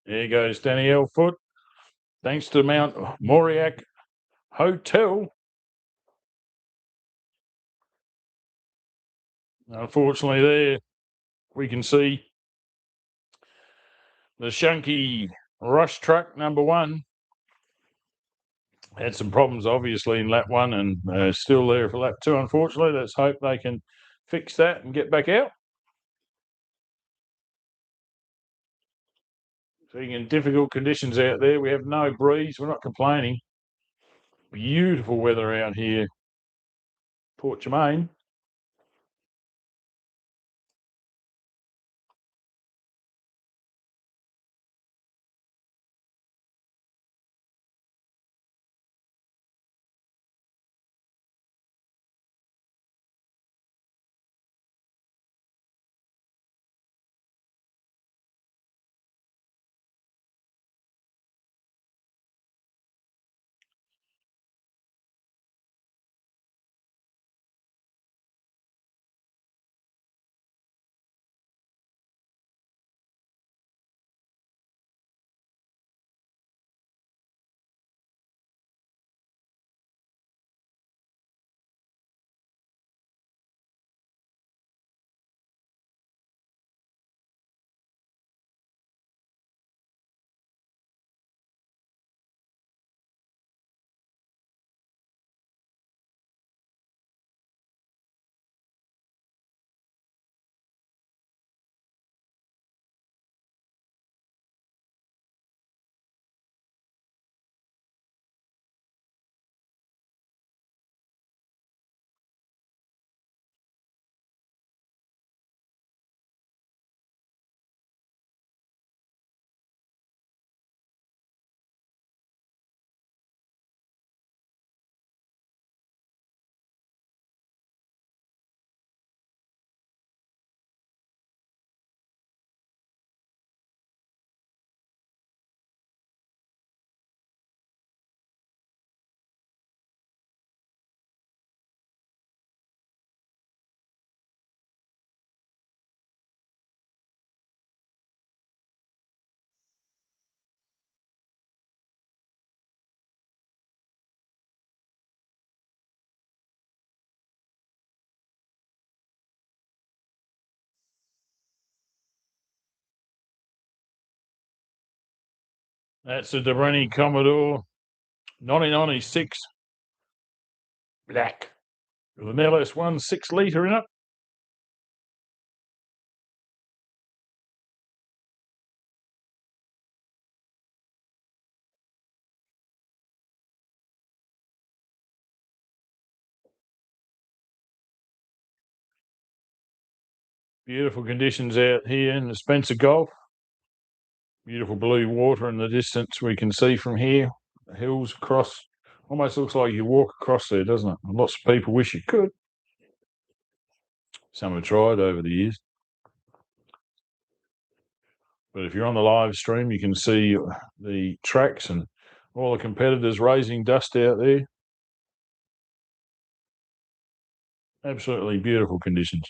There goes Danielle Foot. Thanks to Mount Moriac Hotel. Unfortunately, there we can see the shunky rush truck number one. Had some problems, obviously, in lap one and still there for lap two, unfortunately. Let's hope they can fix that and get back out. Being in difficult conditions out there, we have no breeze. We're not complaining. Beautiful weather out here, Port Germein. That's a Germein Commodore 1996 black with an LS1 6-litre in it. Beautiful conditions out here in the Spencer Gulf. Beautiful blue water in the distance we can see from here. The hills across. Almost looks like you walk across there, doesn't it? Lots of people wish you could. Some have tried over the years. But if you're on the live stream, you can see the tracks and all the competitors raising dust out there. Absolutely beautiful conditions.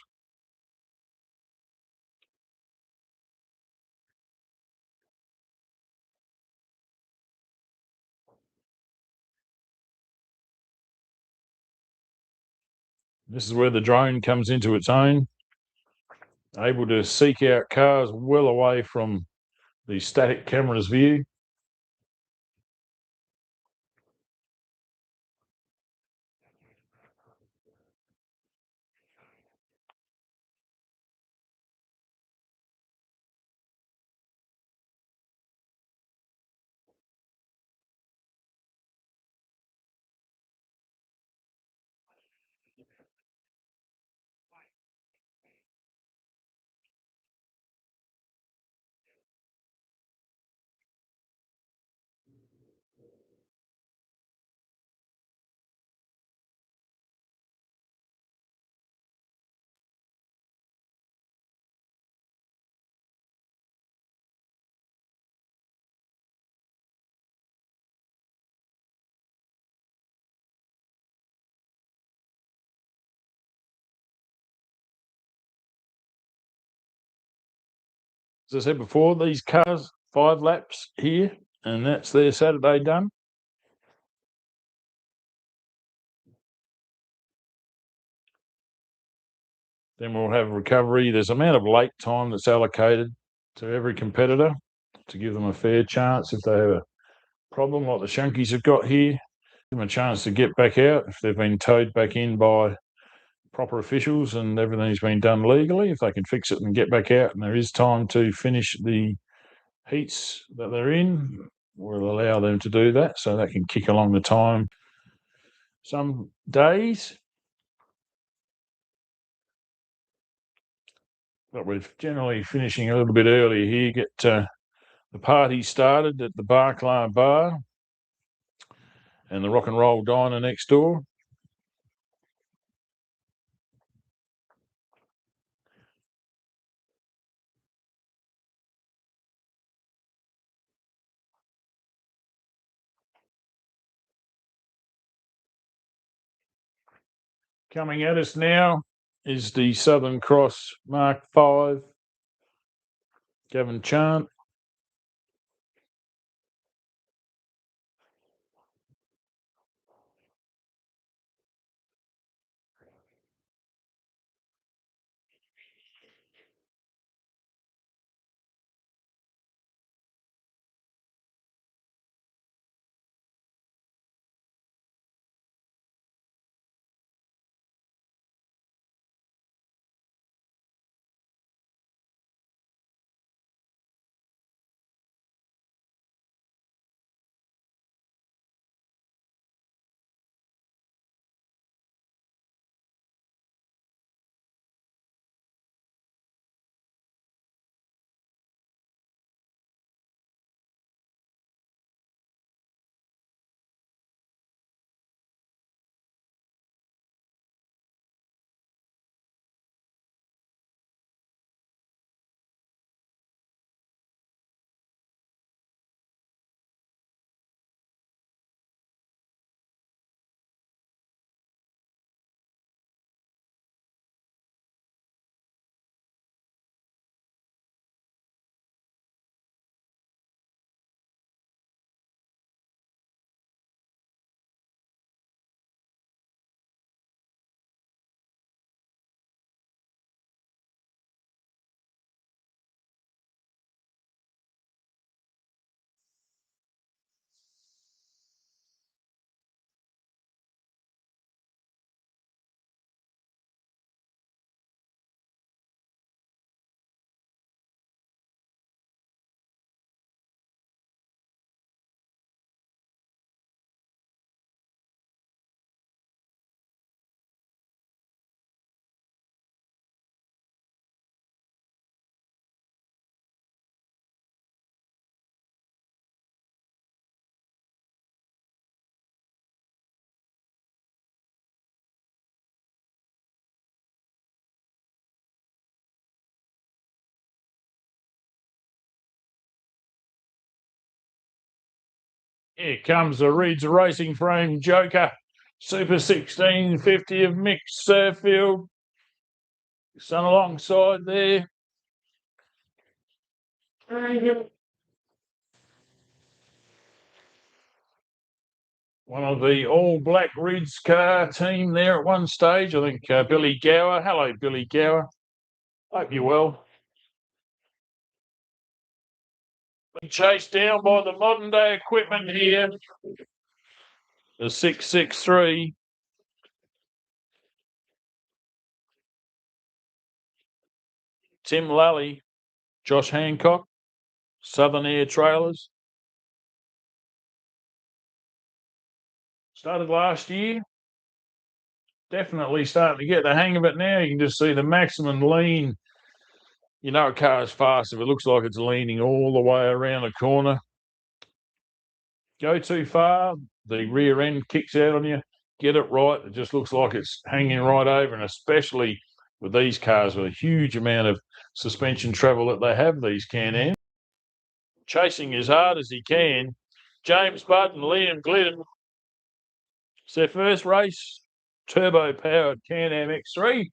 This is where the drone comes into its own, able to seek out cars well away from the static camera's view. As I said before, these cars, 5 laps here, and that's their Saturday done. Then we'll have recovery. There's an amount of late time that's allocated to every competitor to give them a fair chance if they have a problem like the Shunkies have got here. Give them a chance to get back out if they've been towed back in by proper officials and everything's been done legally. If they can fix it and get back out and there is time to finish the heats that they're in, we'll allow them to do that so that can kick along the time some days. But we're generally finishing a little bit earlier here, get the party started at the Barclay Bar and the Rock and Roll Diner next door. Coming at us now is the Southern Cross Mark V, Gavin Chant. Here comes the Reeds Racing Frame Joker. Super 1650 of Mick Surfield. Son alongside there. One of the all-black Reeds car team there at one stage. I think Billy Gower. Hello, Billy Gower. Hope you're well. Been chased down by the modern day equipment here. The 663. Tim Lally, Josh Hancock, Southern Air Trailers. Started last year. Definitely starting to get the hang of it now. You can just see the maximum lean. You know a car is fast if it looks like it's leaning all the way around the corner. Go too far, the rear end kicks out on you. Get it right, it just looks like it's hanging right over, and especially with these cars with a huge amount of suspension travel that they have, these Can-Am. Chasing as hard as he can. James Budd and Liam Glidden. It's their first race, turbo-powered Can-Am X3.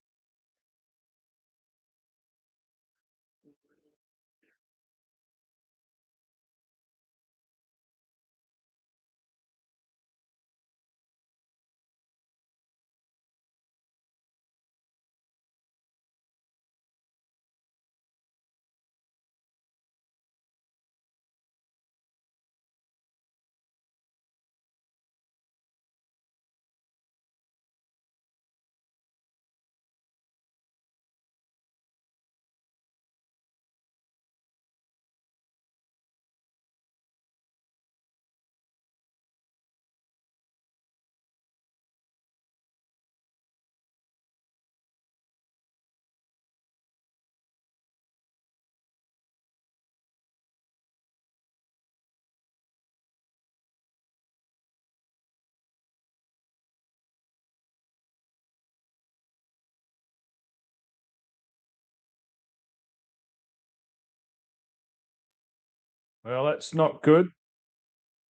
Well, that's not good.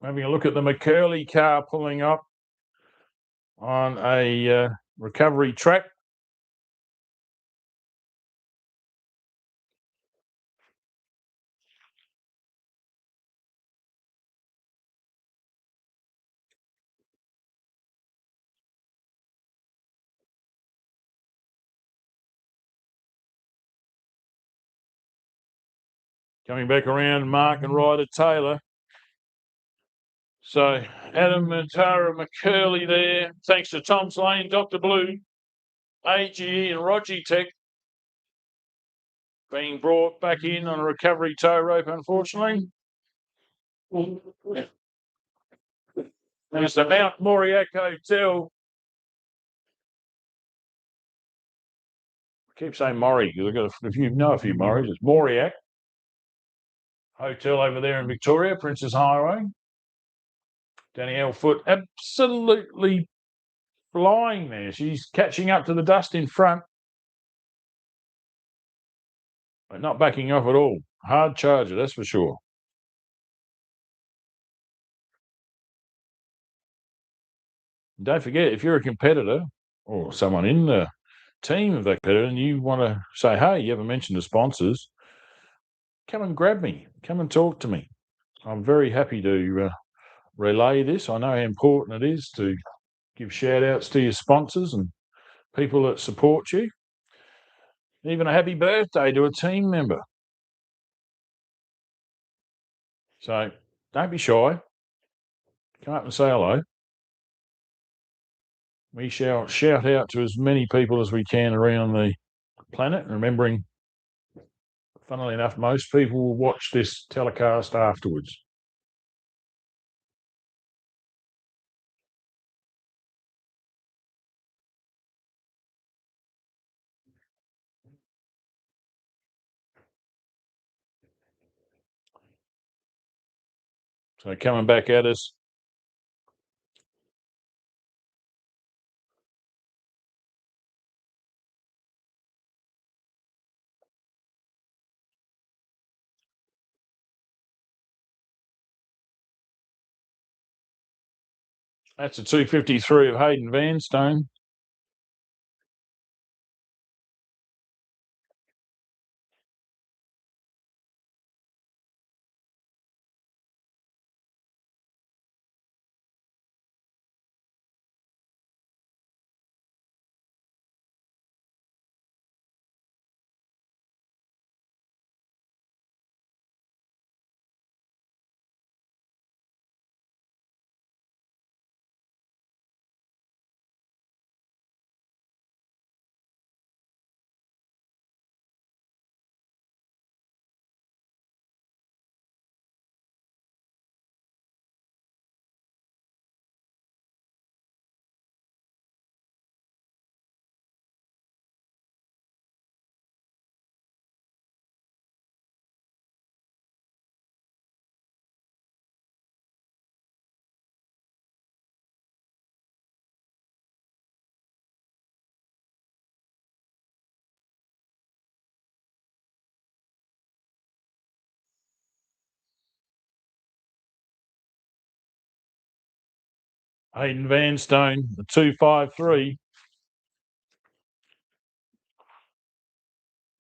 Having a look at the McCurley car pulling up on a recovery track. Coming back around, Mark and Ryder Taylor. So Adam and Tara McCurley there, thanks to Tom's Lane, Dr. Blue, AGE and Logitech, being brought back in on a recovery tow rope, unfortunately. There's the Mount Moriac Hotel. I keep saying Murray because I've got a few Murrays. It's Moriac Hotel over there in Victoria, Princess Highway. Danielle Foot absolutely flying there. She's catching up to the dust in front, but not backing off at all. Hard charger, that's for sure. Don't forget, if you're a competitor or someone in the team of that competitor and you want to say, hey, you haven't mentioned the sponsors, come and grab me. Come and talk to me. I'm very happy to relay this. I know how important it is to give shout outs to your sponsors and people that support you. Even a happy birthday to a team member. So don't be shy. Come up and say hello. We shall shout out to as many people as we can around the planet, remembering, funnily enough, most people will watch this telecast afterwards. So coming back at us, That's a 253 of Hayden Vanstone. Hayden Vanstone, the 253.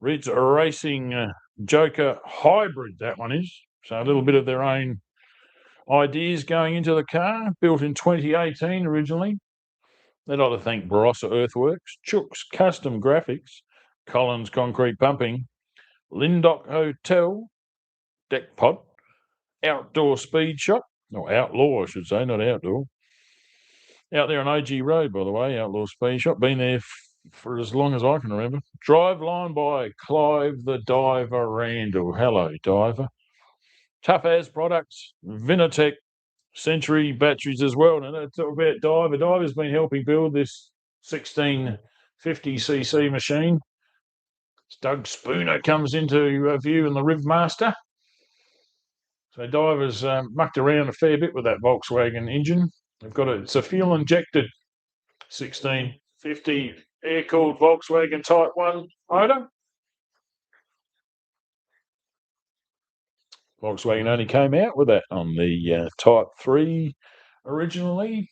Ridge Racing Joker Hybrid, that one is. So a little bit of their own ideas going into the car. Built in 2018 originally. They'd like to thank Barossa Earthworks, Chook's Custom Graphics, Collins Concrete Pumping, Lindock Hotel, Deckpot, Outdoor Speed Shop, or Outlaw, I should say, not Outdoor. Out there on OG Road, by the way, Outlaw Speed Shop. Been there for as long as I can remember. Driveline by Clive the Diver Randall. Hello, Diver. Tough As Products, Vinatech, Century Batteries as well. And let's talk about Diver. Diver's been helping build this 1650cc machine. Doug Spooner comes into view in the Rivmaster. So Diver's mucked around a fair bit with that Volkswagen engine. They've got it's a fuel injected 1650 air-cooled Volkswagen Type 1 motor. Volkswagen only came out with that on the Type 3 originally.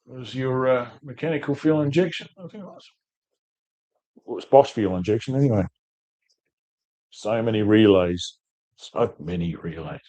It was your mechanical fuel injection, I think it was. It was Bosch fuel injection anyway. So many relays. So many relays.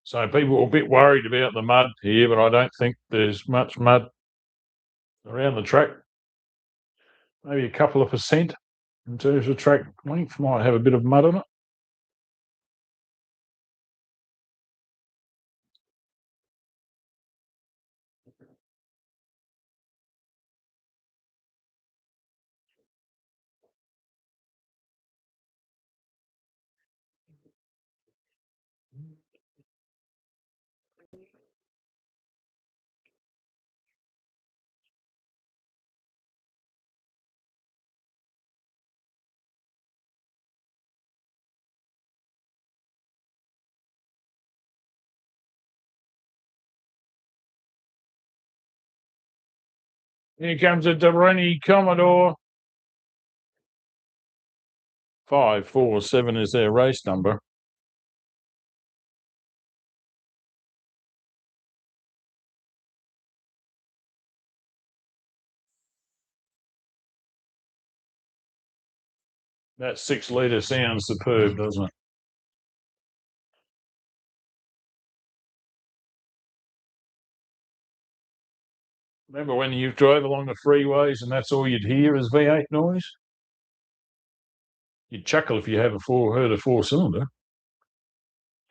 So people were a bit worried about the mud here, but I don't think there's much mud around the track. Maybe a couple of percent in terms of track length. Might have a bit of mud on it. Here comes a Doreni Commodore. 547 is their race number. That 6-litre sounds superb, doesn't it? Remember when you drove along the freeways and that's all you'd hear is V8 noise? You'd chuckle if you heard a four-cylinder.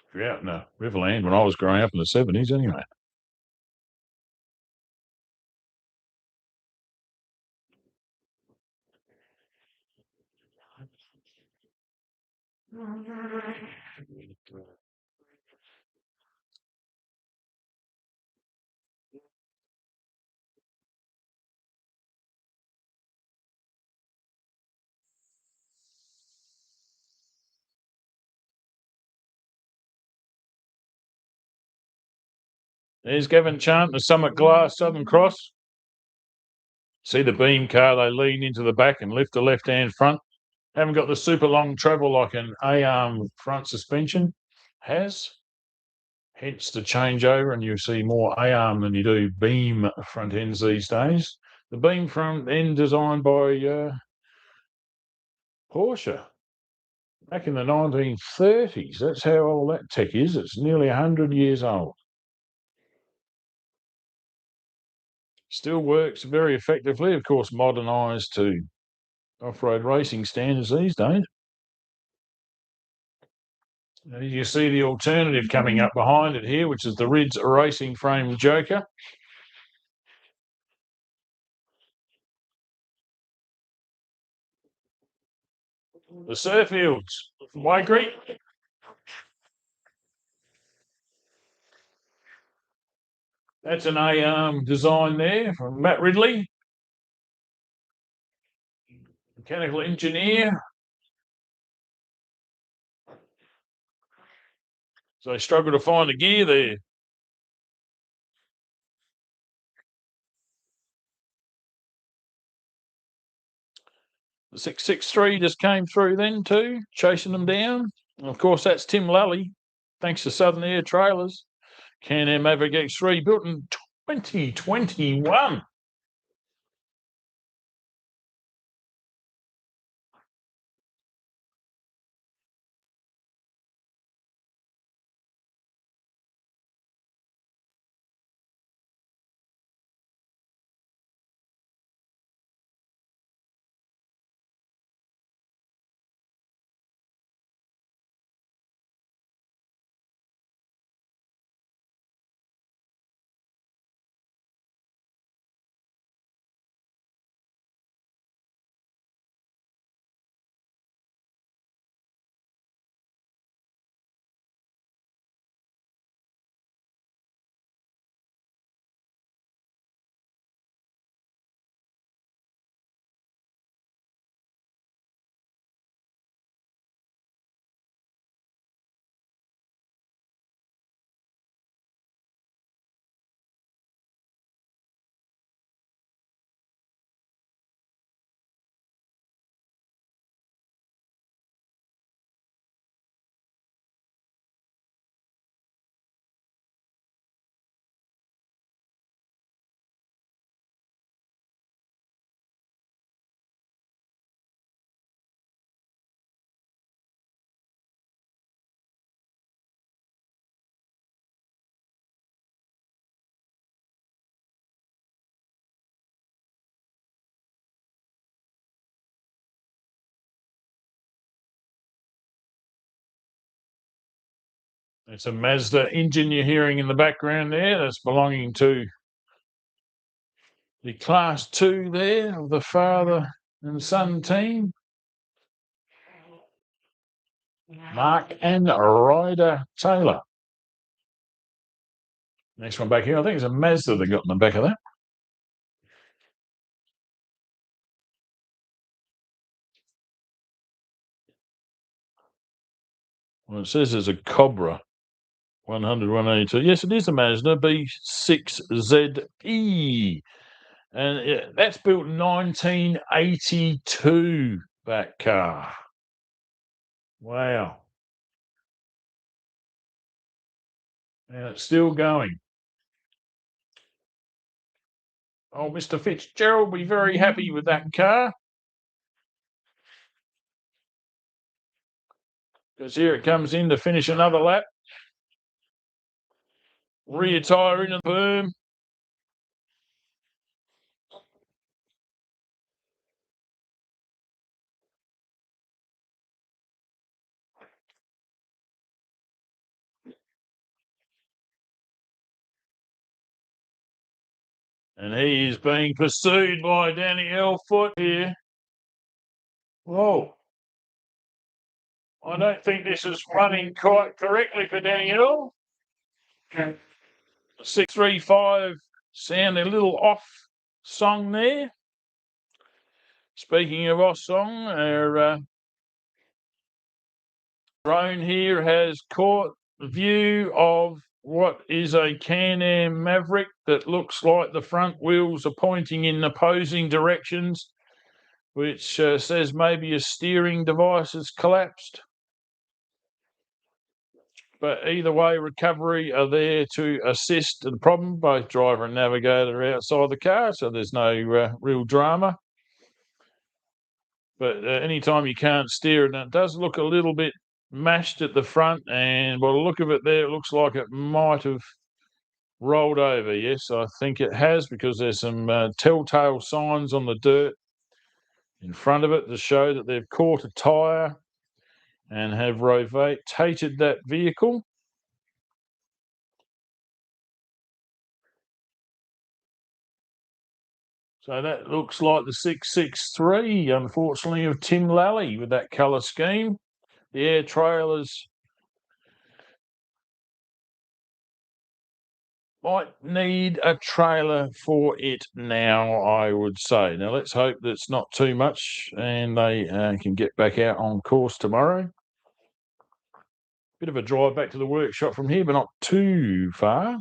If you're out in the Riverland when I was growing up in the 70s anyway. There's Gavin Chant, the Summit Glass Southern Cross. See the beam car, they lean into the back and lift the left-hand front. Haven't got the super long travel like an A-arm front suspension has. Hence the changeover, and you see more A-arm than you do beam front ends these days. The beam front end designed by Porsche back in the 1930s. That's how old that tech is. It's nearly 100 years old. Still works very effectively, of course, modernised to off-road racing standards these days. And you see the alternative coming up behind it here, which is the Ridge Racing Frame Joker. The Surfields, Wakery. That's an A-arm design there from Matt Ridley, mechanical engineer. So they struggle to find a gear there. The 663 just came through then too, chasing them down. And of course, that's Tim Lally, thanks to Southern Air Trailers. Can-Am Maverick X3, built in 2021. It's a Mazda engine you're hearing in the background there. That's belonging to the Class 2 there of the father and son team. Mark and Ryder Taylor. Next one back here, I think it's a Mazda they got in the back of that. Well, it says there's a Cobra 100, 182. Yes, it is a Mazda B6ZE. And that's built in 1982, that car. Wow. And it's still going. Oh, Mr. Fitzgerald will be very happy with that car. Because here it comes in to finish another lap. Rear tyre into the berm. And he is being pursued by Danny Elfoot here. Whoa. I don't think this is running quite correctly for Danny L. 635 sound a little off song there. Speaking of off song, our drone here has caught the view of what is a Can-Am Maverick that looks like the front wheels are pointing in opposing directions, which says maybe a steering device has collapsed. But either way, recovery are there to assist the problem. Both driver and navigator are outside the car, so there's no real drama. But anytime you can't steer it, and it does look a little bit mashed at the front, and by the look of it there, it looks like it might have rolled over. Yes, I think it has, because there's some telltale signs on the dirt in front of it to show that they've caught a tyre and have rotated that vehicle. So that looks like the 663, unfortunately, of Tim Lally with that colour scheme. The air trailers might need a trailer for it now, I would say. Now, let's hope that's not too much and they can get back out on course tomorrow. Bit of a drive back to the workshop from here, but not too far.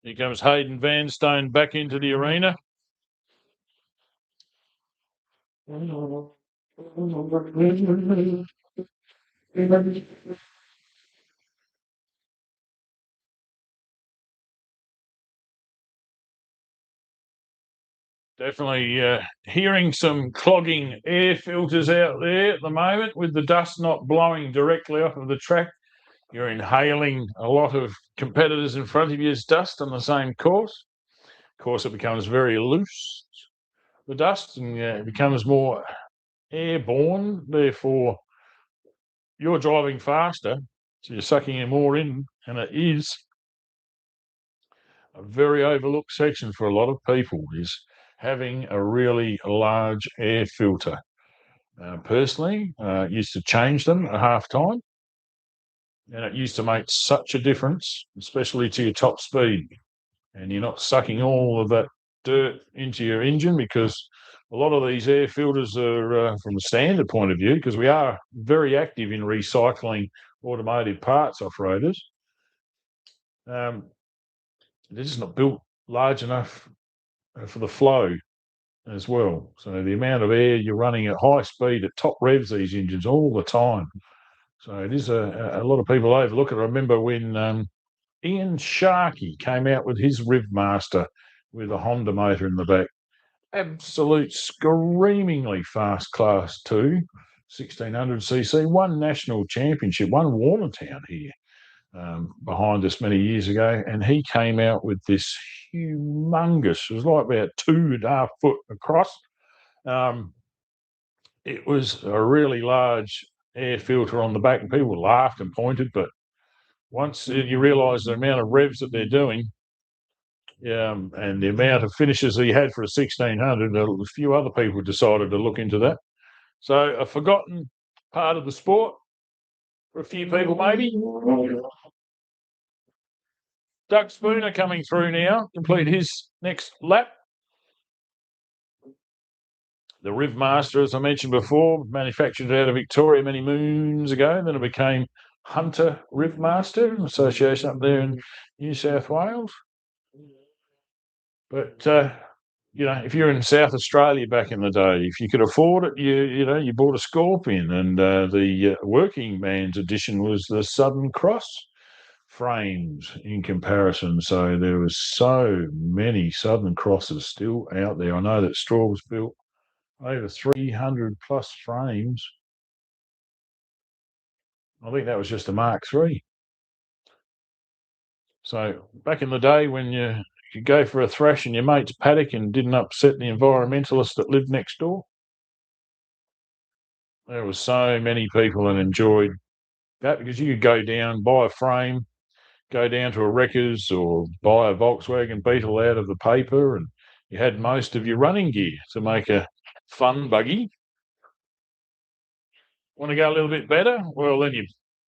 Here comes Hayden Vanstone back into the arena. Definitely hearing some clogging air filters out there at the moment, with the dust not blowing directly off of the track. You're inhaling a lot of competitors in front of you's dust on the same course. Of course, it becomes very loose, the dust, and it becomes more airborne. Therefore, you're driving faster, so you're sucking more in, and it is a very overlooked section for a lot of people, is having a really large air filter. Personally, used to change them at half time, and it used to make such a difference, especially to your top speed. And you're not sucking all of that dirt into your engine, because a lot of these air filters are, from a standard point of view, because we are very active in recycling automotive parts, off-roaders, they're just not built large enough for the flow as well. So the amount of air you're running at high speed, at top revs, these engines all the time. So it is a lot of people overlook it. I remember when Ian Sharkey came out with his Rivmaster with a Honda motor in the back. absolute screamingly fast Class 2, 1600cc, won national championship, won Warnertown here behind us many years ago. And he came out with this humongous, it was like about 2.5 foot across. It was a really large air filter on the back, and people laughed and pointed. But once you realise the amount of revs that they're doing, and the amount of finishes he had for a 1600, a few other people decided to look into that. So a forgotten part of the sport for a few people, maybe. Doug Spooner coming through now, complete his next lap. The Riv Master, as I mentioned before, manufactured out of Victoria many moons ago. Then it became Hunter Riv Master, an association up there in New South Wales. But if you're in South Australia back in the day, if you could afford it, you bought a Scorpion, and the working man's edition was the Southern Cross frames in comparison. So there was so many Southern Crosses still out there. I know that Straw was built over 300 plus frames. I think that was just a Mark III. So back in the day when you could go for a thrash in your mate's paddock and didn't upset the environmentalists that lived next door, there were so many people that enjoyed that, because you could go down, buy a frame, go down to a Wreckers or buy a Volkswagen Beetle out of the paper, and you had most of your running gear to make a fun buggy. Want to go a little bit better? Well, then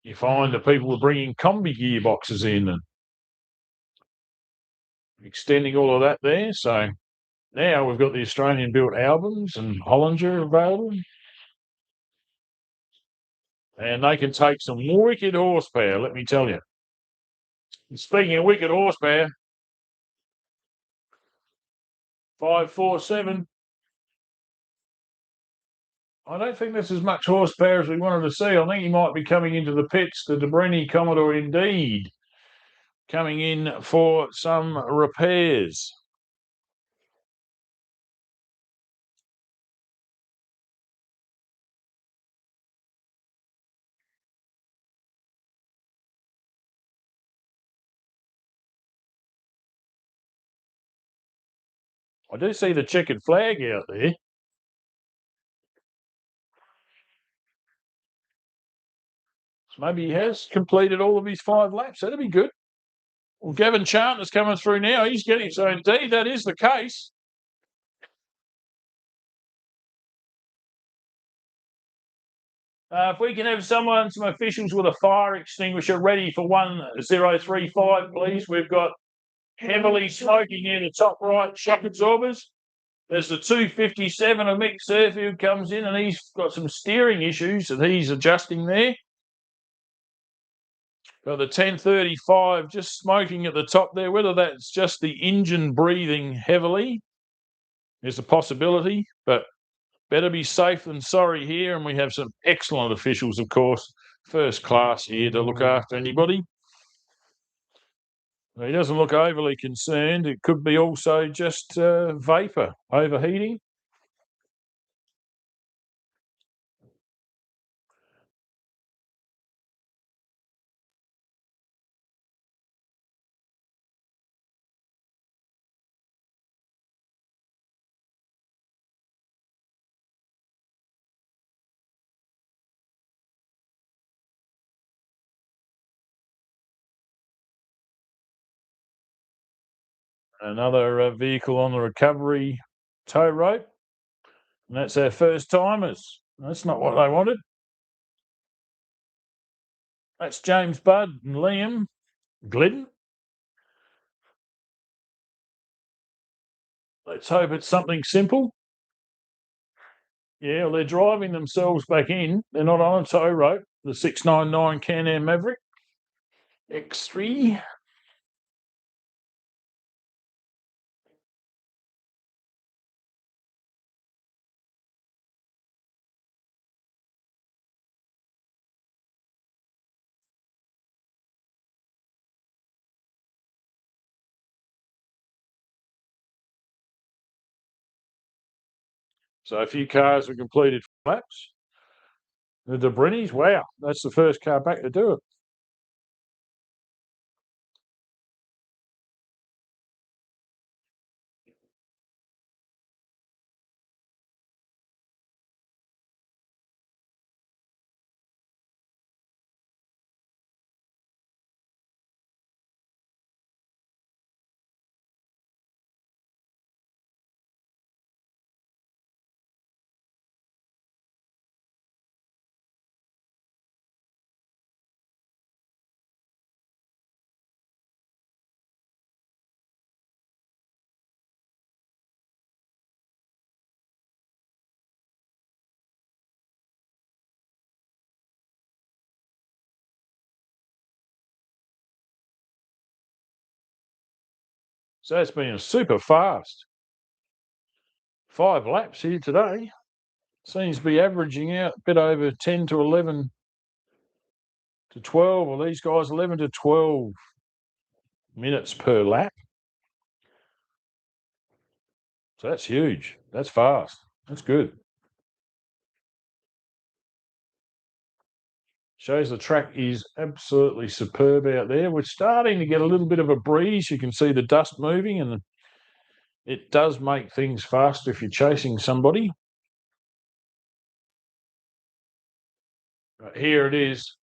you find that people were bringing combi gearboxes in and extending all of that there. So now we've got the Australian-built Albans and Hollinger available, and they can take some wicked horsepower, let me tell you. And speaking of wicked horsepower, 547. I don't think that's as much horsepower as we wanted to see. I think he might be coming into the pits, the Debrini Commodore indeed, coming in for some repairs. I do see the checkered flag out there. So maybe he has completed all of his 5 laps. That'd be good. Well, Gavin Chartner's coming through now. He's getting, so indeed that is the case. If we can have some officials with a fire extinguisher ready for 1035, please. We've got heavily smoking near the top right shock absorbers. There's the 257 of Mick Surfy who comes in, and he's got some steering issues that he's adjusting there. Got the 1035 just smoking at the top there. Whether that's just the engine breathing heavily is a possibility, but better be safe than sorry here. And we have some excellent officials, of course, first class here to look after anybody. He doesn't look overly concerned. It could be also just vapour overheating. Another vehicle on the recovery tow rope. And that's our first timers. That's not what they wanted. That's James Budd and Liam Glidden. Let's hope it's something simple. Yeah, well, they're driving themselves back in. They're not on a tow rope. The 699 Can-Am Maverick X3. So a few cars have completed laps. The Brinis, wow, that's the first car back to do it. So it's been super fast. 5 laps here today. Seems to be averaging out a bit over 10 to 11 to 12. Well, these guys 11 to 12 minutes per lap. So that's huge. That's fast. That's good. Shows the track is absolutely superb out there. We're starting to get a little bit of a breeze. You can see the dust moving, and it does make things faster if you're chasing somebody. But here it is.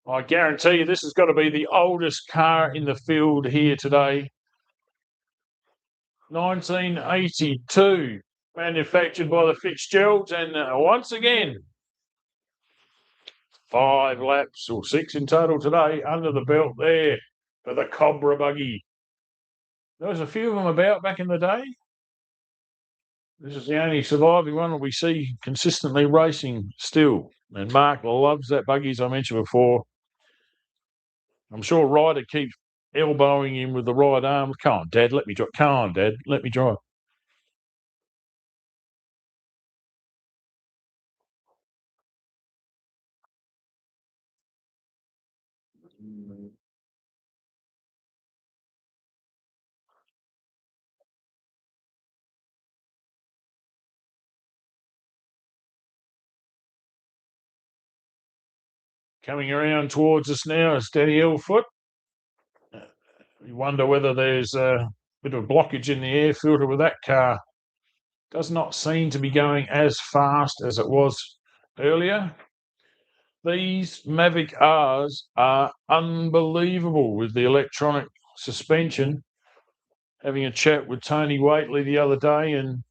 I guarantee you this has got to be the oldest car in the field here today. 1982, manufactured by the Fitzgeralds, and once again, 5 laps or 6 in total today under the belt there for the Cobra buggy. There was a few of them about back in the day. This is the only surviving one that we see consistently racing still. And Mark loves that buggy, as I mentioned before. I'm sure Ryder keeps elbowing him with the right arm. Come on, Dad, let me drive. Come on, Dad, let me drive. Coming around towards us now is Danny Elfoot. You wonder whether there's a bit of blockage in the air filter with that car. Does not seem to be going as fast as it was earlier. These Mavic Rs are unbelievable with the electronic suspension. Having a chat with Tony Waitley the other day, and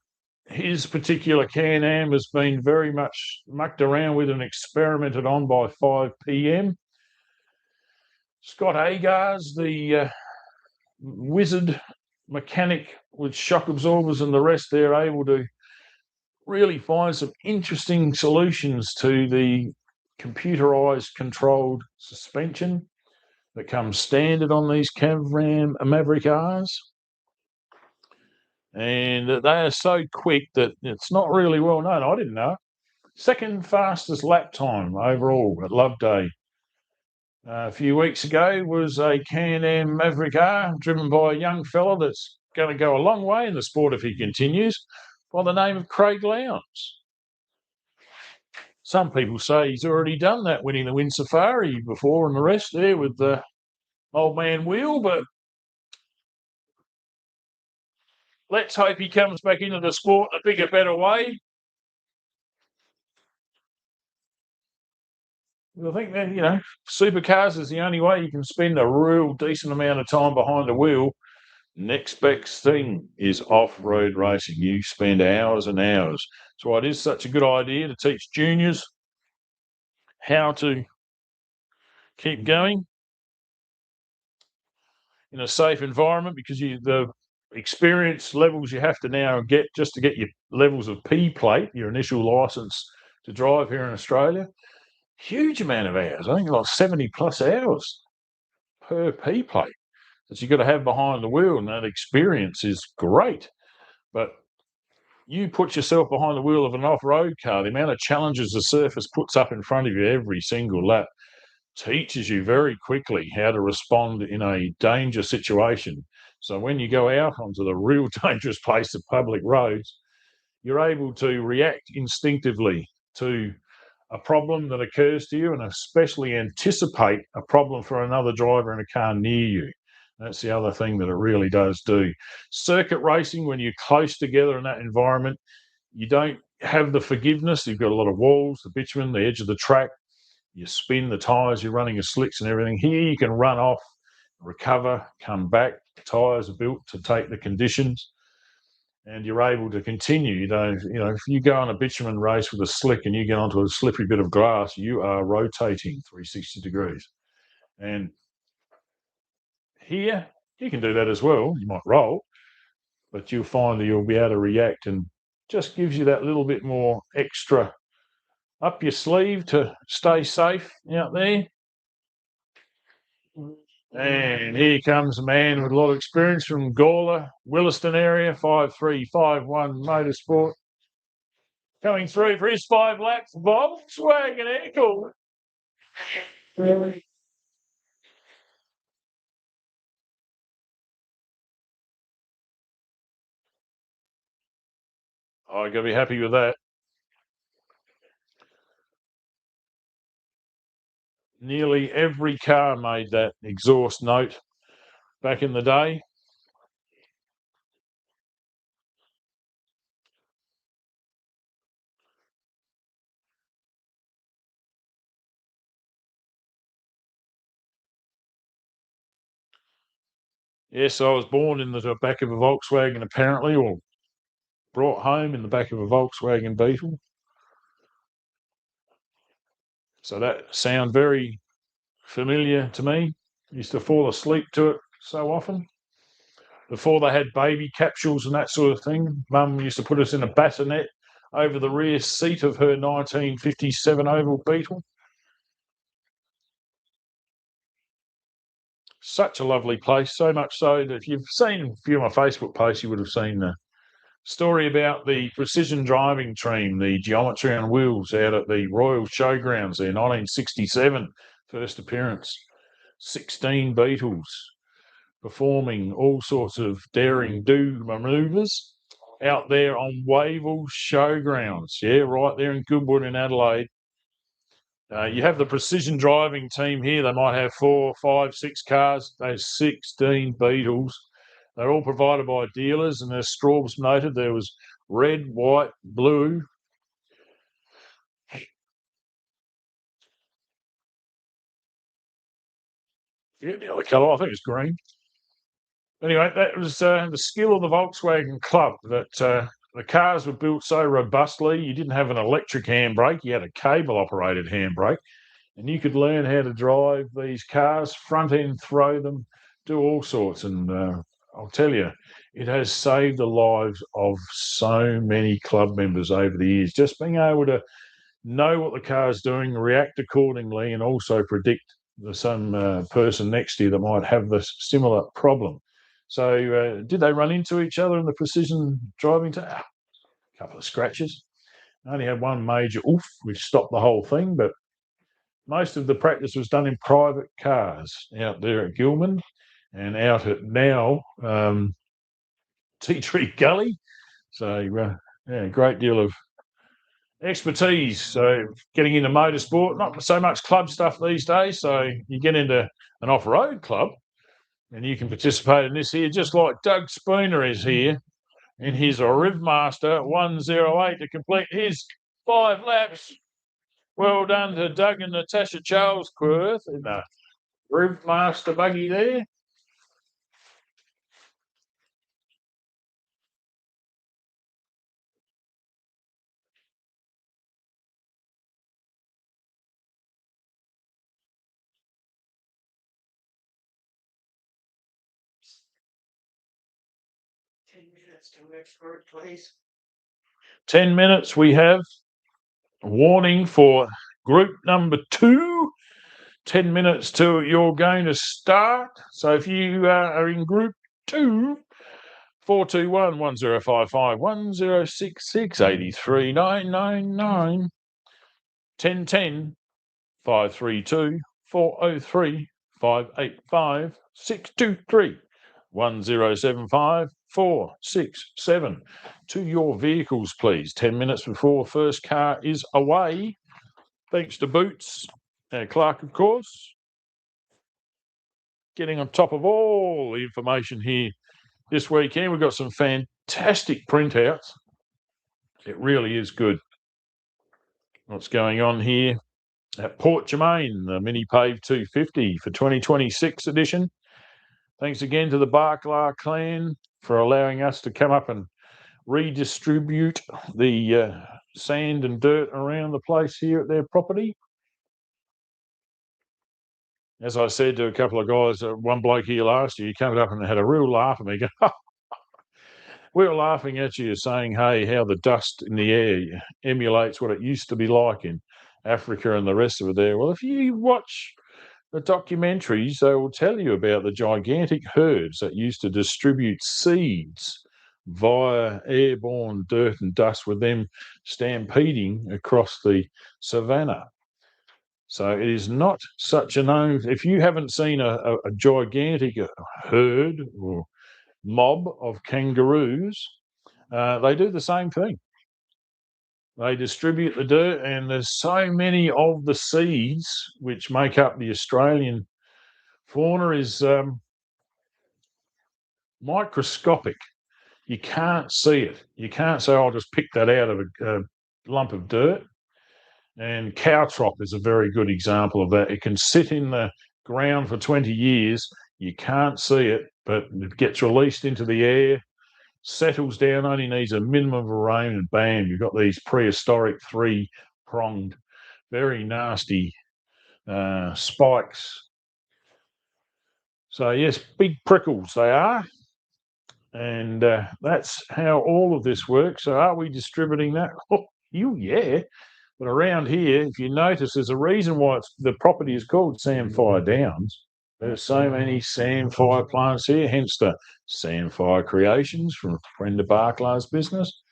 his particular Can-Am has been very much mucked around with and experimented on by 5 p.m. Scott Agars, the wizard mechanic with shock absorbers and the rest, they're able to really find some interesting solutions to the computerized controlled suspension that comes standard on these Cavram Maverick Rs. And they are so quick that it's not really well known. I didn't know. Second fastest lap time overall at Loveday a few weeks ago was a Can-Am Maverick R driven by a young fella that's going to go a long way in the sport if he continues, by the name of Craig Lowndes. Some people say he's already done that, winning the Win Safari before and the rest there with the old man Wheel, but let's hope he comes back into the sport in a bigger, better way. I think that, supercars is the only way you can spend a real decent amount of time behind the wheel. Next best thing is off-road racing. You spend hours and hours. That's why it is such a good idea to teach juniors how to keep going in a safe environment, because the experience levels you have to now get just to get your levels of P plate, your initial license to drive here in Australia, huge amount of hours. I think like 70 plus hours per P plate that you've got to have behind the wheel, and that experience is great. But you put yourself behind the wheel of an off-road car, the amount of challenges the surface puts up in front of you every single lap teaches you very quickly how to respond in a danger situation. So when you go out onto the real dangerous place of public roads, you're able to react instinctively to a problem that occurs to you, and especially anticipate a problem for another driver in a car near you. That's the other thing that it really does do. Circuit racing, when you're close together in that environment, you don't have the forgiveness. You've got a lot of walls, the bitumen, the edge of the track. You spin the tyres, you're running your slicks and everything. Here you can run off, recover, come back. Tyres are built to take the conditions, and you're able to continue. If you go on a bitumen race with a slick and you get onto a slippery bit of glass, you are rotating 360 degrees. And here, you can do that as well. You might roll, but you'll find that you'll be able to react, and just gives you that little bit more extra up your sleeve to stay safe out there. And here comes a man with a lot of experience from Gawler, Williston area, 5351 Motorsport. Coming through for his 5 laps, Volkswagen Echo. I got to be happy with that. Nearly every car made that exhaust note back in the day. Yes, I was born in the back of a Volkswagen, apparently, or brought home in the back of a Volkswagen Beetle. So that sound very familiar to me. Used to fall asleep to it so often. Before they had baby capsules and that sort of thing, Mum used to put us in a bassinet over the rear seat of her 1957 Oval Beetle. Such a lovely place, so much so that if you've seen a few of my Facebook posts, you would have seen the story about the precision driving team, the geometry on wheels out at the Royal Showgrounds there, 1967, first appearance. 16 Beetles performing all sorts of daring do manoeuvres out there on Wavell Showgrounds. Yeah, right there in Goodwood in Adelaide. You have the precision driving team here. They might have 4, 5, 6 cars. Those 16 Beetles. They're all provided by dealers, and as Straub's noted, there was red, white, blue. Yeah, the other colour, I think it's green. Anyway, that was the skill of the Volkswagen Club, that the cars were built so robustly. You didn't have an electric handbrake, you had a cable-operated handbrake, and you could learn how to drive these cars, front end throw them, do all sorts. And I'll tell you, it has saved the lives of so many club members over the years. Just being able to know what the car's doing, react accordingly, and also predict some person next to you that might have this similar problem. So, did they run into each other in the precision driving? A couple of scratches. I only had one major oof, which stopped the whole thing, but most of the practice was done in private cars out there at Gilman and out at now Tea Tree Gully. So, yeah, great deal of expertise. So, getting into motorsport, not so much club stuff these days. So, you get into an off road club and you can participate in this here, just like Doug Spooner is here in his Rivmaster 108 to complete his 5 laps. Well done to Doug and Natasha Charlesworth in the Rivmaster buggy there. Please. 10 minutes we have. Warning for group number 2. 10 minutes till you're going to start. So if you are in group 2, 421 1055 1066 83 999 1010 532 403 585 623. 1075 467. To your vehicles, please. 10 minutes before first car is away. Thanks to Boots and Clark, of course. Getting on top of all the information here this weekend. We've got some fantastic printouts. It really is good. What's going on here at Port Germein, the MiniPave 250 for 2026 edition. Thanks again to the Barkla clan for allowing us to come up and redistribute the sand and dirt around the place here at their property. As I said to a couple of guys, one bloke here last year, he came up and had a real laugh at me. We were laughing at you saying, hey, how the dust in the air emulates what it used to be like in Africa and the rest of it there. Well, if you watch the documentaries, they will tell you about the gigantic herds that used to distribute seeds via airborne dirt and dust, with them stampeding across the savannah. So it is not such a known. If you haven't seen a gigantic herd or mob of kangaroos, they do the same thing. They distribute the dirt, and there's so many of the seeds which make up the Australian fauna is microscopic. You can't see it. You can't say, I'll just pick that out of a lump of dirt. And cowtrop is a very good example of that. It can sit in the ground for 20 years. You can't see it, but it gets released into the air, settles down, only needs a minimum of rain, and bam, you've got these prehistoric three-pronged, very nasty spikes. So yes, big prickles they are. And that's how all of this works. So are we distributing that? Oh, yeah. But around here, if you notice, there's a reason why the property is called Samphire Downs. There's so many samphire plants here, hence the Samphire Creations from a friend of Barkla's business.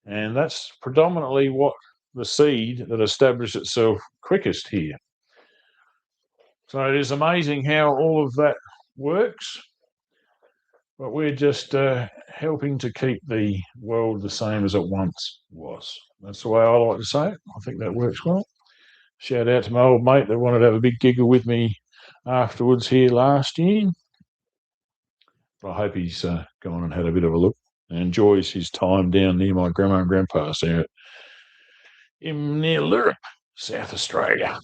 And that's predominantly what the seed that established itself quickest here. So it is amazing how all of that works. But we're just helping to keep the world the same as it once was. That's the way I like to say it. I think that works well. Shout out to my old mate that wanted to have a big giggle with me afterwards here last year. I hope he's gone and had a bit of a look and enjoys his time down near my grandma and grandpa's there in near Lurip, South Australia.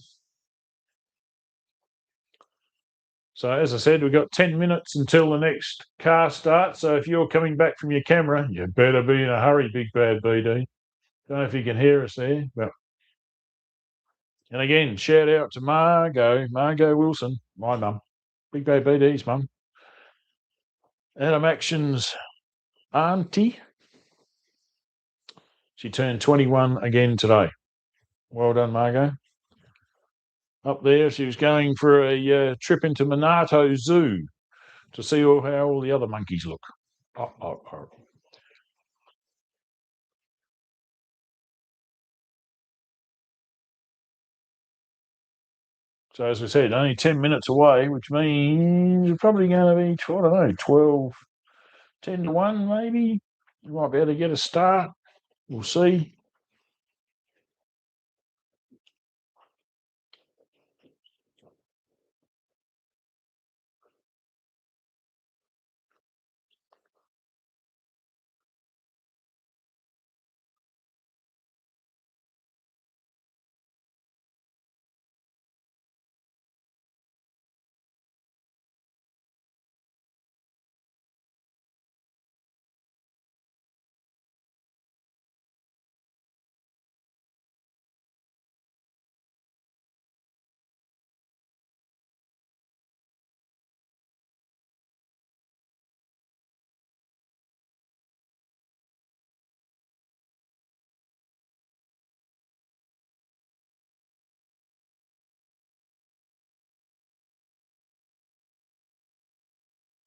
So as I said, we've got 10 minutes until the next car starts. So if you're coming back from your camera, you better be in a hurry, big bad BD. Don't know if you can hear us there. But and again, shout out to Margot Wilson, my mum, big bad BD's mum. Adam Action's auntie. She turned 21 again today. Well done, Margot. Up there, she was going for a trip into Monarto Zoo to see how all the other monkeys look. So as I said, only 10 minutes away, which means you're probably going to be, I don't know, 12, 10 to 1 maybe. You might be able to get a start. We'll see.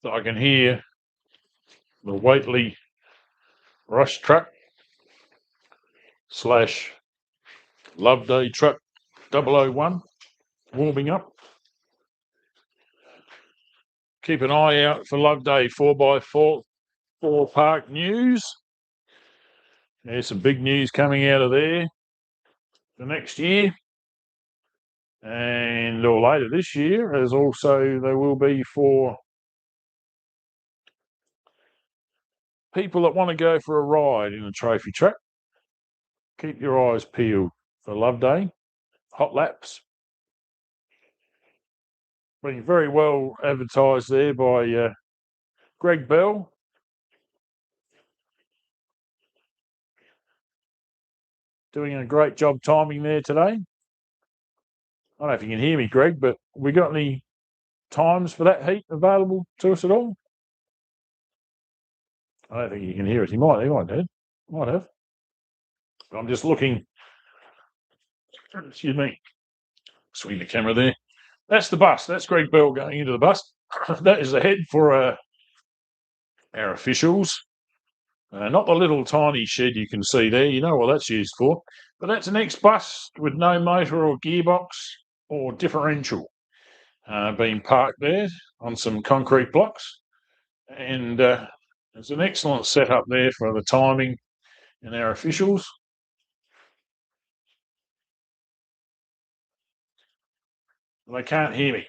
So I can hear the Waitley Rush truck / Loveday truck 001 warming up. keep an eye out for Loveday 4x4 park news. There's some big news coming out of there for next year. And or later this year, as also there will be for people that want to go for a ride in a trophy track. Keep your eyes peeled for Loveday hot laps. Being very well advertised there by Greg Bell. Doing a great job timing there today. I don't know if you can hear me, Greg, but we got any times for that heat available to us at all? I don't think you can hear us. He might have. I'm just looking. Excuse me. Swing the camera there. That's the bus. That's Greg Bell going into the bus. That is the head for our officials. Not the little tiny shed you can see there. You know what that's used for. But that's an X-bus with no motor or gearbox or differential being parked there on some concrete blocks. And there's an excellent setup there for the timing and our officials. They can't hear me.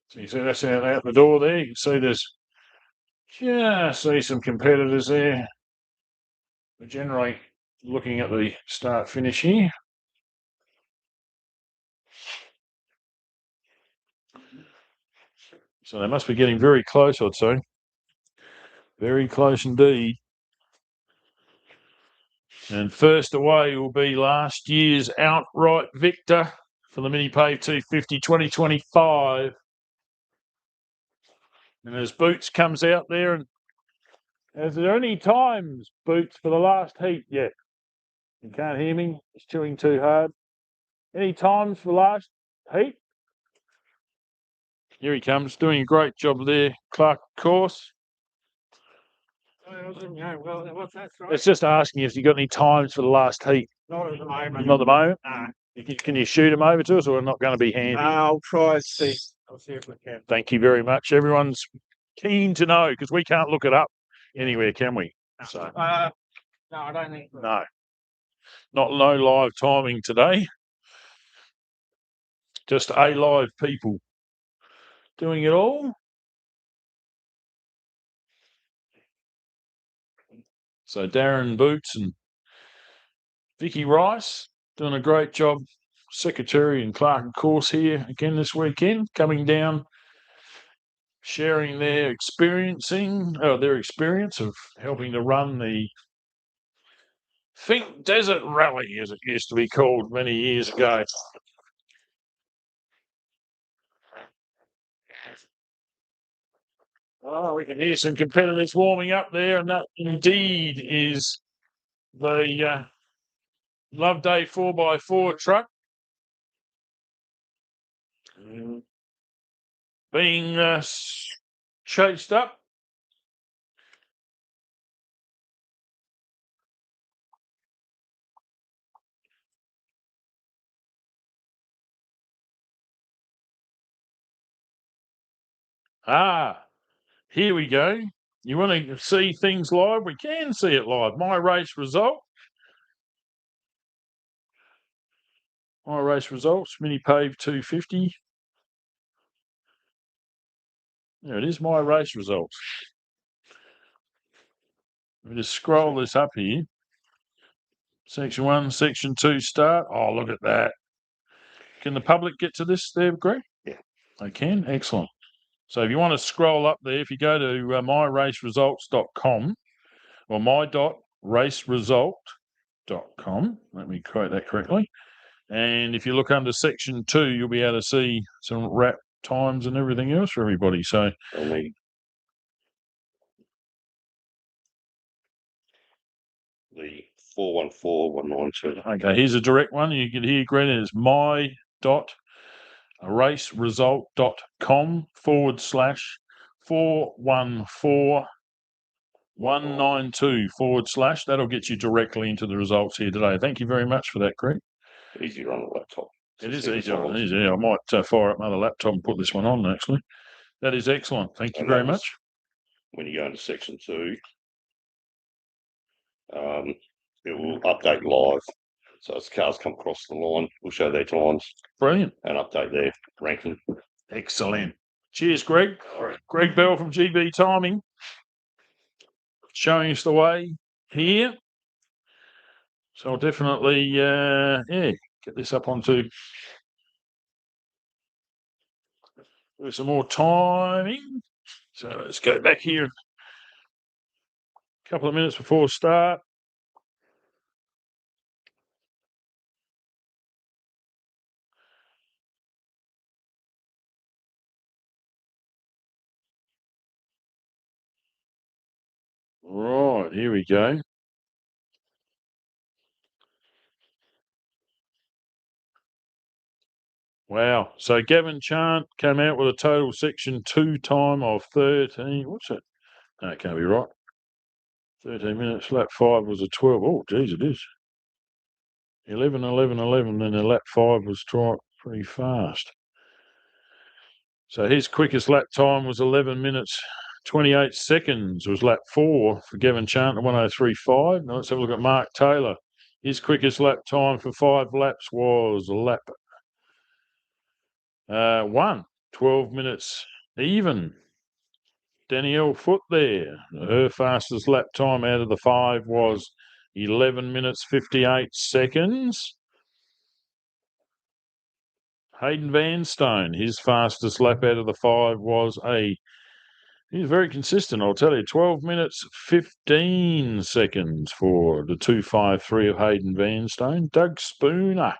So you see that's out the door there. You can see there's see some competitors there. We're generally looking at the start finish here. So they must be getting very close, I'd say. Very close indeed. And first away will be last year's outright victor for the MiniPave 250 2025. And as Boots comes out there, and is there any times, Boots, for the last heat yet? You can't hear me. It's chewing too hard. Any times for the last heat? Here he comes, doing a great job there, Clark course. It's just asking if you got any times for the last heat. Not at the moment. Not at the moment? No. Can you shoot them over to us, or not going to be handy? I'll try and see. I'll see if we can. Thank you very much. Everyone's keen to know because we can't look it up anywhere, can we? No. So, no, I don't think so. No. No live timing today. Just a live people doing it all. So Darren Boots and Vicky Rice doing a great job. Secretary and Clark course here again this weekend, coming down, sharing their experience of helping to run the Fink Desert Rally, as it used to be called many years ago. Oh, we can hear some competitors warming up there, and that indeed is the Loveday 4x4 truck being chased up. Here we go. You want to see things live? We can see it live. My race result. My race results, MiniPave 250. There it is, my race results. Let me just scroll this up here. Section 1, Section 2 start. Oh, look at that. Can the public get to this there, Greg? Yeah. They can? Excellent. So if you want to scroll up there, if you go to myraceresults.com or my.raceresult.com, let me quote that correctly. And if you look under Section 2, you'll be able to see some wrap times and everything else for everybody. So the 414192. Okay, here's a direct one. You can hear Greg, it's my.raceresult.com/414-192 / that'll get you directly into the results here today. Thank you very much for that, Greg. Easier on the laptop. It is easier. I might fire up my other laptop and put this one on, actually. That is excellent. Thank you And very that was much. when you go into section 2, it will update live. So as cars come across the line, we'll show their times. Brilliant. And update their ranking. Excellent. Cheers, Greg. All right. Greg Bell from GB Timing, showing us the way here. So I'll definitely, get this up onto with some more timing. So let's go back here a couple of minutes before start. Right, here we go. Wow. So Gavin Chant came out with a total section 2 time of 13. What's it? No, it can't be right. 13 minutes. Lap 5 was a 12. Oh, geez, it is. 11, 11, 11. Then the lap 5 was pretty fast. So his quickest lap time was 11 minutes 28 seconds. Was lap 4 for Gavin Chant at 1:03.5. Now let's have a look at Mark Taylor. His quickest lap time for 5 laps was lap 1, 12 minutes even. Danielle Foot there. Her fastest lap time out of the 5 was 11 minutes 58 seconds. Hayden Vanstone, his fastest lap out of the 5 was he's very consistent, I'll tell you, 12 minutes 15 seconds for the 2:53 of Hayden Vanstone. Doug Spooner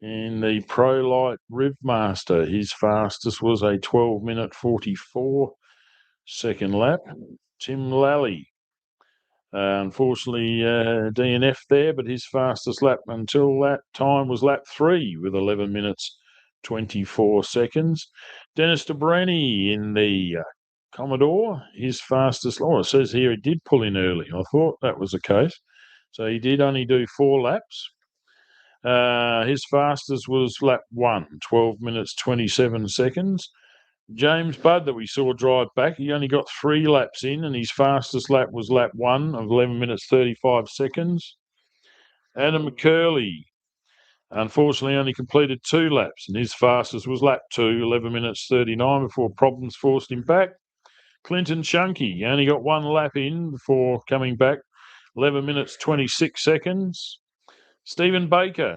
in the Pro Light Rivmaster, his fastest was a 12-minute 44-second lap. Tim Lally, unfortunately, DNF there, but his fastest lap until that time was lap 3 with 11 minutes 24 seconds. Dennis DeBrenny in the Commodore, his fastest, it says here he did pull in early. I thought that was the case. So he did only do 4 laps. His fastest was lap 1, 12 minutes 27 seconds. James Budd that we saw drive back, he only got 3 laps in, and his fastest lap was lap 1 of 11 minutes 35 seconds. Adam McCurley, unfortunately, only completed 2 laps, and his fastest was lap 2, 11 minutes 39, before problems forced him back. Clinton Chunky only got 1 lap in before coming back, 11 minutes 26 seconds. Stephen Baker,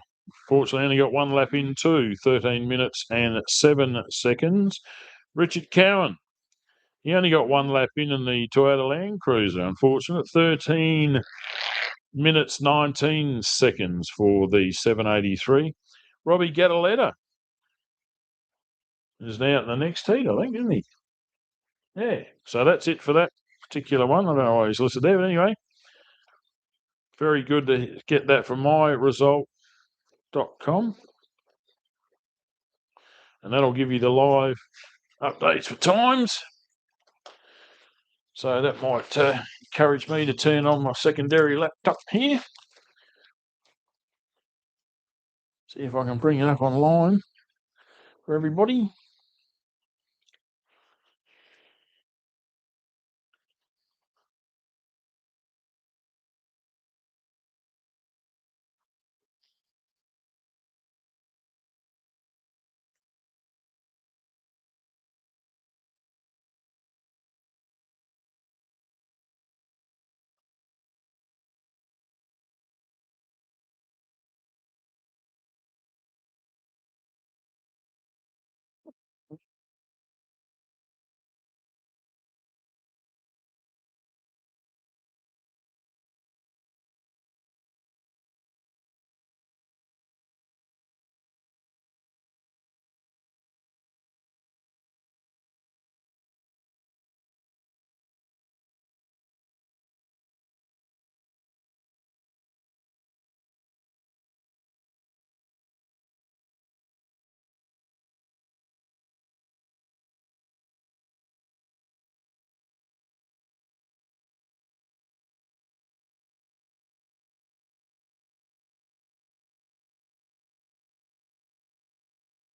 fortunately, only got 1 lap in too, 13 minutes and 7 seconds. Richard Cowan, he only got 1 lap in the Toyota Land Cruiser, unfortunate, 13 minutes 19 seconds for the 783. Robbie Gattaletta is now in the next heat, I think, isn't he? Yeah, so that's it for that particular one. I don't know why he's listed there, but anyway, very good to get that from myresult.com. And that'll give you the live updates for times. So that might encourage me to turn on my secondary laptop here. See if I can bring it up online for everybody.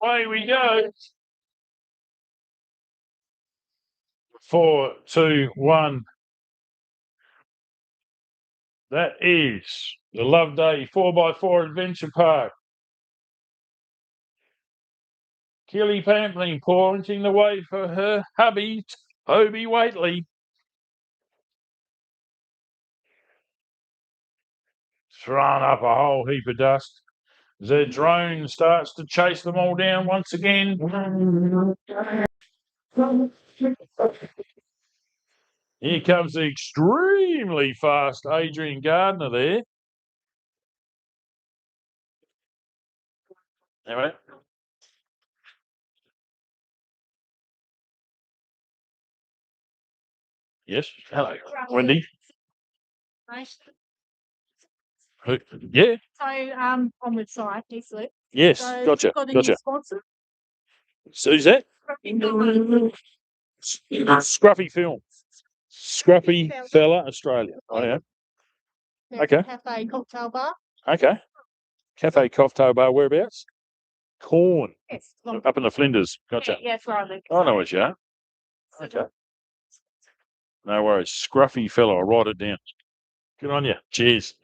Away we go. 4, 2, 1. That is the Loveday 4x4 Adventure Park. Kelly Pampling pointing the way for her hubby, Toby Waitley. Throwing up a whole heap of dust. The drone starts to chase them all down once again. Here comes the extremely fast Adrian Gardner there. Anyway. Yes. Hello, Wendy. Who? Yeah. So on the site, easily. Yes. So Gotcha. got a Gotcha. new sponsor. Who's that? Scruffy Film. Scruffy Fella Australia. Oh yeah. Okay. Cafe cocktail bar. Okay. Cafe Cocktail Bar. Whereabouts? Corn. Yes. Up in the Flinders. Gotcha. Yeah, that's right. I know what you are. Okay. No worries. Scruffy Fella. I'll write it down. Good on you. Cheers.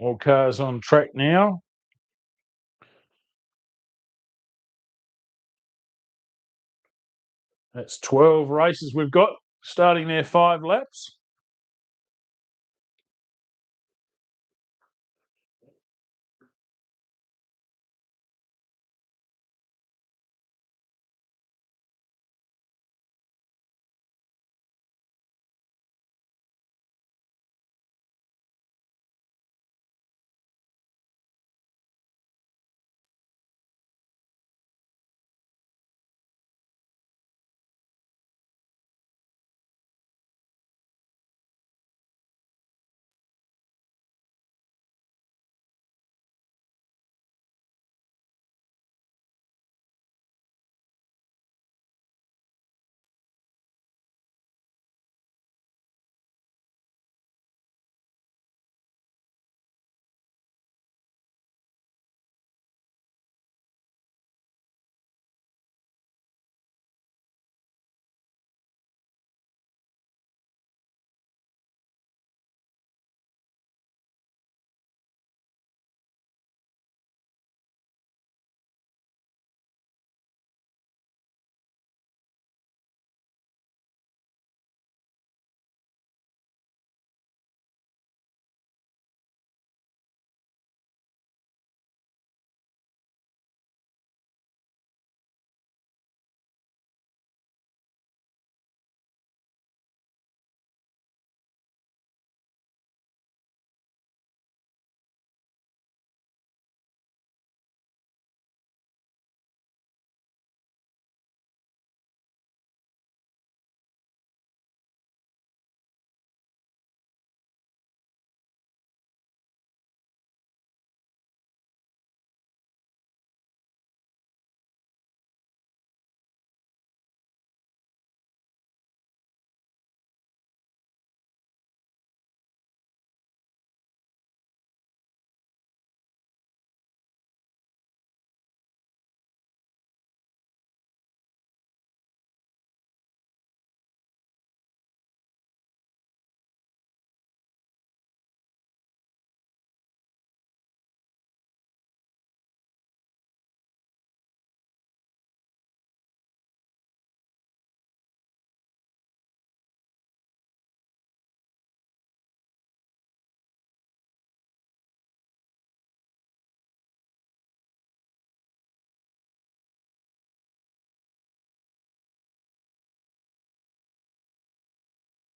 All cars on track now. That's 12 races we've got starting their 5 laps.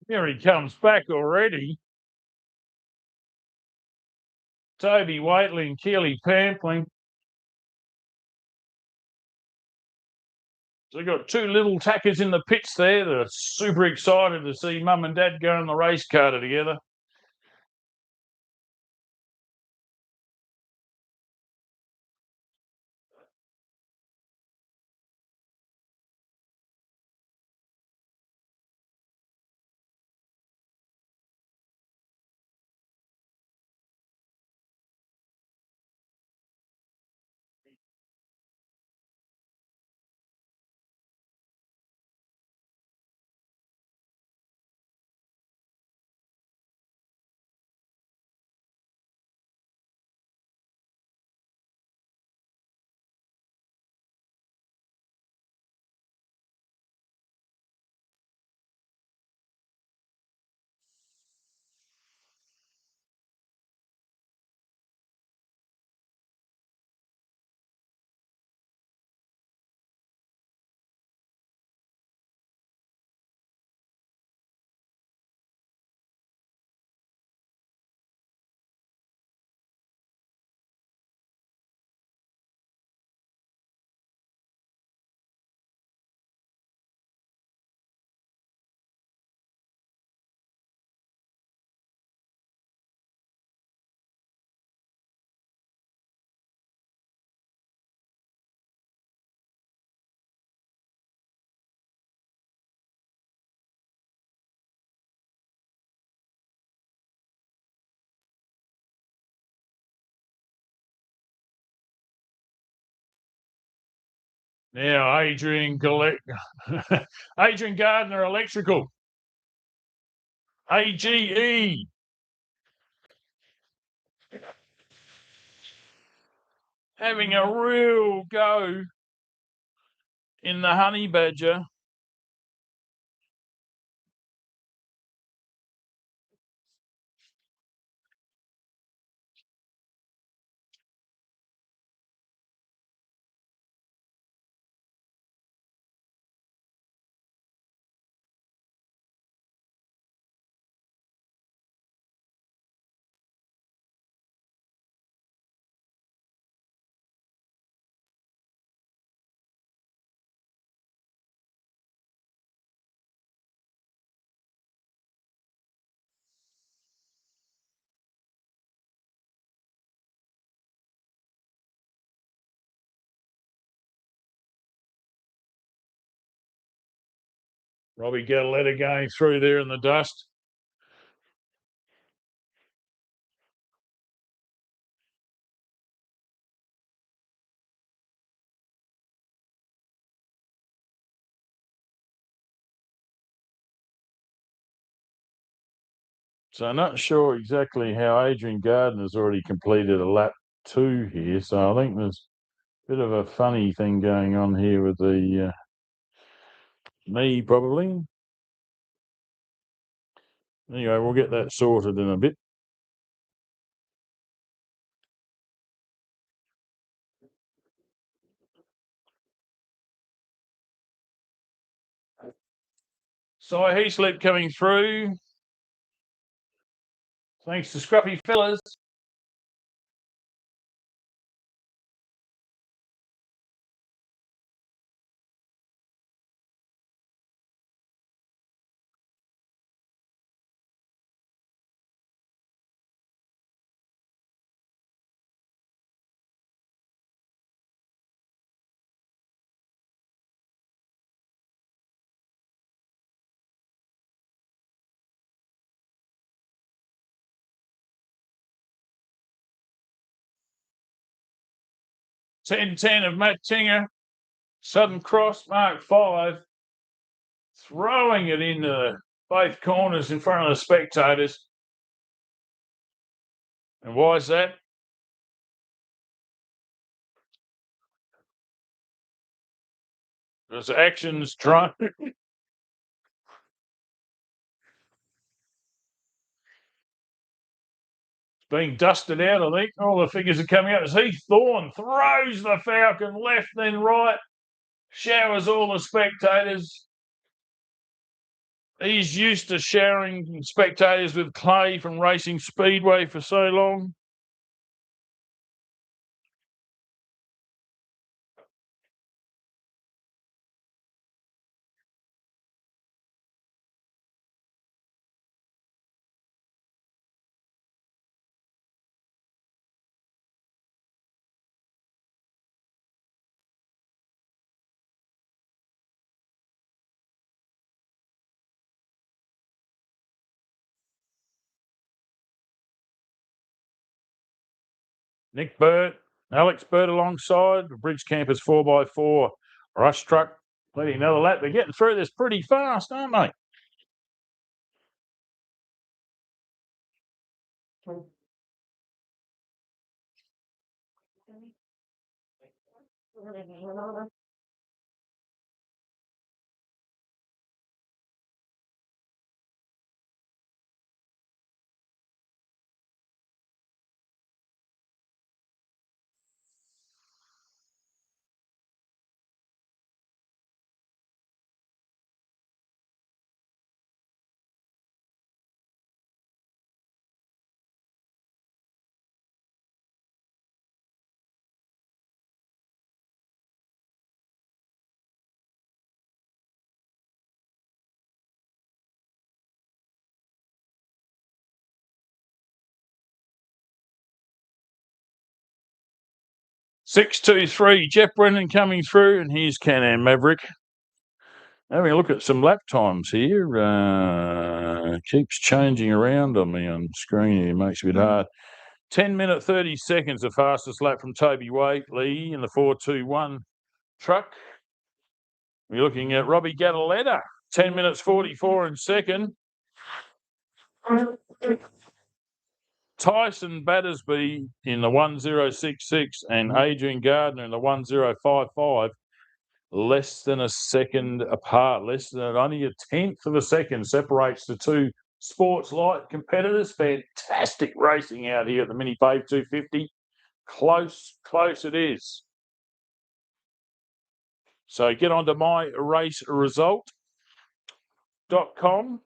Here he comes back already. Toby Waitley and Keely Pampling. So we've got 2 little tackers in the pits there. They're super excited to see mum and dad go in the race car together. Now Adrian Gardner Electrical. AGE. having a real go in the honey badger. Robbie Gataletta going through there in the dust. So not sure exactly how Adrian Gardner's already completed a lap 2 here. So I think there's a bit of a funny thing going on here with the knee probably. Anyway, we'll get that sorted in a bit. So Heaslip coming through. Thanks to Scruffy Fellas. Ten of Matt Tinger. Sudden cross, Mark 5. Throwing it into both corners in front of the spectators. And why is that? Because action's trying. Being dusted out, I think. All the figures are coming out as Heath Thorne throws the Falcon left, then right, showers all the spectators. He's used to showering spectators with clay from racing speedway for so long. Nick Burt, Alex Burt alongside. The Bridge Campers 4x4 rush truck leading another lap. They're getting through this pretty fast, aren't they? Six, 2, 3. Jeff Brennan coming through, and here's Can-Am Maverick. Having a look at some lap times here. Keeps changing around on me on screen here. Makes it a bit hard. 10-minute 30 seconds, the fastest lap from Toby Waitley in the 421 truck. We're looking at Robbie Gataletta, 10 minutes 44 in second. Tyson Battersby in the 1066 and Adrian Gardner in the 1055, less than a second apart, only a tenth of a second separates the two sports light competitors. Fantastic racing out here at the MiniPave 250. Close it is. So get onto myraceresult.com.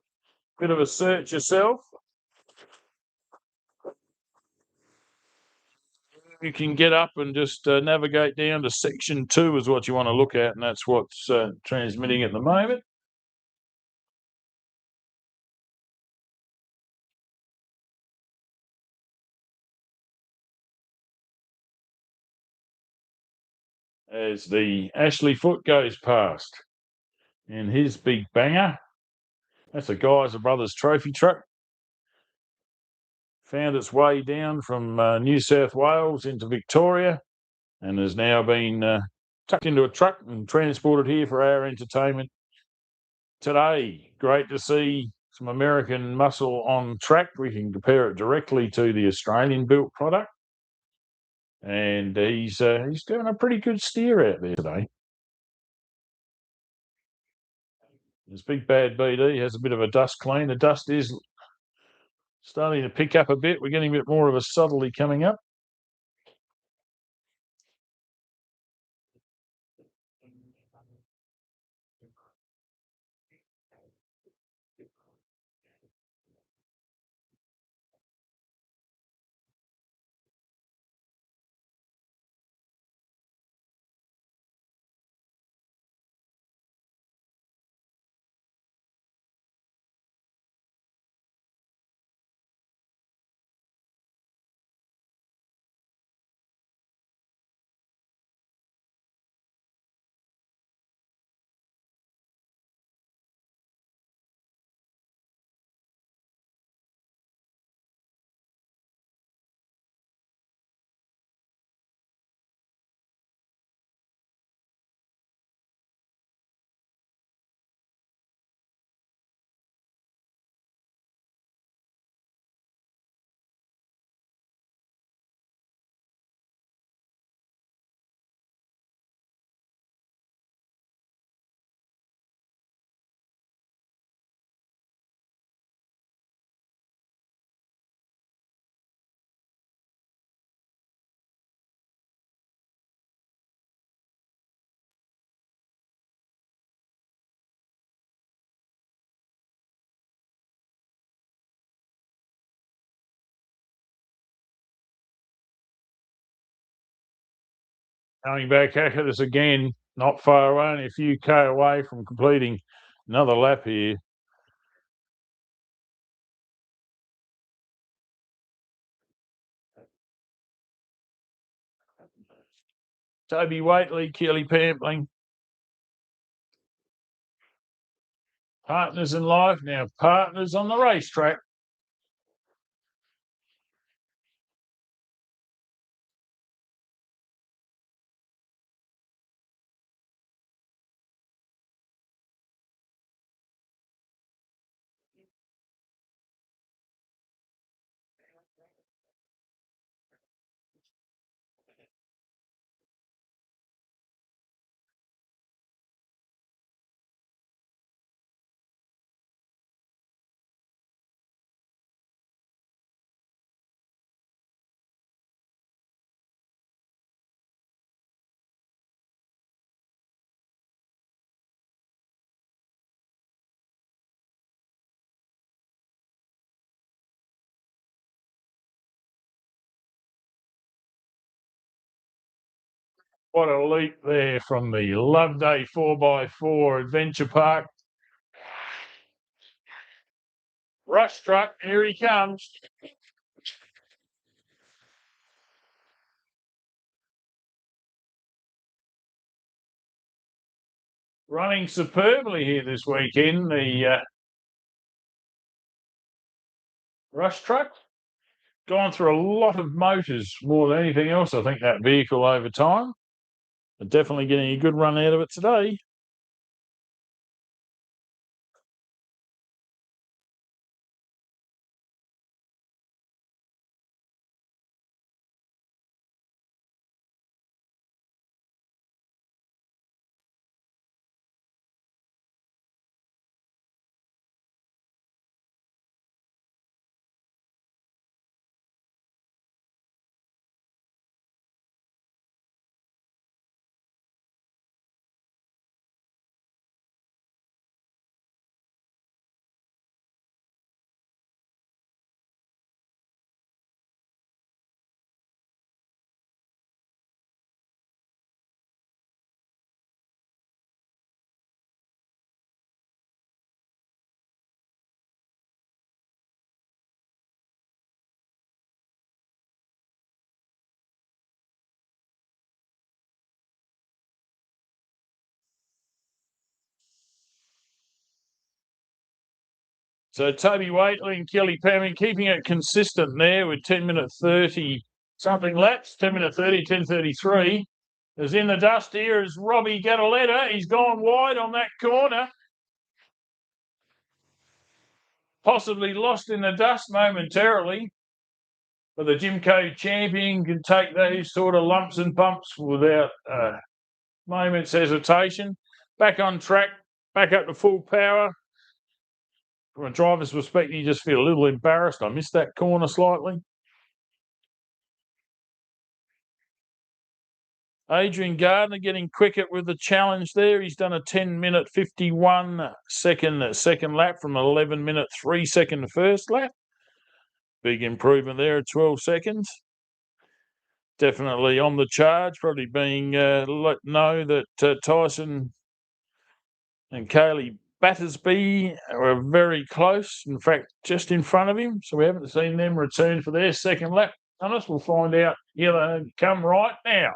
Bit of a search yourself. You can get up and just navigate down to section 2 is what you want to look at, and that's what's transmitting at the moment. As the Ashley Foot goes past in his big banger. That's a Guys and Brothers trophy truck. Found its way down from New South Wales into Victoria and has now been tucked into a truck and transported here for our entertainment today. Great to see some American muscle on track. We can compare it directly to the Australian built product. And he's doing a pretty good steer out there today. This big bad BD has a bit of a dust clean. The dust is starting to pick up a bit. We're getting a bit more of a subtlety coming up. Coming back at us again, not far away, only a few K away from completing another lap here. Toby Waitley, Keely Pampling. Partners in life, now partners on the racetrack. What a leap there from the Loveday 4x4 Adventure Park. Rush truck, here he comes. Running superbly here this weekend, the Rush truck. Gone through a lot of motors, more than anything else, I think, that vehicle over time. But definitely getting a good run out of it today. So Toby Waitley and Kelly Pamming keeping it consistent there with 10-minute 30 something laps, 10-minute 30, 10:33. As in the dust here is Robbie Gattaletta. He's gone wide on that corner. Possibly lost in the dust momentarily. But the Jimco champion can take those sort of lumps and bumps without moment's hesitation. Back on track, back up to full power. From a driver's perspective, you just feel a little embarrassed. I missed that corner slightly. Adrian Gardner getting quicker with the challenge there. He's done a 10-minute 51-second lap from 11-minute 3-second first lap. Big improvement there at 12 seconds. Definitely on the charge, probably being let know that Tyson and Kaylee Battersby are very close, in fact, just in front of him. So we haven't seen them return for their second lap. Honest, we'll find out here they come right now.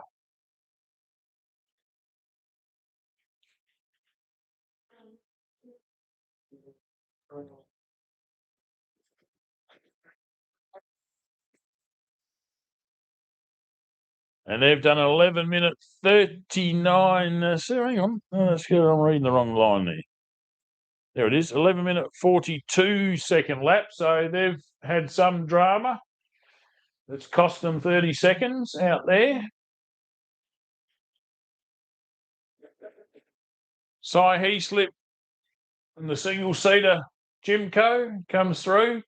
And they've done 11-minute 39. So hang on. Oh, that's good. I'm reading the wrong line there. There it is. 11-minute 42-second lap. So they've had some drama. It's cost them 30 seconds out there. Cy Heaslip and the single-seater Jimco comes through.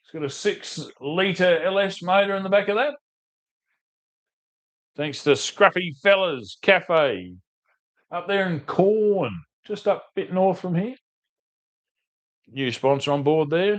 It's got a 6-litre LS motor in the back of that. Thanks to Scruffy Fellas Cafe up there in Corn, just up a bit north from here. New sponsor on board there.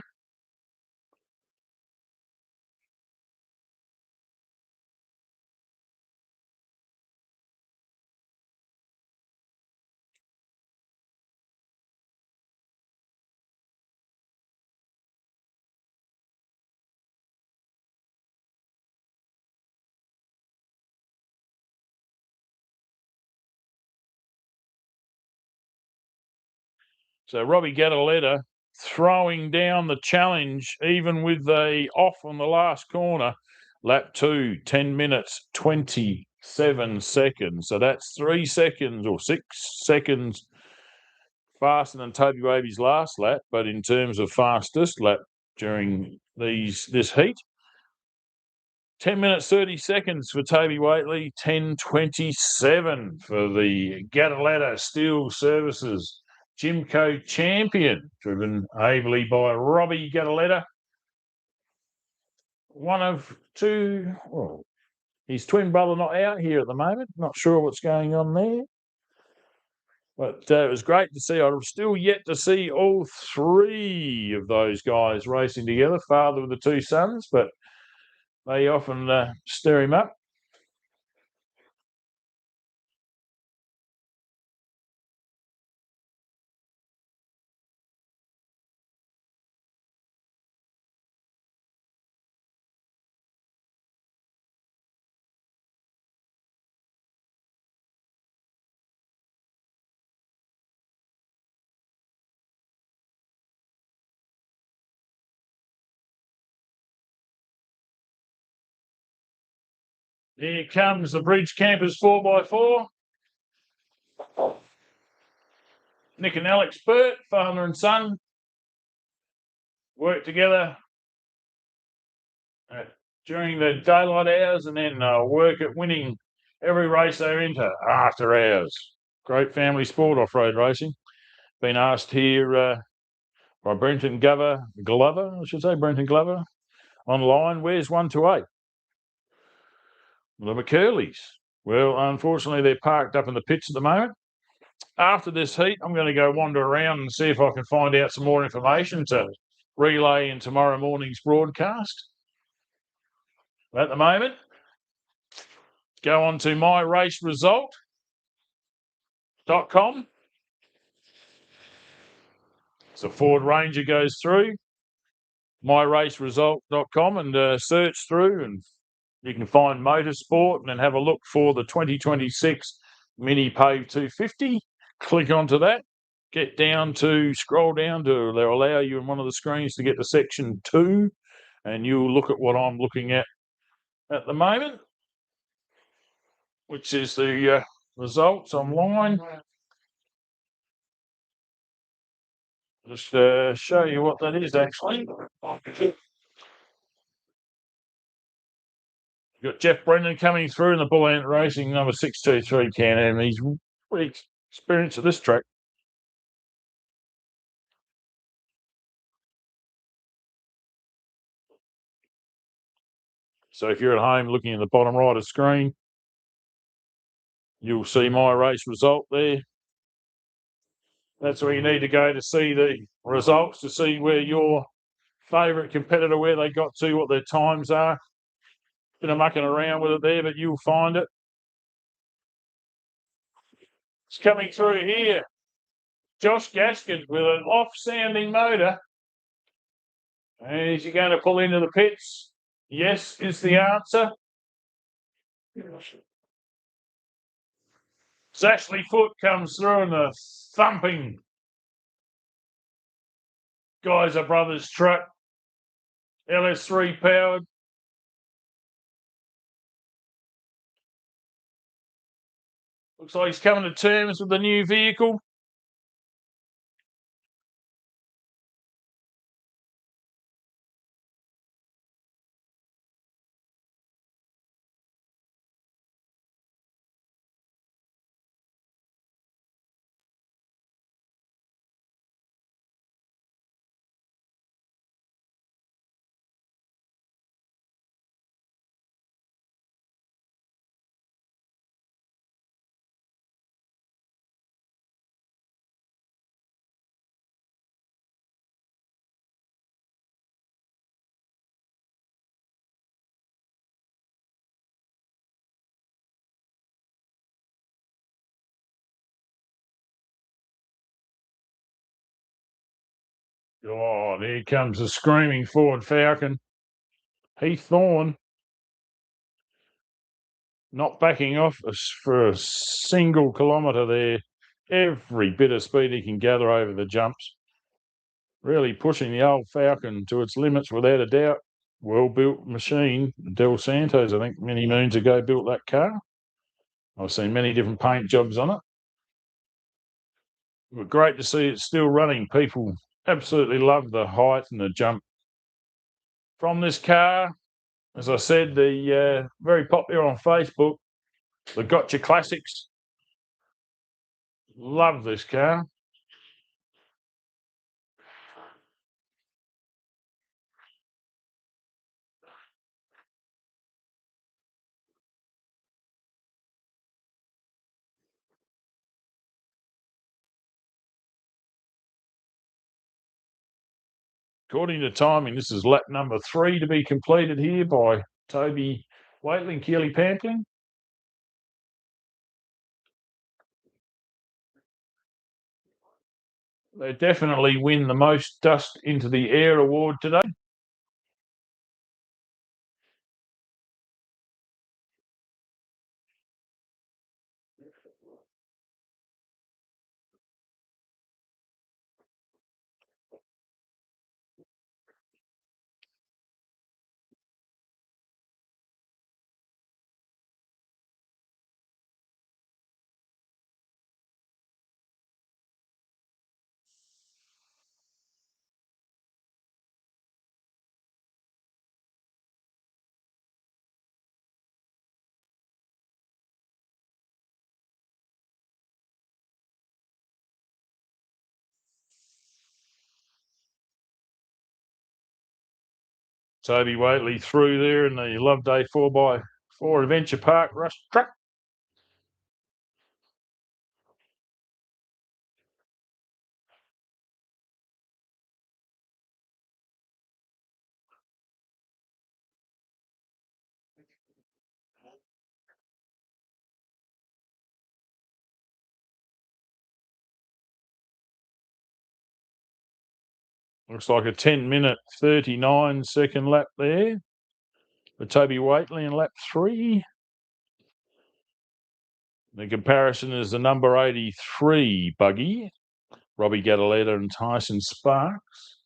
So Robbie Gattaletta throwing down the challenge, even with the off on the last corner. Lap 2, 10 minutes, 27 seconds. So that's 3 seconds or 6 seconds faster than Toby Wavy's last lap. But in terms of fastest lap during this heat, 10 minutes, 30 seconds for Toby Waitley, 10:27 for the Gattaletta Steel Services Jimco champion, driven ably by Robbie Gattaletta. One of two, well, his twin brother not out here at the moment. Not sure what's going on there. But it was great to see. I'm still yet to see all three of those guys racing together, father of the two sons, but they often stir him up. Here comes the Bridge Campers 4x4. Nick and Alex Burt, father and son, work together during the daylight hours and then work at winning every race they enter after hours. Great family sport, off-road racing. Been asked here by Brenton Glover, online, where's 1 to 8? The McCurleys. Well, unfortunately, they're parked up in the pits at the moment. After this heat, I'm going to go wander around and see if I can find out some more information to relay in tomorrow morning's broadcast. But at the moment, go on to myraceresult.com. So Ford Ranger goes through myraceresult.com and search through, and you can find Motorsport and then have a look for the 2026 MiniPave 250. Click onto that. scroll down to they'll allow you in one of the screens to get to section 2, and you'll look at what I'm looking at the moment, which is the results online. Just show you what that is actually. You've got Jeff Brendan coming through in the Bull Ant Racing number 623 Can-Am. He's pretty experienced at this track. So if you're at home looking at the bottom right of the screen, you'll see my race result there. That's where you need to go to see the results, to see where your favourite competitor, where they got to, what their times are. Bit of mucking around with it there, but you'll find it. It's coming through here. Josh Gaskin with an off-sounding motor. Is he going to pull into the pits? Yes, is the answer. Ashley Foote comes through in the thumping Geyser Brothers truck. LS3 powered. Looks like he's coming to terms with the new vehicle. Oh, there comes the screaming Ford Falcon. Heath Thorne not backing off for a single kilometre there. Every bit of speed he can gather over the jumps. Really pushing the old Falcon to its limits without a doubt. Well-built machine. Del Santos, I think, many moons ago built that car. I've seen many different paint jobs on it. But great to see it still running. People absolutely love the height and the jump from this car. As I said, the very popular on Facebook, the Gotcha Classics. Love this car. According to timing, this is lap number 3 to be completed here by Toby Waitley and Keely Pampling. They definitely win the most dust into the air award today. Toby Waitley through there in the Loveday 4x4 Adventure Park rush truck. Looks like a 10-minute, 39-second lap there for Toby Waitley in lap 3. The comparison is the number 83 buggy Robbie Gataletta and Tyson Sparks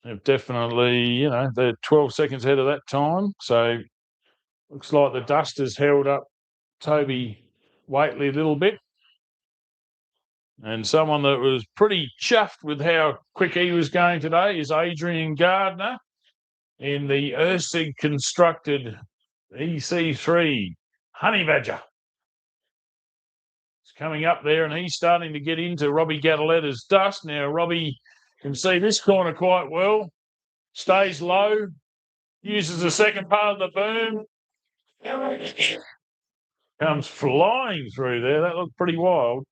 have definitely, they're 12 seconds ahead of that time. So looks like the dust has held up Toby Waitley a little bit. And someone that was pretty chuffed with how quick he was going today is Adrian Gardner in the Ursig constructed EC3 Honey Badger. It's coming up there and he's starting to get into Robbie Gataletta's dust. Now, Robbie can see this corner quite well, stays low, uses the second part of the boom, comes flying through there. That looked pretty wild.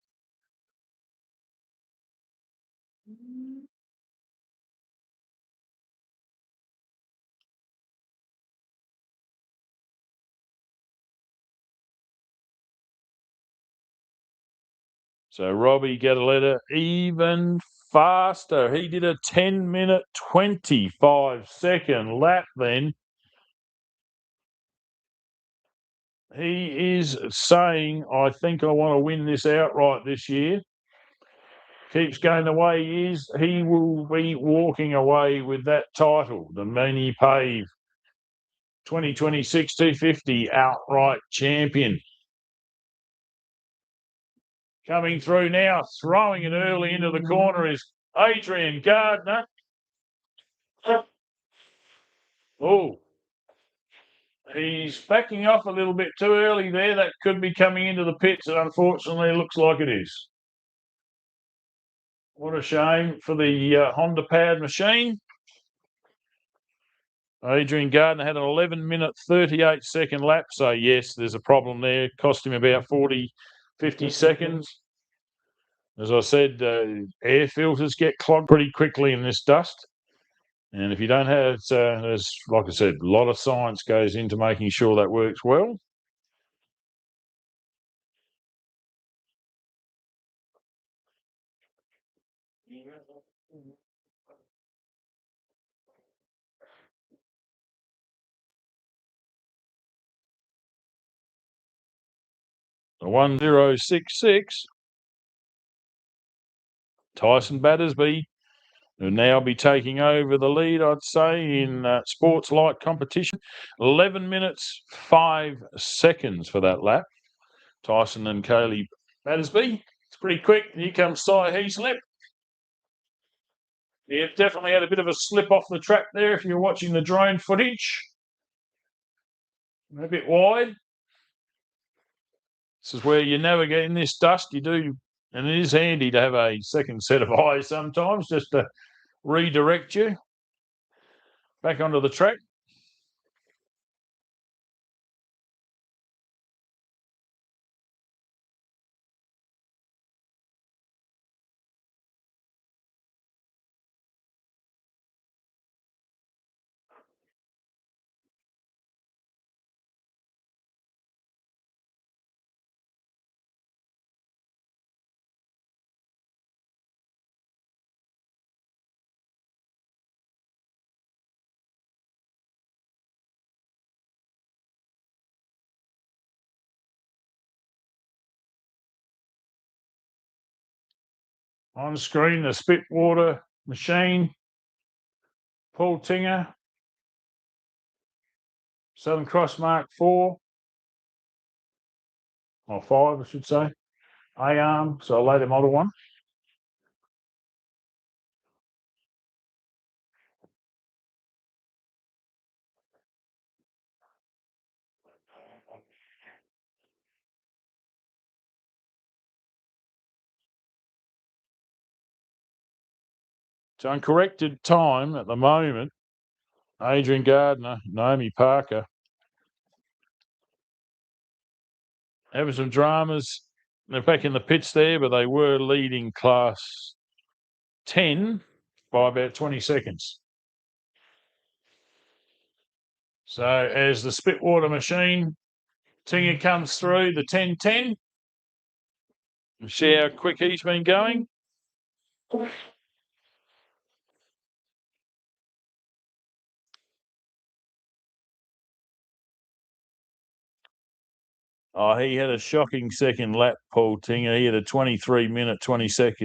So Robbie Gataletta even faster. He did a 10-minute, 25-second lap then. He is saying, I think I want to win this outright this year. Keeps going the way he is. He will be walking away with that title, the MiniPave 2026 250 outright champion. Coming through now, throwing it early into the corner is Adrian Gardner. Oh, he's backing off a little bit too early there. That could be coming into the pits, and unfortunately, it looks like it is. What a shame for the Honda powered machine. Adrian Gardner had an 11-minute, 38-second lap. So, yes, there's a problem there. It cost him about 40, 50 seconds. As I said, air filters get clogged pretty quickly in this dust. And if you don't have, there's, like I said, a lot of science goes into making sure that works well. The 1066, Tyson Battersby will now be taking over the lead, I'd say, in sports light competition. 11 minutes, 5 seconds for that lap. Tyson and Kaylee Battersby. It's pretty quick. Here comes Cy Heaslip. Yeah, definitely had a bit of a slip off the track there if you're watching the drone footage. A bit wide. This is where you navigate in this dust. You do, and it is handy to have a second set of eyes sometimes just to redirect you back onto the track. On screen, the Spitwater machine, Paul Tinger, Southern Cross Mark 4, or 5, I should say, A-arm, so a later model one. It's uncorrected time at the moment. Adrian Gardner, Naomi Parker having some dramas. They're back in the pits there, but they were leading class 10 by about 20 seconds. So as the Spitwater machine, Tinger comes through the 10-10. See how quick he's been going. Oh, he had a shocking second lap, Paul Tinger. He had a 23 minute, 26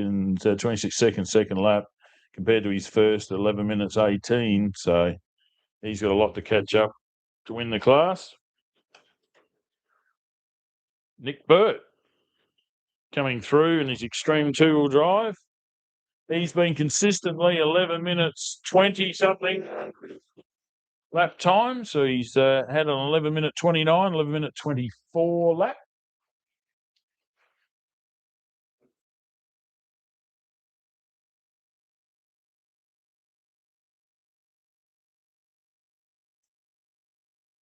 second second lap compared to his first 11 minutes 18. So he's got a lot to catch up to win the class. Nick Burt coming through in his extreme two-wheel drive. He's been consistently 11 minutes 20 something lap time. So he's had an 11 minute 29, 11 minute 24 lap.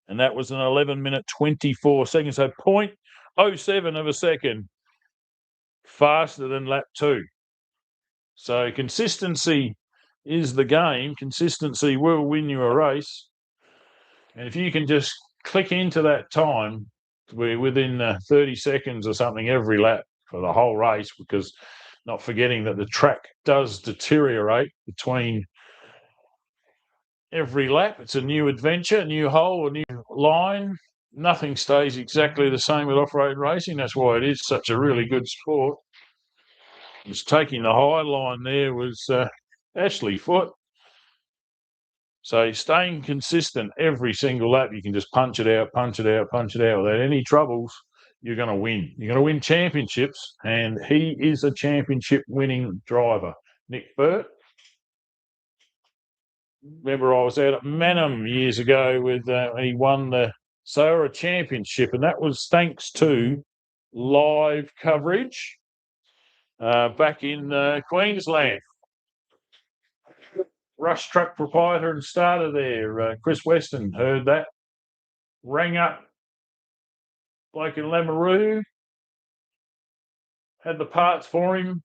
And that was an 11 minute 24 seconds. So 0.07 of a second faster than lap 2. So consistency is the game. Consistency will win you a race. And if you can just click into that time, we're within 30 seconds or something every lap for the whole race, because not forgetting that the track does deteriorate between every lap. It's a new adventure, a new hole, a new line. Nothing stays exactly the same with off-road racing. That's why it is such a really good sport. Just taking the high line there was Ashley Foote. So staying consistent every single lap, you can just punch it out, punch it out, punch it out without any troubles. You're going to win. You're going to win championships, and he is a championship-winning driver. Nick Burt. Remember, I was out at Manham years ago with he won the Sahara Championship, and that was thanks to live coverage back in Queensland. Rush truck proprietor and starter there, Chris Weston, heard that, rang up bloke in Lamoureux, had the parts for him.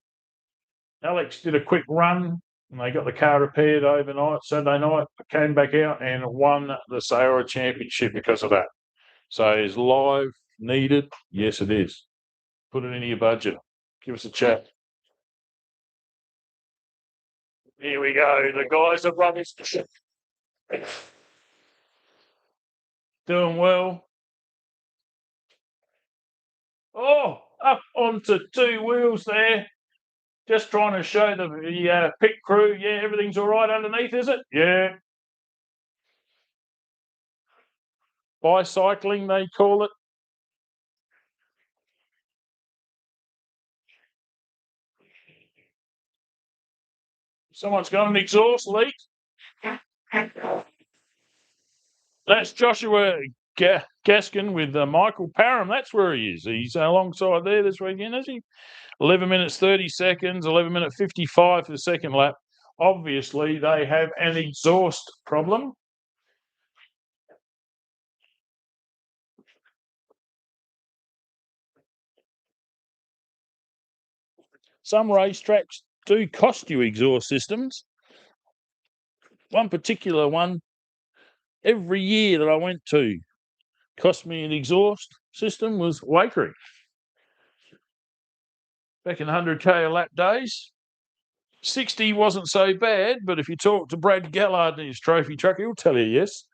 Alex did a quick run, and they got the car repaired overnight. Saturday night, came back out and won the Sahara Championship because of that. So is live needed? Yes, it is. Put it into your budget. Give us a chat. Here we go. The guys have run this ship. Doing well. Oh, up onto two wheels there. Just trying to show the pit crew, yeah, everything's all right underneath, is it? Yeah. Bicycling, they call it. Someone's got an exhaust leak. That's Joshua Gaskin with Michael Parham. That's where he is. He's alongside there this weekend, is he? 11 minutes 30 seconds, 11 minute 55 for the second lap. Obviously, they have an exhaust problem. Some racetracks do cost you exhaust systems. One particular one, every year that I went to, cost me an exhaust system was Wakery. Back in 100k a lap days. 60 wasn't so bad, but if you talk to Brad Gallard in his trophy truck, he'll tell you yes.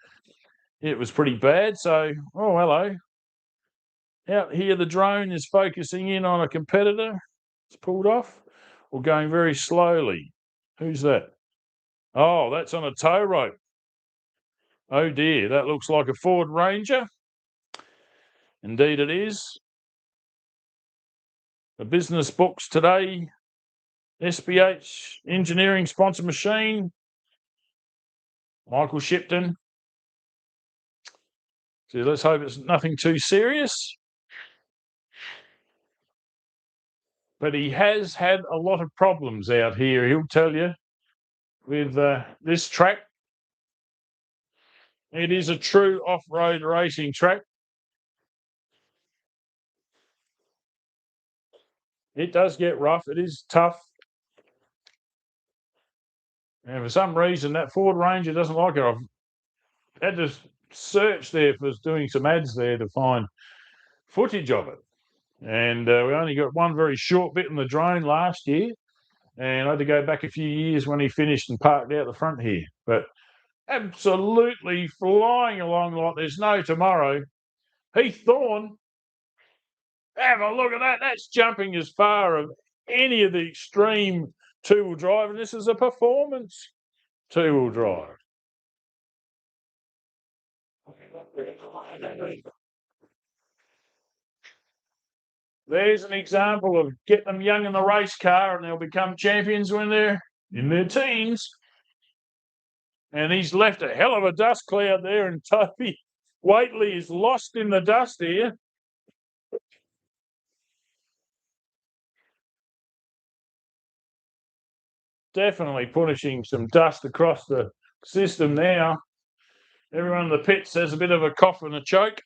It was pretty bad. So, oh, hello. Out here, the drone is focusing in on a competitor. It's pulled off. Or going very slowly. Who's that? Oh, that's on a tow rope. Oh dear, that looks like a Ford Ranger. Indeed it is. The business books today, SBH Engineering Sponsor Machine, Michael Shipton. So let's hope it's nothing too serious. But he has had a lot of problems out here, he'll tell you, with this track. It is a true off-road racing track. It does get rough. It is tough. And for some reason, that Ford Ranger doesn't like it. I've had to search there for doing some ads there to find footage of it. And we only got one very short bit in the drone last year. And I had to go back a few years when he finished and parked out the front here. But absolutely flying along like there's no tomorrow. Heath Thorne Have a look at that. That's jumping as far as any of the extreme two-wheel drive, and this is a performance two-wheel drive. There's an example of get them young in the race car and they'll become champions when they're in their teens. And he's left a hell of a dust cloud there, and Toby Waitley is lost in the dust here. Definitely pushing some dust across the system now. Everyone in the pits has a bit of a cough and a choke.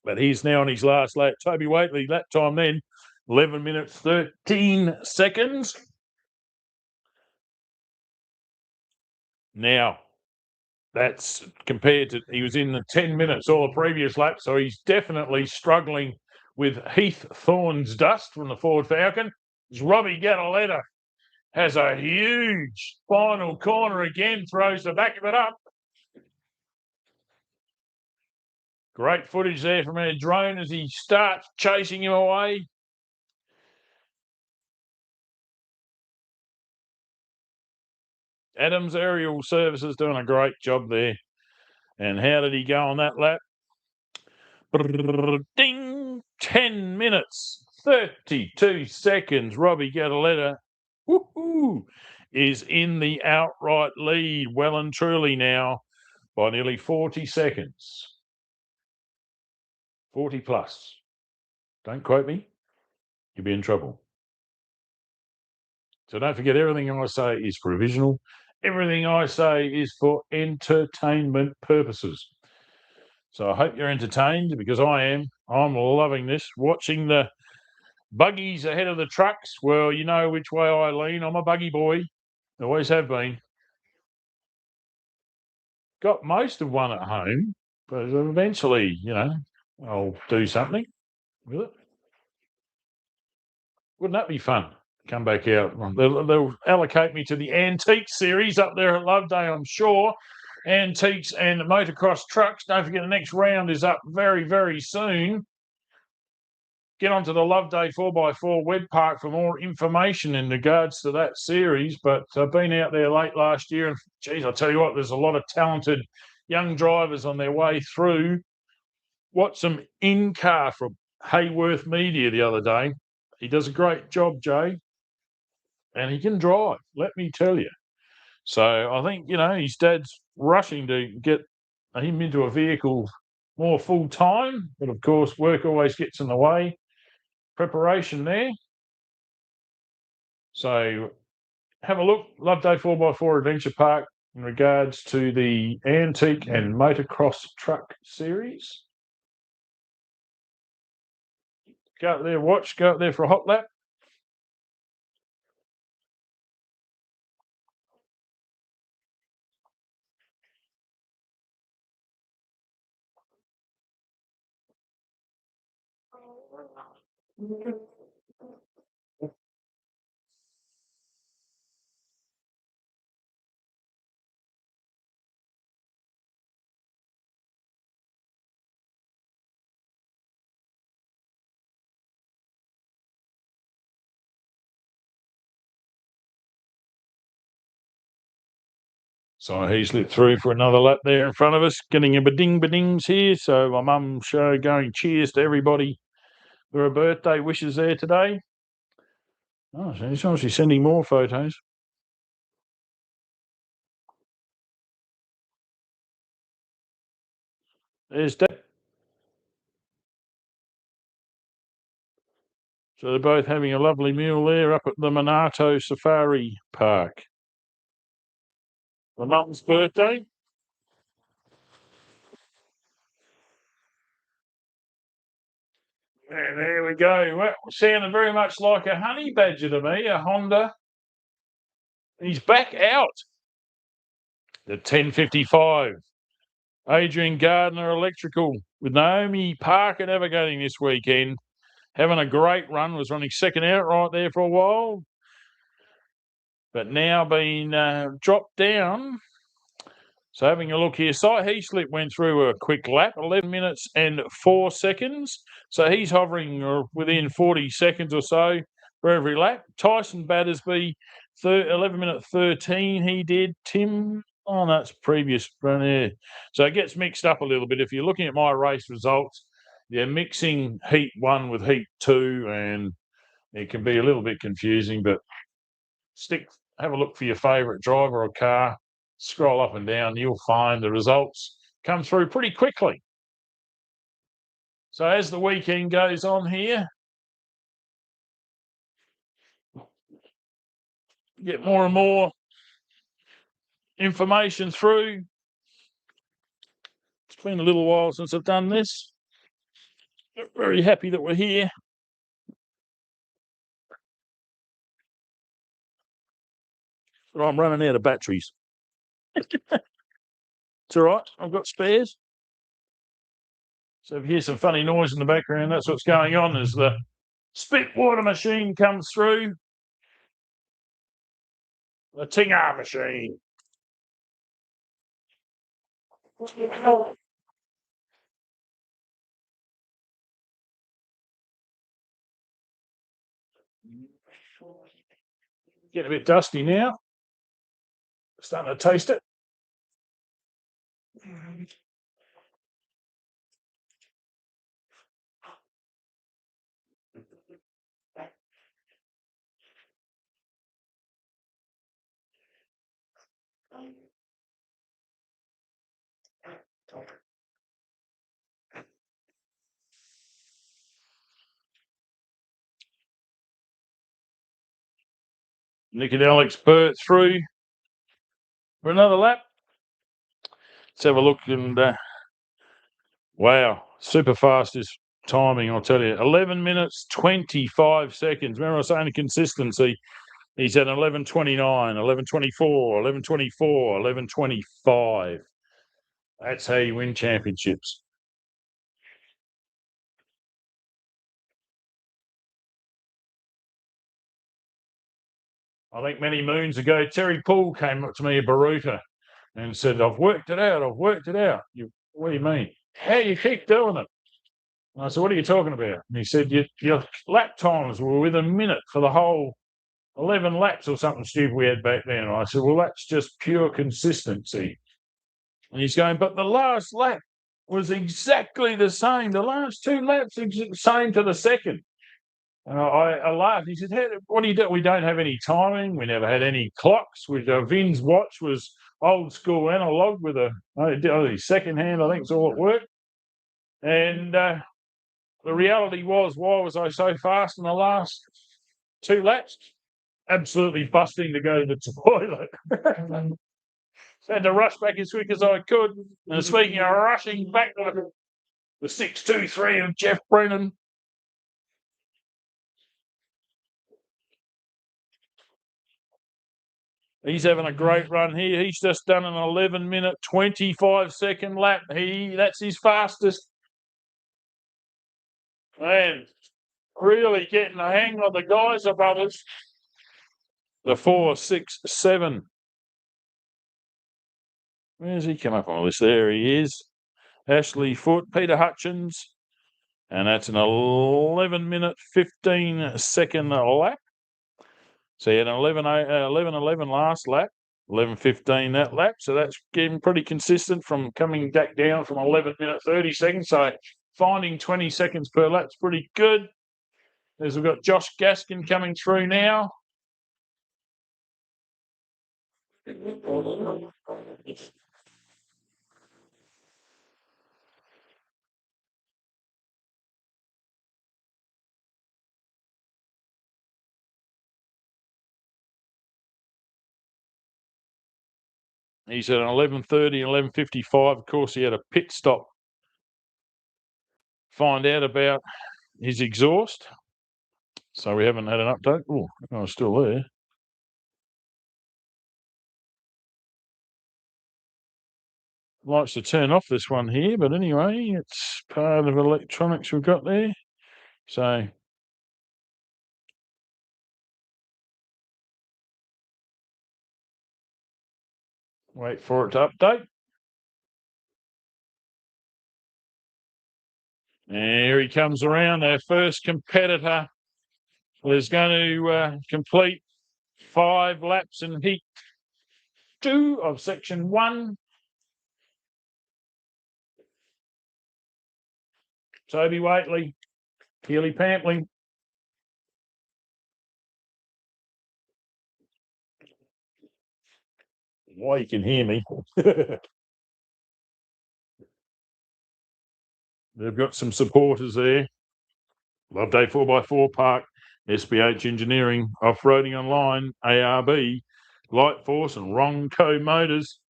But he's now on his last lap. Toby Waitley, lap time then, 11 minutes, 13 seconds. Now, that's compared to, he was in the 10 minutes all the previous lap, so he's definitely struggling with Heath Thorne's dust from the Ford Falcon. Robbie Gattaletta has a huge final corner again, throws the back of it up. Great footage there from our drone as he starts chasing him away. Adams Aerial Services doing a great job there. And how did he go on that lap? Ding! 10 minutes, 32 seconds. Robbie Gattaletta is in the outright lead, well and truly now, by nearly 40 seconds. 40 plus. Don't quote me. You'll be in trouble. So don't forget, everything I say is provisional. Everything I say is for entertainment purposes. So I hope you're entertained, because I am. I'm loving this. Watching the buggies ahead of the trucks. Well, you know which way I lean. I'm a buggy boy. Always have been. Got most of one at home, but eventually, I'll do something with it. Wouldn't that be fun? Come back out. They'll allocate me to the antique series up there at Loveday, I'm sure. Antiques and motocross trucks. Don't forget, the next round is up very, very soon. Get onto the Loveday 4x4 web park for more information in regards to that series. But I've been out there late last year, and geez, I'll tell you what, there's a lot of talented young drivers on their way through. Watched some in-car from Hayworth Media the other day. He does a great job, Jay, and he can drive, let me tell you. So I think, his dad's rushing to get him into a vehicle more full-time, but of course, work always gets in the way. Preparation there. So have a look, Loveday 4x4 Adventure Park, in regards to the antique and motocross truck series. Go out there, go out there for a hot lap. So he slipped through for another lap there in front of us, getting a badings here. So my mum's show going cheers to everybody for her birthday wishes there today. Oh, so he's obviously sending more photos. There's Dad. So they're both having a lovely meal there up at the Monarto Safari Park. My mum's birthday. And there we go. Well, sounded very much like a honey badger to me, a Honda. He's back out. The 1055. Adrian Gardner Electrical with Naomi Parker navigating this weekend. Having a great run, was running second out right there for a while, but now been dropped down So having a look here, Si Heaslip went through a quick lap, 11 minutes and 4 seconds. So he's hovering within 40 seconds or so for every lap. Tyson Battersby, 11 minute 13 he did. Tim, oh, no, that's previous run there. So it gets mixed up a little bit. If you're looking at my race results, you're mixing heat 1 with heat 2, and it can be a little bit confusing, but have a look for your favourite driver or car, scroll up and down, you'll find the results come through pretty quickly. So as the weekend goes on here, get more and more information through. It's been a little while since I've done this. Very happy that we're here. But I'm running out of batteries. It's all right, I've got spares. So if you hear some funny noise in the background, that's what's going on, as the spit water machine comes through. The Tinger machine. Getting a bit dusty now. Starting to taste it. Nick and Alex Burt through for another lap. Let's have a look, and wow, super fastest timing, I'll tell you. 11 minutes, 25 seconds. Remember I was saying consistency. He's at 11:29, 11:24, 11:24, 11:25. That's how you win championships. I think many moons ago, Terry Poole came up to me, a Baruta, and said, I've worked it out. What do you mean? How you keep doing it? And I said, what are you talking about? And he said, your lap times were within a minute for the whole 11 laps or something stupid we had back then. And I said, well, that's just pure consistency. And he's going, but the last lap was exactly the same. The last 2 laps, same to the second. And I laughed. He said, what do you do? We don't have any timing. We never had any clocks. Vin's watch was old school analog with a second hand, I think is all it worked. And the reality was, why was I so fast in the last 2 laps? Absolutely busting to go to the toilet. So I had to rush back as quick as I could. And speaking of rushing back to the 623 of Jeff Brennan. He's having a great run here. He's just done an 11 minute, 25 second lap. That's his fastest. Man, really getting the hang of the guys above us. The 4, 6, 7. Where's he come up on this? There he is. Ashley Foote, Peter Hutchins. And that's an 11 minute, 15 second lap. So he had an 11 last lap, 11:15 that lap. So that's getting pretty consistent from coming back down from 11 minute 30 seconds. So finding 20 seconds per lap is pretty good. As we've got Josh Gaskin coming through now. He's at 11:30, 11:55. Of course, he had a pit stop. Find out about his exhaust. So we haven't had an update. Oh, no, it's still there. Likes to turn off this one here, but anyway, it's part of electronics we've got there. So wait for it to update. There he comes around, our first competitor is going to complete 5 laps in heat 2 of section 1. Toby Waitley, Keely Pampling. Why you can hear me. They've got some supporters there. Loveday 4x4 Park, SBH Engineering, Off-Roading Online, ARB, Light Force and Ronco Motors.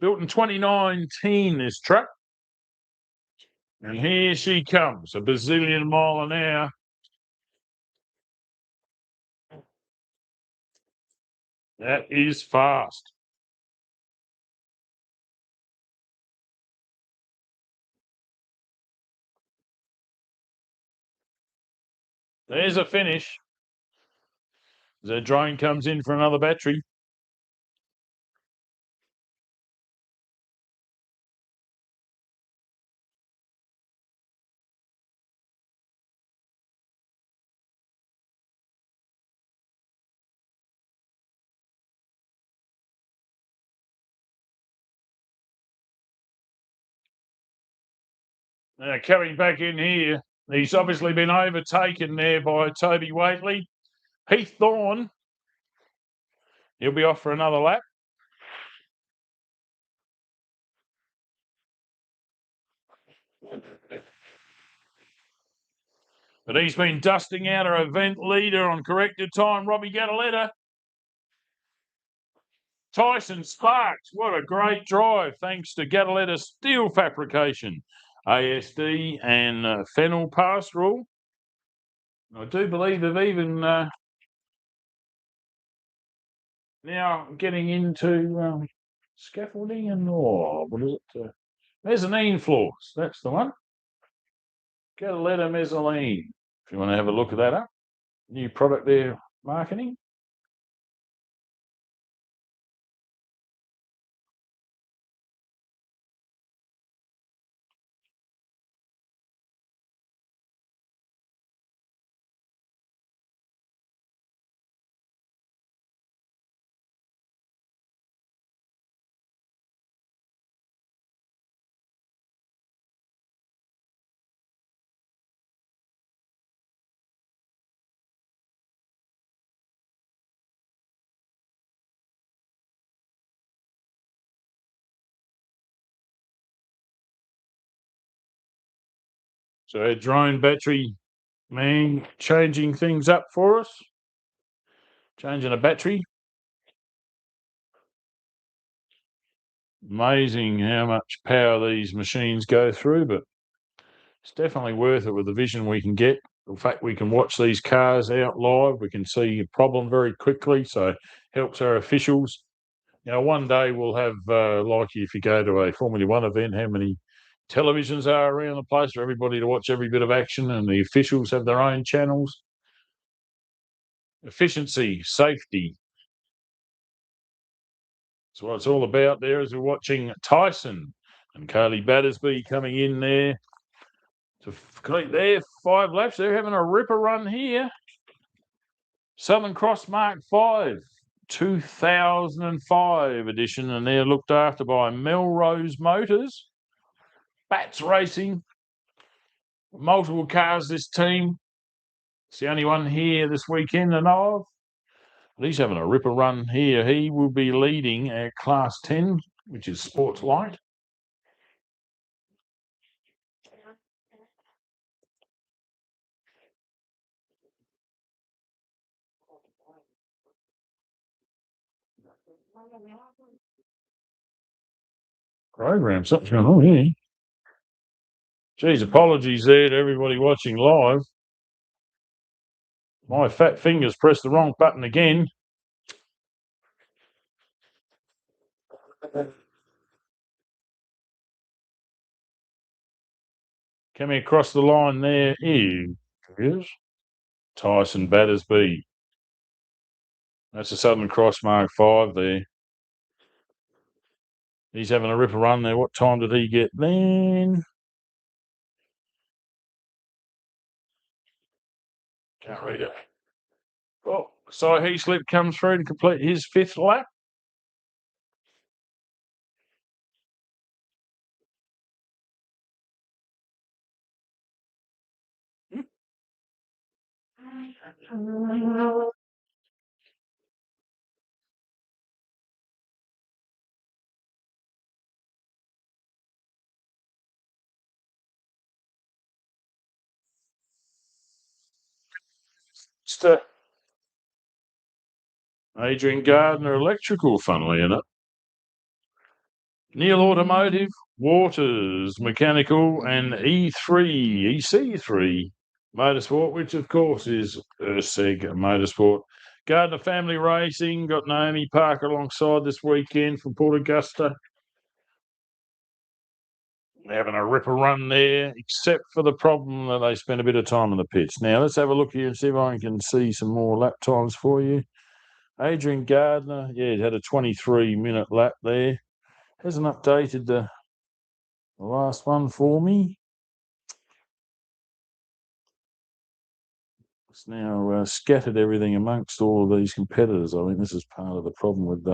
Built in 2019, this truck. And here she comes, a bazillion mile an hour. That is fast. There's a finish. The drone comes in for another battery. Now coming back in here, he's obviously been overtaken there by Toby Waitley. Heath Thorne, he'll be off for another lap. But he's been dusting out our event leader on corrected time, Robbie Gataletta. Tyson Sparks, what a great drive, thanks to Gataletta Steel Fabrication, ASD and Fennel Pastoral. I do believe they've even now getting into scaffolding and, what is it? Mezzanine floors, that's the one. Gataletta Mezzanine, if you want to have a look at that up. New product there, marketing. So our drone battery man changing things up for us. Changing a battery. Amazing how much power these machines go through, but it's definitely worth it with the vision we can get. In fact, we can watch these cars out live. We can see a problem very quickly, so it helps our officials. You know, one day we'll have, like if you go to a Formula One event, how many televisions are around the place for everybody to watch every bit of action, and the officials have their own channels. Efficiency, safety. That's what it's all about there as we're watching Tyson and Carly Battersby coming in there to complete their 5 laps. They're having a ripper run here. Southern Cross Mark 5, 2005 edition, and they're looked after by Melrose Motors. Bats Racing. Multiple cars, this team. It's the only one here this weekend I know of. He's having a ripper run here. He will be leading at Class 10, which is Sports Light. Program, something's going on here. Geez, apologies there to everybody watching live. My fat fingers pressed the wrong button again. Coming across the line there is Tyson Battersby. That's the Southern Cross Mark 5 there. He's having a ripper run there. What time did he get then? Can't read it. Well, so Heaslip comes through to complete his 5th lap. It's Adrian Gardner Electrical, funnily enough. Neil Automotive, Waters Mechanical, and EC3 Motorsport, which of course is Urseg Motorsport. Gardner Family Racing got Naomi Parker alongside this weekend from Port Augusta. Having a ripper run there, except for the problem that they spent a bit of time in the pits. Now, let's have a look here and see if I can see some more lap times for you. Adrian Gardner, yeah, had a 23-minute lap there. Hasn't updated the last one for me. It's now scattered everything amongst all of these competitors. I think this is part of the problem with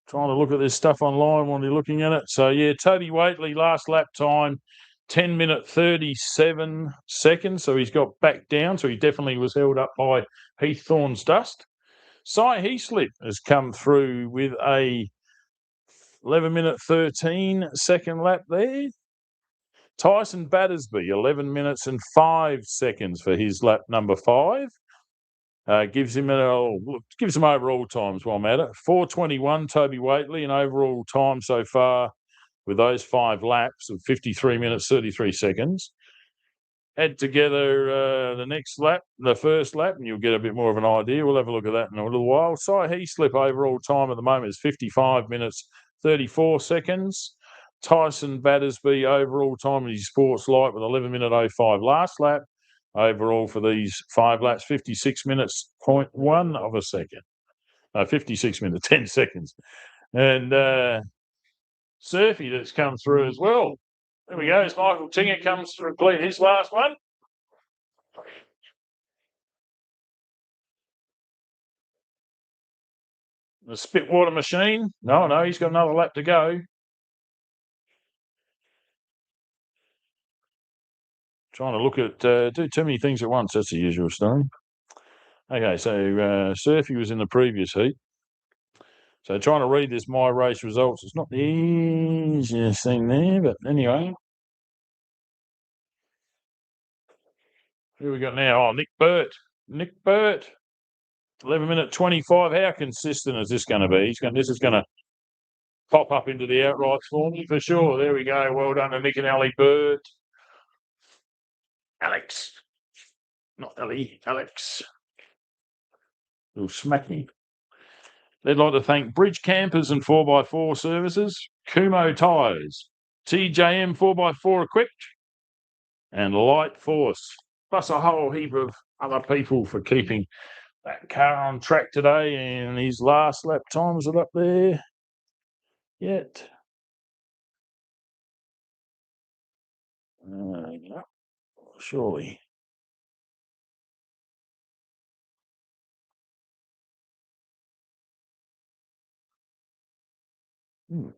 trying to look at this stuff online when you're looking at it. So, yeah, Toby Waitley, last lap time, 10 minute 37 seconds. So he's got back down. So he definitely was held up by Heath Thorne's dust. Cy Heaslip has come through with a 11 minute 13 second lap there. Tyson Battersby, 11 minutes and 5 seconds for his lap number 5. Gives him overall times while I'm at it. 4:21, Toby Waitley, an overall time so far with those 5 laps of 53 minutes, 33 seconds. Add together the next lap, the first lap, and you'll get a bit more of an idea. We'll have a look at that in a little while. Cy Heaslip overall time at the moment is 55 minutes, 34 seconds. Tyson Battersby overall time in his sports light with 11 minute 05 last lap. Overall for these 5 laps, 56 minutes, 0.1 of a second. 56 minutes, 10 seconds. And Surfy that's come through as well. There we go. As Michael Tinger comes to complete his last one. The Spitwater machine. No, he's got another lap to go. Trying to look at, do too many things at once. That's the usual story. Okay, so Surfy was in the previous heat. So trying to read this My Race results, it's not the easiest thing there, but anyway. Who we got now? Oh, Nick Burt. 11 minute 25. How consistent is this going to be? This is going to pop up into the outrights for me for sure. There we go. Well done to Nick and Ali Burt. Alex. Not Ali, Alex. Little smacky. They'd like to thank Bridge Campers and 4x4 Services, Kumo Tyres, TJM 4x4 Equipped, and Light Force, plus a whole heap of other people for keeping that car on track today. And his last lap times are up there yet. No, surely. Hmm.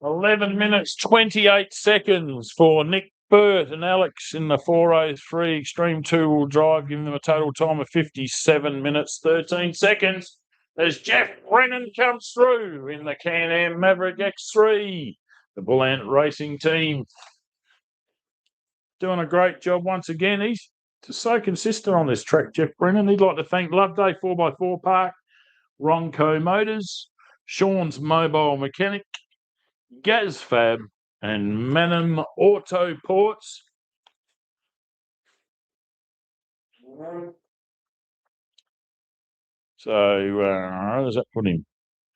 $11 minutes 28 seconds for Nick Burt and Alex in the 403 Extreme 2-wheel drive, giving them a total time of 57 minutes 13 seconds. As Jeff Brennan comes through in the Can-Am Maverick X3, the Bull Ant Racing team doing a great job once again. He's just so consistent on this track, Jeff Brennan. He'd like to thank Loveday 4x4 Park, Ronco Motors, Sean's Mobile Mechanic, GazFab, and Manum Auto Ports. So where does that put him?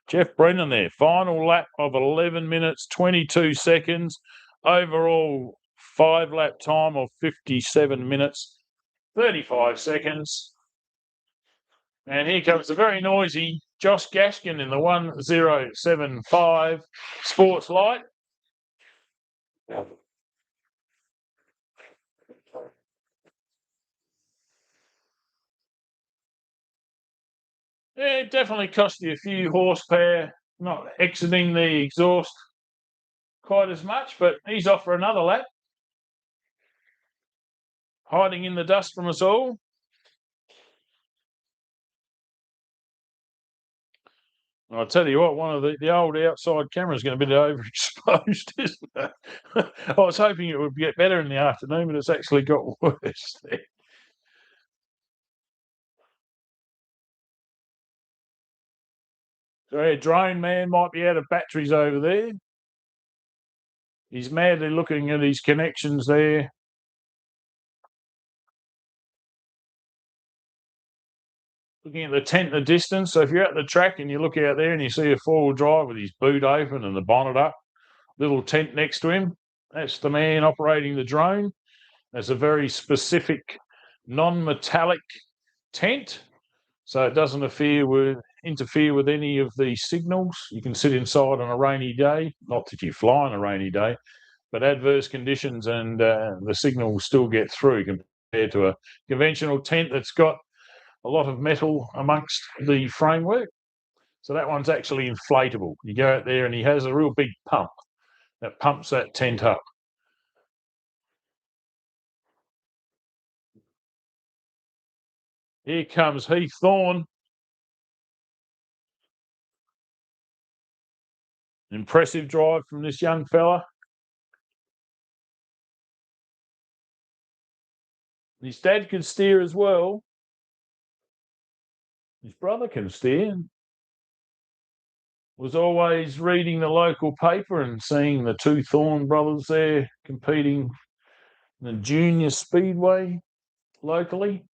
Jeff Brennan there. Final lap of 11 minutes, 22 seconds. Overall 5-lap time of 57 minutes, 35 seconds. And here comes the very noisy Josh Gaskin in the 1075 Sports Light. Yeah, it definitely cost you a few horsepower, not exiting the exhaust quite as much, but he's off for another lap. Hiding in the dust from us all. I'll tell you what, one of the old outside cameras is going to be overexposed, isn't it? I was hoping it would get better in the afternoon, but it's actually got worse there. So our drone man might be out of batteries over there. He's madly looking at his connections there. Looking at the tent in the distance. So if you're at the track and you look out there and you see a four-wheel drive with his boot open and the bonnet up, little tent next to him, that's the man operating the drone. That's a very specific non-metallic tent, so it doesn't interfere with any of the signals. You can sit inside on a rainy day, not that you fly on a rainy day, but adverse conditions and the signal will still get through compared to a conventional tent that's got a lot of metal amongst the framework. So that one's actually inflatable. You go out there and he has a real big pump that pumps that tent up. Here comes Heath Thorne. Impressive drive from this young fella. His dad can steer as well. His brother can steer. Was always reading the local paper and seeing the two Thorne brothers there competing in the junior speedway locally.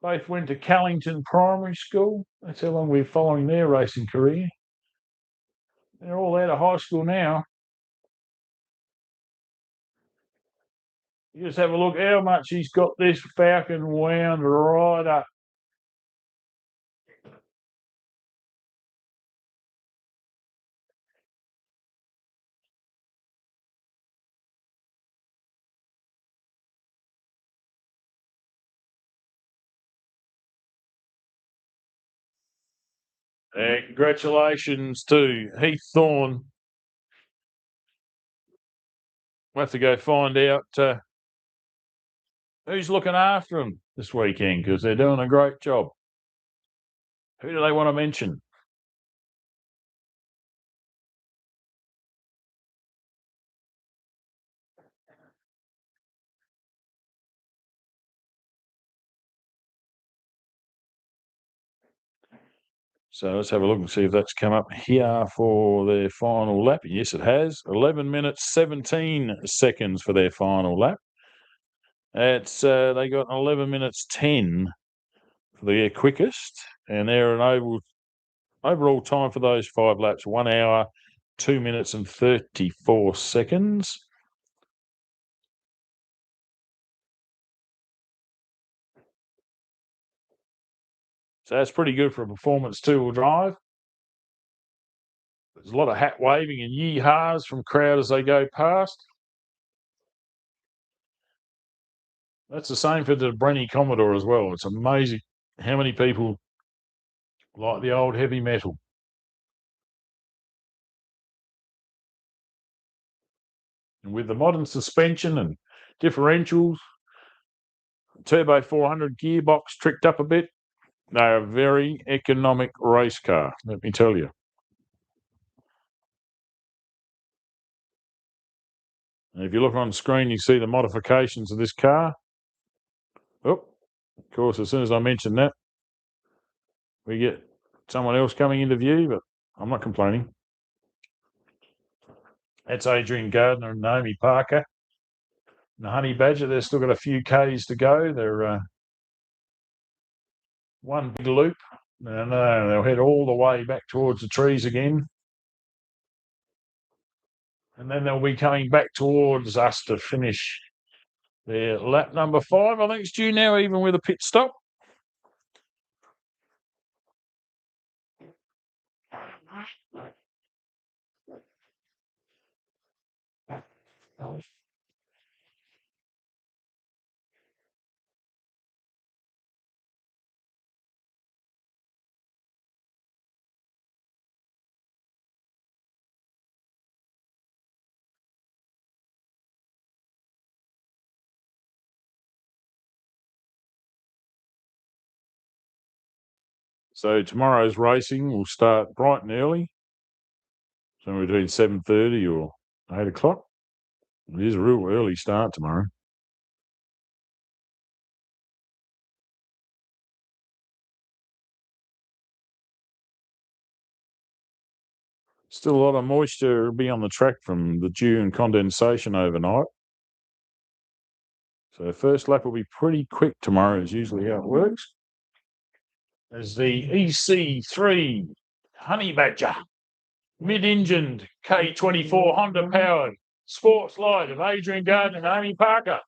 Both went to Callington Primary School. That's how long we're following their racing career. They're all out of high school now. You just have a look how much he's got this Falcon wound right up. Congratulations to Heath Thorne. We'll have to go find out who's looking after them this weekend because they're doing a great job. Who do they want to mention? So let's have a look and see if that's come up here for their final lap. Yes, it has. 11 minutes, 17 seconds for their final lap. It's they got 11 minutes, 10 for their quickest. And they're an overall time for those 5 laps, 1 hour, 2 minutes and 34 seconds. So that's pretty good for a performance two-wheel drive. There's a lot of hat waving and yee-haws from crowd as they go past. That's the same for the Brenny Commodore as well. It's amazing how many people like the old heavy metal. And with the modern suspension and differentials, turbo 400 gearbox tricked up a bit, they're a very economic race car, let me tell you. And if you look on screen, you see the modifications of this car. Oh, of course, as soon as I mention that, we get someone else coming into view, but I'm not complaining. That's Adrian Gardner and Naomi Parker. And the Honey Badger, they've still got a few Ks to go. They're one big loop. And they'll head all the way back towards the trees again. And then they'll be coming back towards us to finish their lap number 5. I think it's due now, even with a pit stop. So tomorrow's racing will start bright and early, somewhere between 7:30 or 8 o'clock. It is a real early start tomorrow. Still a lot of moisture will be on the track from the dew and condensation overnight. So first lap will be pretty quick tomorrow, is usually how it works. As the EC3 Honey Badger, mid-engined K24 Honda powered sports light of Adrian Gardner and Amy Parker.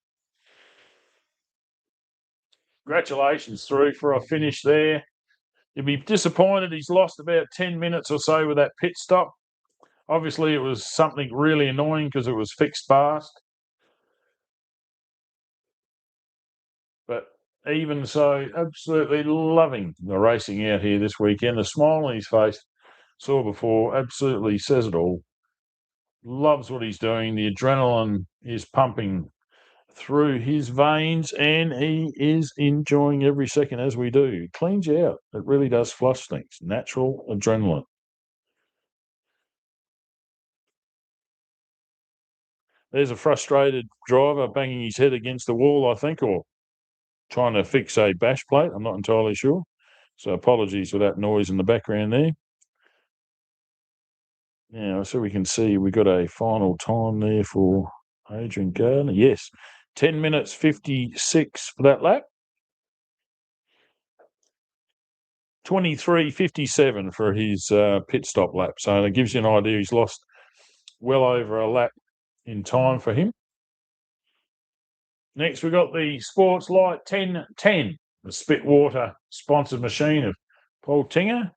Congratulations through for a finish there. You'll be disappointed he's lost about 10 minutes or so with that pit stop. Obviously, it was something really annoying because it was fixed fast. But even so, absolutely loving the racing out here this weekend. The smile on his face, saw before, absolutely says it all. Loves what he's doing. The adrenaline is pumping through his veins, and he is enjoying every second as we do. It cleans you out. It really does flush things. Natural adrenaline. There's a frustrated driver banging his head against the wall, I think, or trying to fix a bash plate. I'm not entirely sure. So apologies for that noise in the background there. Now, so we can see we got a final time there for Adrian Gardner. Yes, 10 minutes 56 for that lap. 23:57 for his pit stop lap. So that gives you an idea. He's lost well over a lap in time for him. Next, we've got the Sports Light 1010, the Spitwater sponsored machine of Paul Tinger.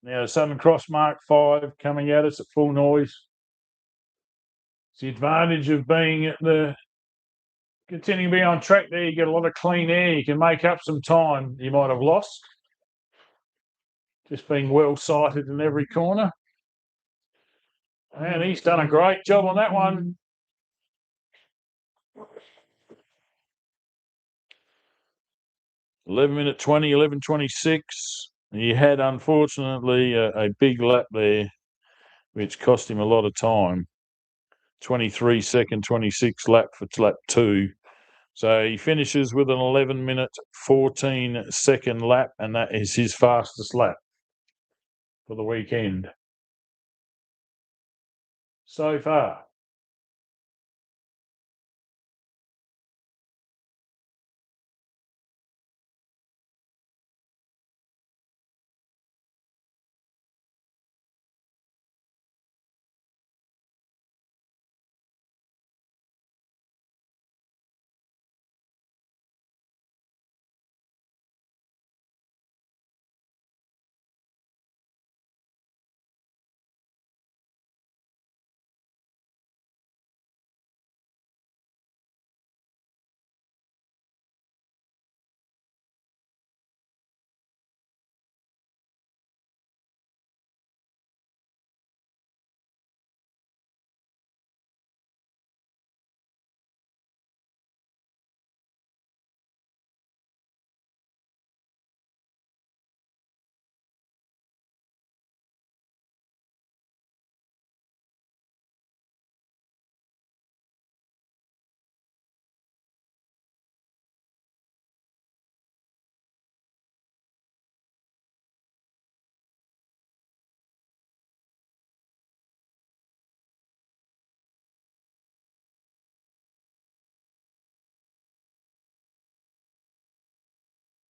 Now, Southern Cross Mark 5 coming at us at full noise. It's the advantage of being at the continuing to be on track there. You get a lot of clean air. You can make up some time you might have lost. Just being well sighted in every corner. And he's done a great job on that one. (11:20, 11:26). He had, unfortunately, a big lap there, which cost him a lot of time. 23-second, 26 lap for lap 2. So he finishes with an 11-minute, 14-second lap, and that is his fastest lap for the weekend so far.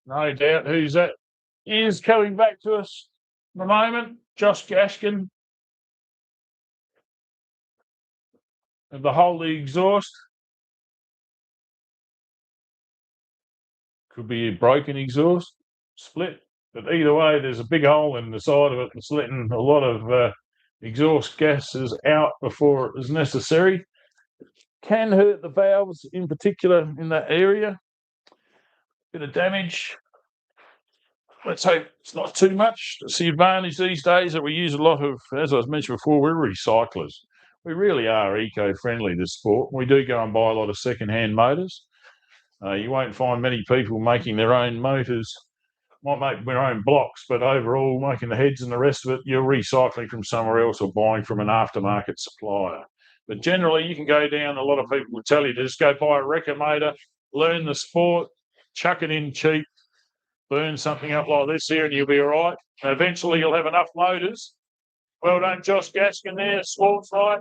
No doubt who's that is coming back to us at the moment. Josh Gaskin of the Holy Exhaust. Could be a broken exhaust, split. But either way, there's a big hole in the side of it that's letting a lot of exhaust gases out before it is necessary. Can hurt the valves in particular in that area. Bit of damage. Let's hope it's not too much. It's the advantage these days that we use a lot of, as I mentioned before, we're recyclers. We really are eco-friendly, this sport. We do go and buy a lot of second-hand motors. You won't find many people making their own motors. Might make their own blocks, but overall, making the heads and the rest of it, you're recycling from somewhere else or buying from an aftermarket supplier. But generally, you can go down, a lot of people will tell you to just go buy a wrecker motor, learn the sport, chuck it in cheap, burn something up like this here and you'll be all right. And eventually you'll have enough motors. Well done, Josh Gaskin there, Sports Light.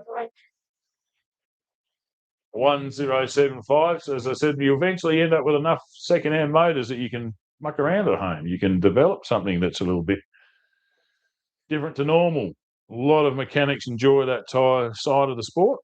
1075. So as I said, you eventually end up with enough second-hand motors that you can muck around at home. You can develop something that's a little bit different to normal. A lot of mechanics enjoy that tyre side of the sport.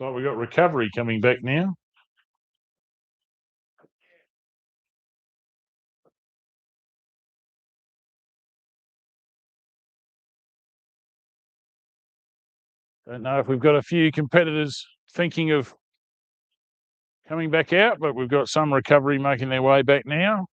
So we've got recovery coming back now. Don't know if we've got a few competitors thinking of coming back out, but we've got some recovery making their way back now.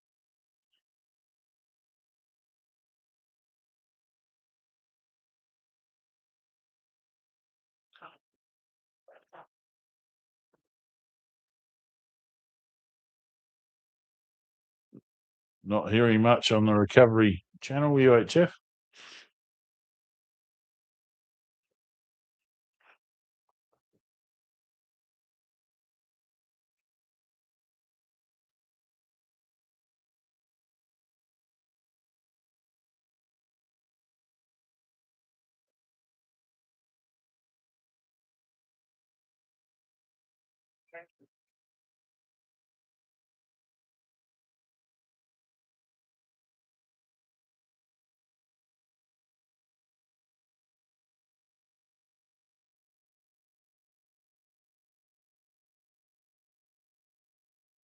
Not hearing much on the recovery channel, UHF.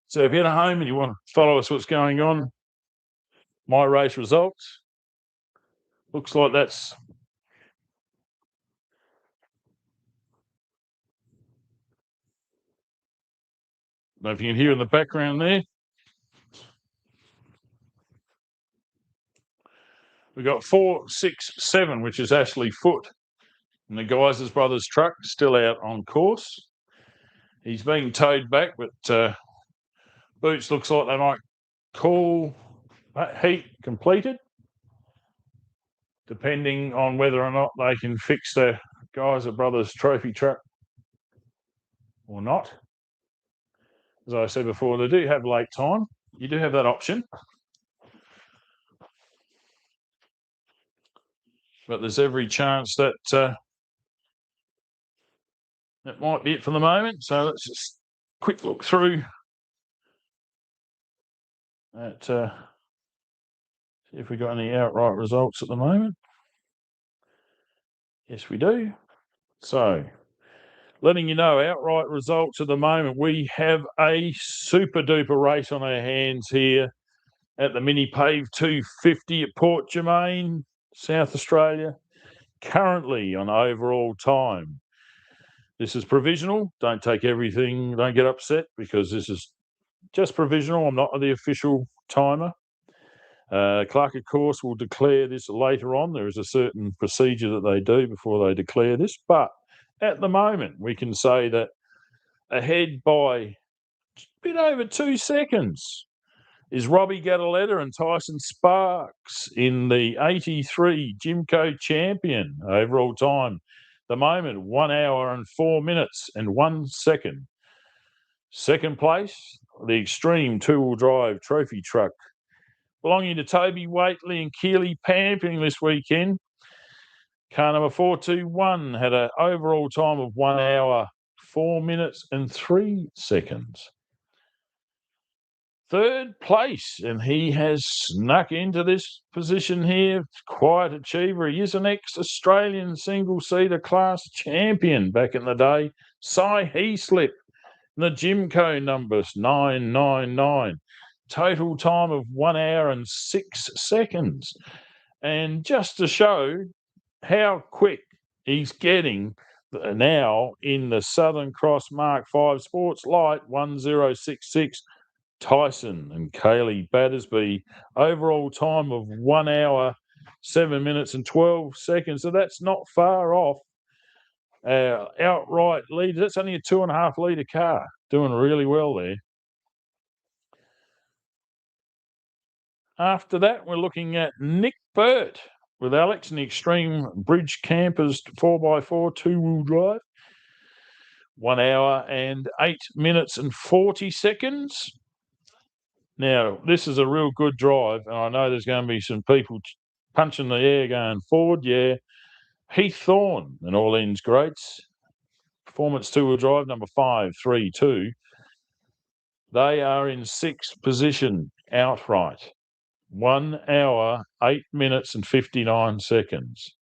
So if you're at home and you want to follow us what's going on, my race results, looks like that's I don't know if you can hear in the background there. We've got 4, 6, 7, which is Ashley Foote. And the Geysers brothers truck still out on course. He's being towed back, but Boots looks like they might call that heat completed, depending on whether or not they can fix the Geyser brothers trophy truck or not. As I said before, they do have late time. You do have that option. But there's every chance that that might be it for the moment. So let's just quick look through at see if we got any outright results at the moment. Yes, we do. So letting you know, outright results at the moment, we have a super duper race on our hands here. at the MiniPave 250 at Port Germein, South Australia, currently on overall time. This is provisional. Don't take everything, don't get upset, because this is just provisional. I'm not the official timer. Clark, of course, will declare this later on. There is a certain procedure that they do before they declare this. But at the moment, we can say that ahead by a bit over 2 seconds is Robbie Gadaletta and Tyson Sparks in the 83 Jimco champion overall time. The moment, 1 hour and 4 minutes and 1 second. Second place, the Extreme two-wheel drive trophy truck belonging to Toby Waitley and Keely Pamping this weekend. Car number 421 had an overall time of 1 hour, 4 minutes and 3 seconds. Third place, and he has snuck into this position here. Quiet achiever. He is an ex-Australian single-seater class champion back in the day. Cy Heaslip, the Jimco numbers 999. Total time of 1 hour and 6 seconds. And just to show how quick he's getting now in the Southern Cross Mark V Sports Light 1066, Tyson and Kaylee Battersby, overall time of 1 hour, 7 minutes and 12 seconds. So that's not far off outright leaders. That's only a 2.5 litre car, doing really well there. After that, we're looking at Nick Burt with Alex in the Extreme Bridge Campers 4x4 two-wheel drive. 1 hour and 8 minutes and 40 seconds. Now, this is a real good drive, and I know there's going to be some people punching the air going forward. Yeah. Heath Thorne and All Ends Greats. Performance two-wheel drive, number 532. They are in 6th position outright. 1 hour, 8 minutes and 59 seconds.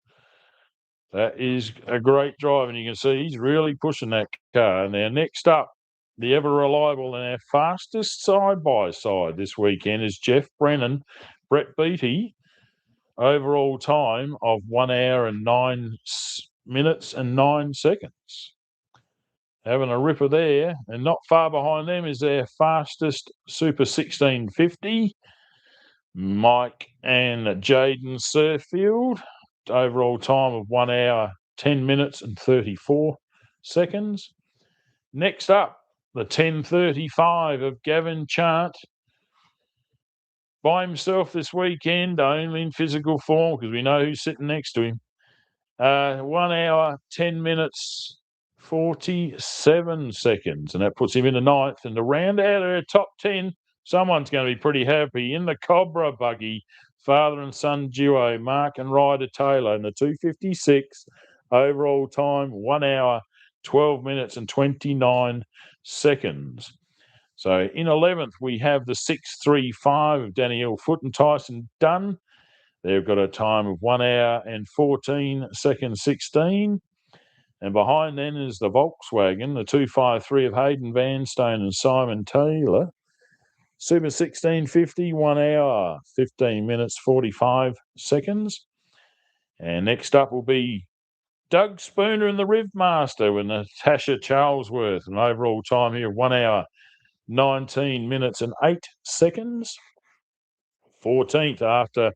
That is a great drive, and you can see he's really pushing that car. Now, next up, the ever-reliable and our fastest side-by-side this weekend is Jeff Brennan, Brett Beattie. Overall time of 1 hour and 9 minutes and 9 seconds. Having a ripper there, and not far behind them is their fastest Super 1650, Mike and Jaden Surfield. Overall time of 1 hour, 10 minutes and 34 seconds. Next up, the 1035 of Gavin Chant. By himself this weekend, only in physical form, because we know who's sitting next to him. 1 hour, 10 minutes, 47 seconds, and that puts him in the 9th. And to round out our top 10, someone's going to be pretty happy. In the Cobra buggy, father and son duo, Mark and Ryder Taylor, in the 256. Overall time, 1 hour, 12 minutes and 29 seconds. So in 11th, we have the 635 of Danielle Foot and Tyson Dunn. They've got a time of 1 hour and 14 seconds 16. And behind then is the Volkswagen, the 253 of Hayden Vanstone and Simon Taylor. Super 1650, 1 hour, 15 minutes, 45 seconds. And next up will be Doug Spooner and the Rivmaster with Natasha Charlesworth. An overall time here of 1 hour, 19 minutes and 8 seconds. 14th after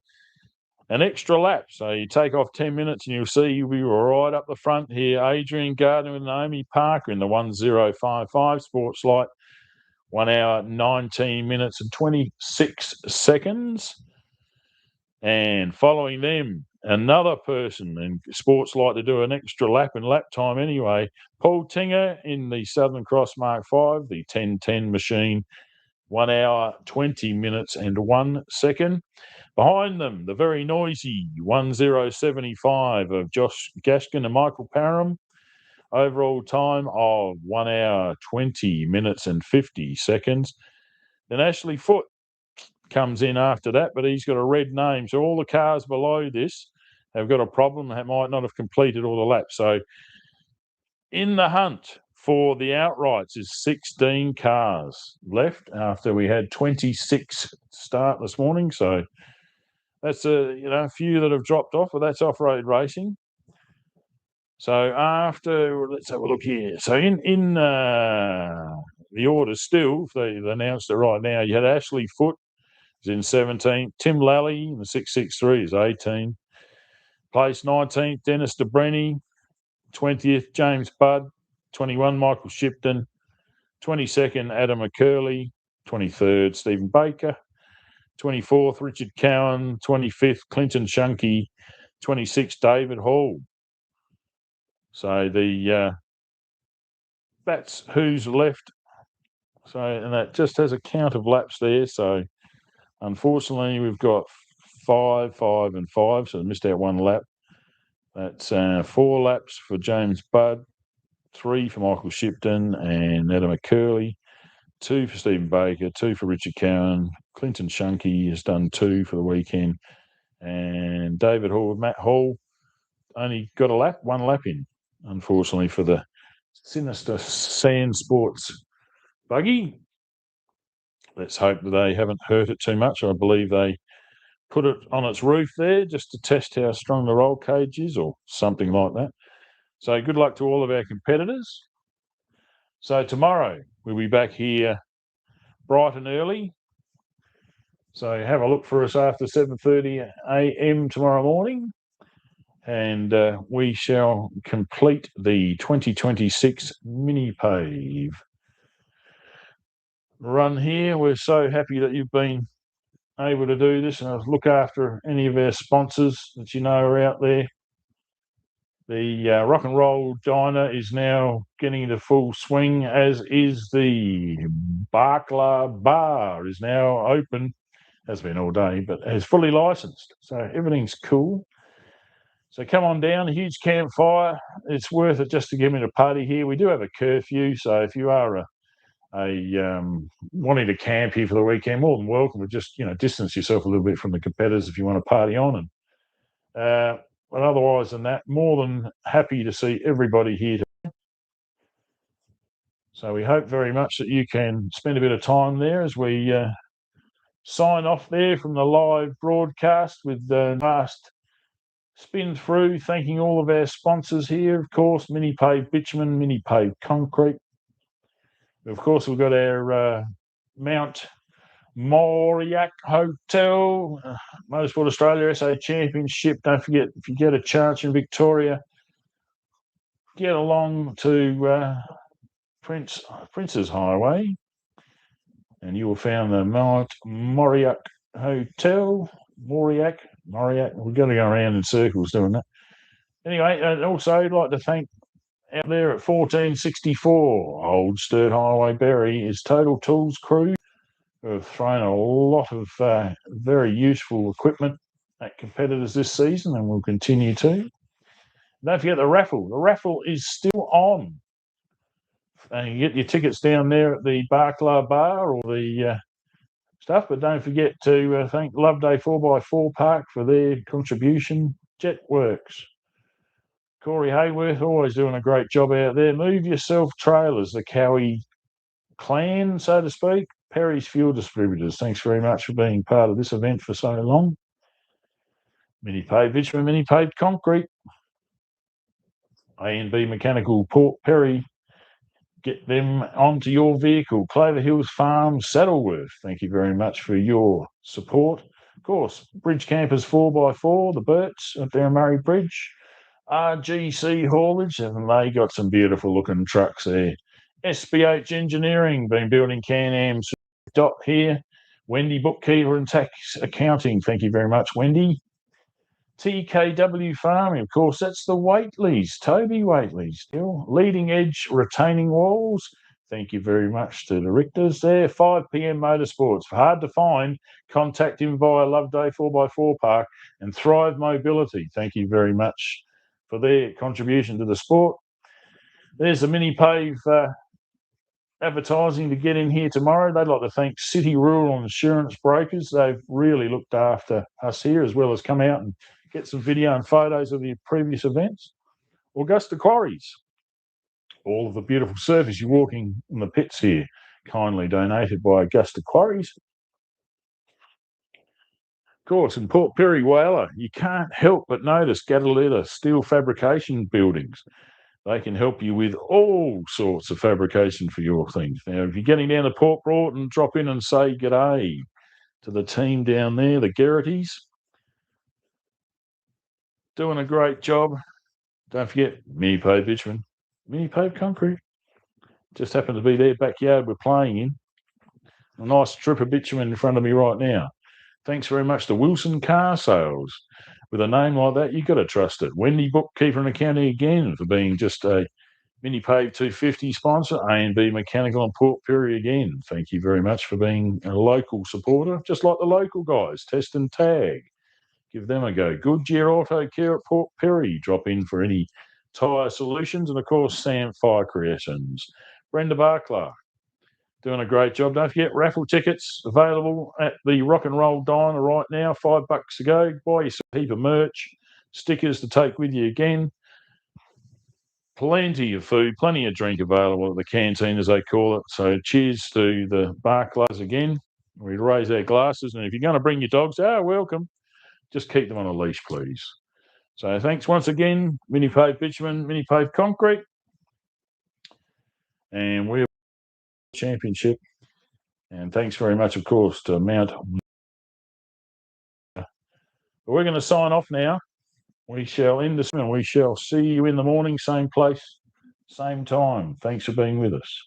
an extra lap. So you take off 10 minutes and you'll see you'll be right up the front here. Adrian Gardner and Naomi Parker in the 1055 Sports Light. 1 hour, 19 minutes and 26 seconds. And following them, another person in Sports Light to do an extra lap in lap time anyway. Paul Tinger in the Southern Cross Mark V, the 1010 machine. 1 hour, 20 minutes and 1 second. Behind them, the very noisy 1075 of Josh Gaskin and Michael Parham. Overall time of 1 hour, 20 minutes and 50 seconds. Then Ashley Foote comes in after that, but he's got a red name. So all the cars below this have got a problem that might not have completed all the laps. So in the hunt for the outrights is 16 cars left after we had 26 start this morning. So that's a few that have dropped off, but that's off-road racing. So after, let's have a look here. So in the order still, if they announced it right now, you had Ashley Foote is in 17th, Tim Lally in the 663 is 18, place 19th, Dennis De Brenny, 20th, James Budd, 21, Michael Shipton, 22nd, Adam McCurley, 23rd, Stephen Baker, 24th, Richard Cowan, 25th, Clinton Shunky, 26th, David Hall. So that's who's left. So, and that just has a count of laps there. So unfortunately, we've got 5, 5 and 5. So missed out one lap. That's 4 laps for James Budd, 3 for Michael Shipton and Adam McCurley, 2 for Stephen Baker, 2 for Richard Cowan. Clinton Shunky has done 2 for the weekend. And David Hall, Matt Hall, only got one lap in, unfortunately, for the Sinister Sand Sports buggy. Let's hope that they haven't hurt it too much. I believe they put it on its roof there just to test how strong the roll cage is or something like that. So good luck to all of our competitors. So tomorrow we'll be back here bright and early. So have a look for us after 7:30 a.m. tomorrow morning. And we shall complete the 2026 MiniPave run here. We're so happy that you've been able to do this and look after any of our sponsors that you know are out there. The Rock and Roll Diner is now getting into full swing, as is the Barkla Bar is now open. Has been all day, but is fully licensed. So everything's cool. So come on down, a huge campfire. It's worth it just to get into a party here. We do have a curfew, so if you are wanting to camp here for the weekend, more than welcome. But just distance yourself a little bit from the competitors if you want to party on. And but otherwise than that, more than happy to see everybody here today. So we hope very much that you can spend a bit of time there as we sign off there from the live broadcast with the last spin through, thanking all of our sponsors here, of course, MiniPave Bitumen, MiniPave Concrete. Of course, we've got our Mount Moriac Hotel, Motorsport Australia SA Championship. Don't forget, if you get a chance in Victoria, get along to Prince's Highway, and you will find the Mount Moriac Hotel. Moriac. We're going to go around in circles doing that. Anyway, and also I'd like to thank out there at 1464 Old Sturt Highway, Berry, is Total Tools crew, who have thrown a lot of very useful equipment at competitors this season and will continue to. Don't forget the raffle. The raffle is still on. And you get your tickets down there at the Barkla Bar or the stuff, but don't forget to thank Loveday 4x4 Park for their contribution. Jetworks. Corey Hayworth, always doing a great job out there. Move Yourself Trailers, the Cowie clan, so to speak. Perry's Fuel Distributors, thanks very much for being part of this event for so long. MiniPave Bitumen, MiniPave Concrete. A&B Mechanical Port Perry. Get them onto your vehicle. Clover Hills Farm, Saddleworth, thank you very much for your support. Of course, Bridge Campers 4x4, the Burts at their Murray Bridge. RGC Haulage, and they got some beautiful looking trucks there. SBH Engineering, been building Can-Am's dot here. Wendy Bookkeeper and Tax Accounting, thank you very much, Wendy. TKW Farming, of course, that's the Whateleys, Toby Whateleys still. Leading Edge Retaining Walls, thank you very much to the Richters there. 5 PM Motorsports, hard to find, contact him via Loveday 4x4 Park. And Thrive Mobility, thank you very much for their contribution to the sport. There's the MiniPave advertising to get in here tomorrow. They'd like to thank City Rural Insurance Brokers. They've really looked after us here, as well as come out and get some video and photos of the previous events. Augusta Quarries, all of the beautiful surface you're walking in the pits here, kindly donated by Augusta Quarries. Of course, in Port Pirie, Whaler, you can't help but notice Gadalita steel fabrication buildings. They can help you with all sorts of fabrication for your things. Now, if you're getting down to Port Broughton, drop in and say g'day to the team down there, the Gerritys. Doing a great job. Don't forget MiniPave bitumen, MiniPave concrete. Just happened to be their backyard we're playing in. A nice strip of bitumen in front of me right now. Thanks very much to Wilson Car Sales. With a name like that, you've got to trust it. Wendy Bookkeeper and Accounting again for being just a MiniPave 250 sponsor. A&B Mechanical and Port Pirie again. Thank you very much for being a local supporter, just like the local guys. Test and Tag. Give them a go. Goodyear Auto Care at Port Pirie. Drop in for any tyre solutions. And, of course, Sam Fire Creations. Brenda Barkler. Doing a great job. Don't forget raffle tickets available at the Rock and Roll Diner right now. $5 to go. Buy yourself a heap of merch, stickers to take with you again. Plenty of food, plenty of drink available at the canteen, as they call it. So cheers to the Barclays again. We raise our glasses, and if you're going to bring your dogs, welcome. Just keep them on a leash, please. So thanks once again, MiniPave bitumen, MiniPave concrete, and we're championship. And thanks very much, of course, to Mount. We're going to sign off now. We shall end this, and we shall see you in the morning, same place, same time. Thanks for being with us.